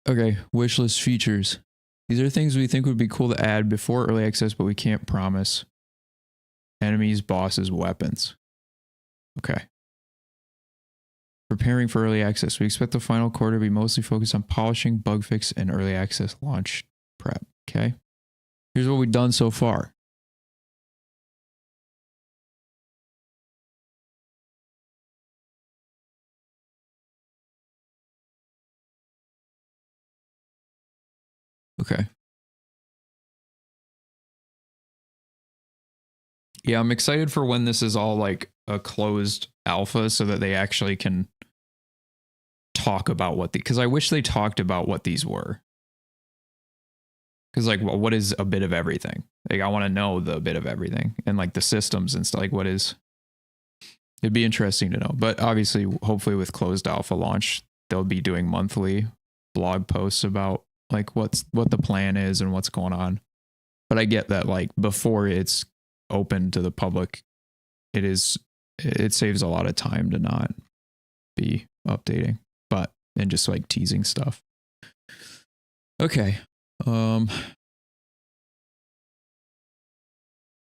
Okay, wishlist features. These are things we think would be cool to add before early access, but we can't promise. Enemies, bosses, weapons. Okay. Preparing for early access. We expect the final quarter to be mostly focused on polishing, bug fix, and early access launch prep. Okay. Here's what we've done so far. Okay. Yeah, I'm excited for when this is all like a closed alpha so that they actually can talk about what because I wish they talked about what these were. Because like, what is a bit of everything? Like, I want to know the bit of everything and like the systems and stuff. Like, what is? It'd be interesting to know. But obviously, hopefully, with closed alpha launch, they'll be doing monthly blog posts about like what the plan is and what's going on. But I get that like before it's open to the public, it saves a lot of time to not be updating, and just like teasing stuff. Okay.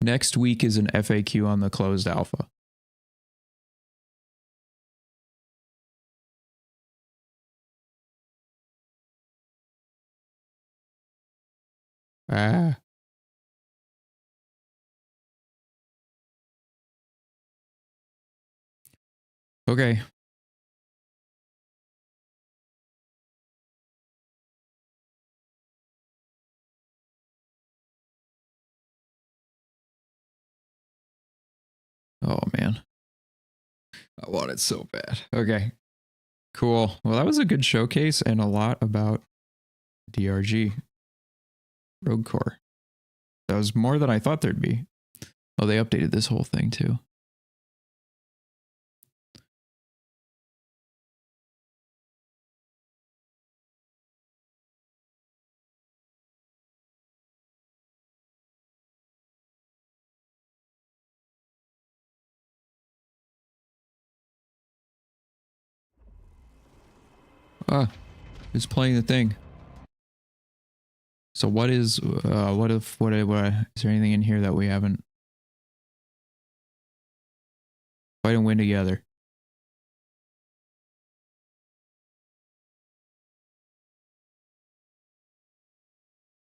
Next week is an FAQ on the closed alpha. Okay. Oh man. I want it so bad. Okay. Cool. Well, that was a good showcase and a lot about DRG. Rogue Core. That was more than I thought there'd be. Oh, they updated this whole thing too. Ah, it's playing the thing. So what is, is there anything in here that we haven't? Fight and win together.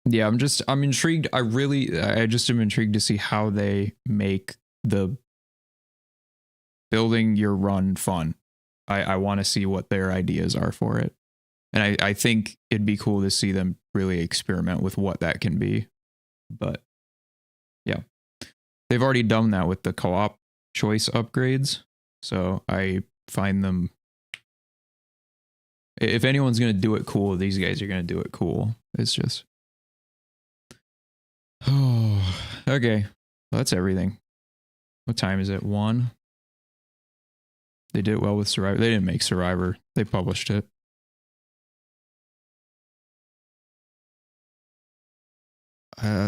Yeah, I'm intrigued. I just am intrigued to see how they make the building your run fun. I want to see what their ideas are for it. And I think it'd be cool to see them really experiment with what that can be. But yeah, they've already done that with the co-op choice upgrades. So I find them, if anyone's going to do it cool, these guys are going to do it cool. It's just, oh, okay. Well, that's everything. What time is it? 1? They did it well with Survivor. They didn't make Survivor. They published it.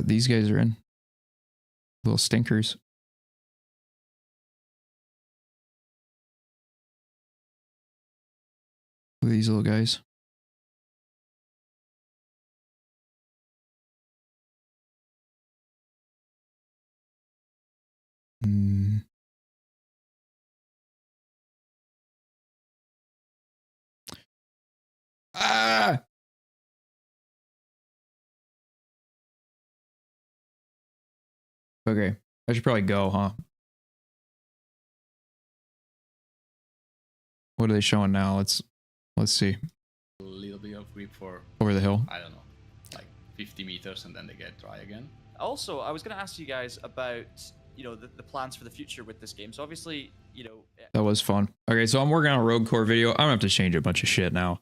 These guys are in. Little stinkers. Look at these little guys. Okay, I should probably go, huh? What are they showing now? Let's see. A little bit of grip for Over the hill. I don't know, like 50 meters, and then they get dry again. Also, I was going to ask you guys about, you know, the plans for the future with this game. So obviously, you know, That was fun. Okay, so I'm working on a Rogue Core video. I'm gonna have to change a bunch of shit now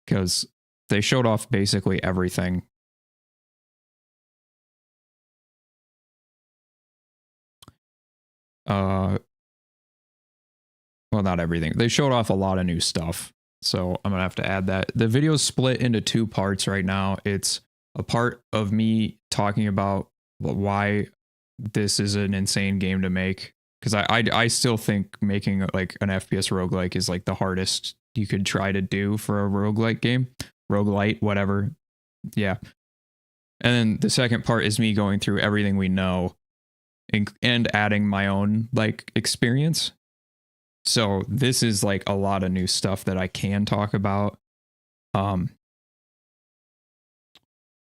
because they showed off basically everything. Well, not everything. They showed off a lot of new stuff, so I'm gonna have to add that. The video's split into 2 parts right now. It's a part of me talking about why this is an insane game to make, because I still think making like an FPS roguelike is like the hardest you could try to do for a roguelike game. Roguelite, whatever. Yeah. And then the second part is me going through everything we know and adding my own like experience. So this is like a lot of new stuff that I can talk about.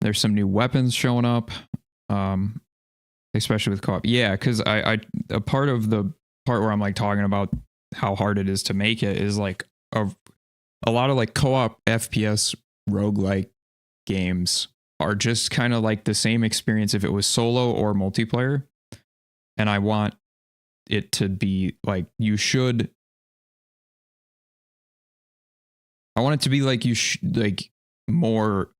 There's some new weapons showing up. Especially with co-op. Yeah, because a part of the part where I'm like talking about how hard it is to make it is like a lot of like co-op FPS roguelike games are just kind of like the same experience if it was solo or multiplayer. And I want it to be like I want it to be like like more,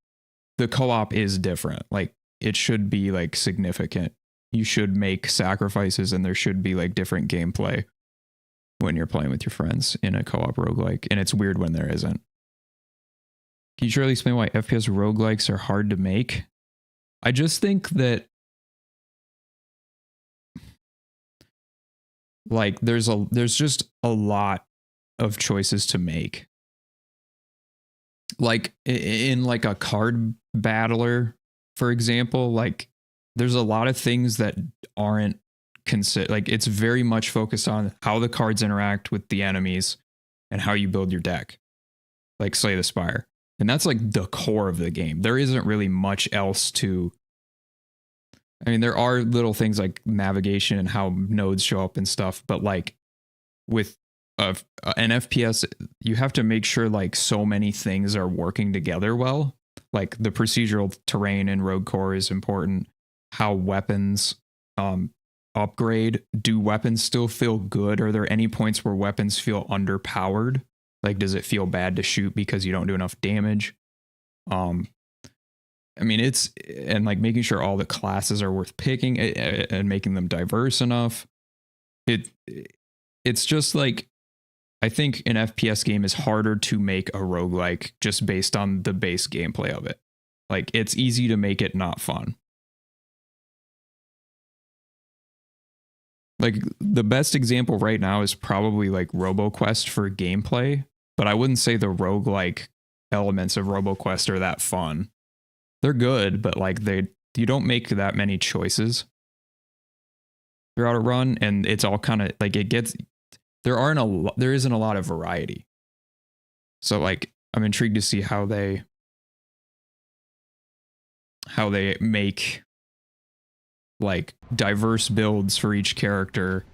the co-op is different. Like it should be like significant. You should make sacrifices and there should be like different gameplay when you're playing with your friends in a co-op roguelike. And it's weird when there isn't. Can you surely explain why FPS roguelikes are hard to make? I just think that like there's just a lot of choices to make. Like in like a card battler, for example, like there's a lot of things that aren't like it's very much focused on how the cards interact with the enemies and how you build your deck, like Slay the Spire. And that's like the core of the game. There isn't really much else to, I mean, there are little things like navigation and how nodes show up and stuff, but like with an FPS, you have to make sure like so many things are working together well. Like the procedural terrain in Rogue Core is important. How weapons upgrade. Do weapons still feel good? Are there any points where weapons feel underpowered? Like, does it feel bad to shoot because you don't do enough damage? I mean, and like making sure all the classes are worth picking and making them diverse enough. It's just like, I think an FPS game is harder to make a roguelike just based on the base gameplay of it. Like, it's easy to make it not fun. Like, the best example right now is probably like RoboQuest for gameplay, but I wouldn't say the roguelike elements of RoboQuest are that fun. They're good, but like you don't make that many choices throughout a run, and it's all kind of like there isn't a lot of variety. So like I'm intrigued to see how they make like diverse builds for each character,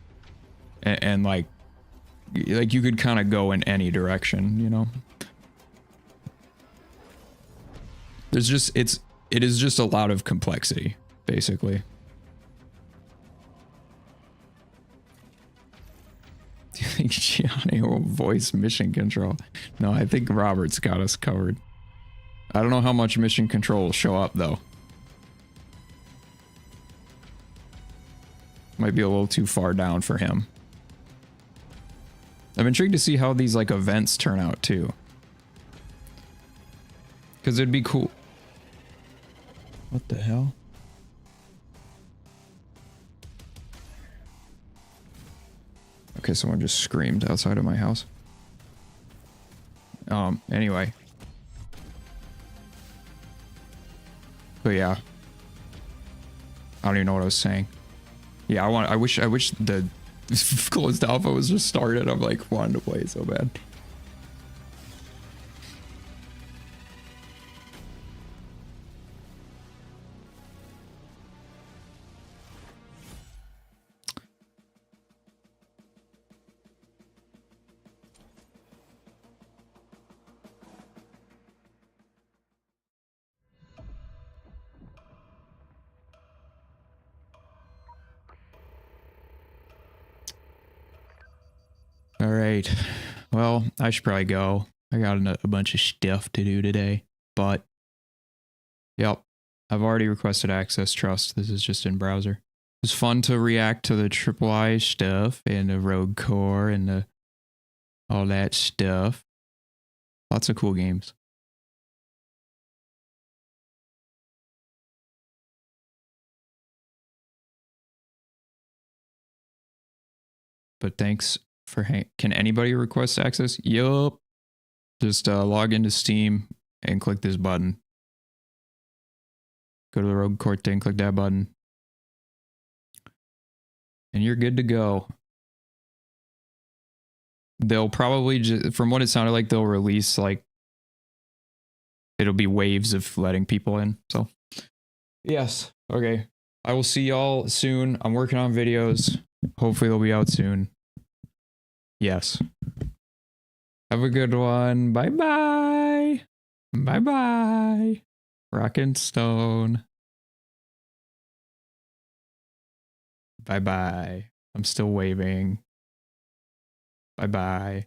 and like you could kind of go in any direction, you know. There's just it is just a lot of complexity, basically. Do you think Gianni will voice mission control? No, I think Robert's got us covered. I don't know how much mission control will show up though. Might be a little too far down for him. I'm intrigued to see how these like events turn out too. Because it'd be cool. What the hell? Okay, someone just screamed outside of my house. Anyway. But yeah. I don't even know what I was saying. Yeah, I wish the closed alpha was just started. I'm like wanting to play it so bad. All right. Well, I should probably go. I got a bunch of stuff to do today. But, yep. I've already requested access trust. This is just in browser. It was fun to react to the III stuff and the Rogue Core and the all that stuff. Lots of cool games. But thanks for can anybody request access? Yup. Just log into Steam and click this button. Go to the Rogue Core thing, click that button. And you're good to go. They'll probably just, from what it sounded like, they'll release like, it'll be waves of letting people in. So, yes. Okay. I will see y'all soon. I'm working on videos. Hopefully they'll be out soon. Yes. Have a good one. Bye-bye. Bye-bye. Rockin' Stone. Bye-bye. I'm still waving. Bye-bye.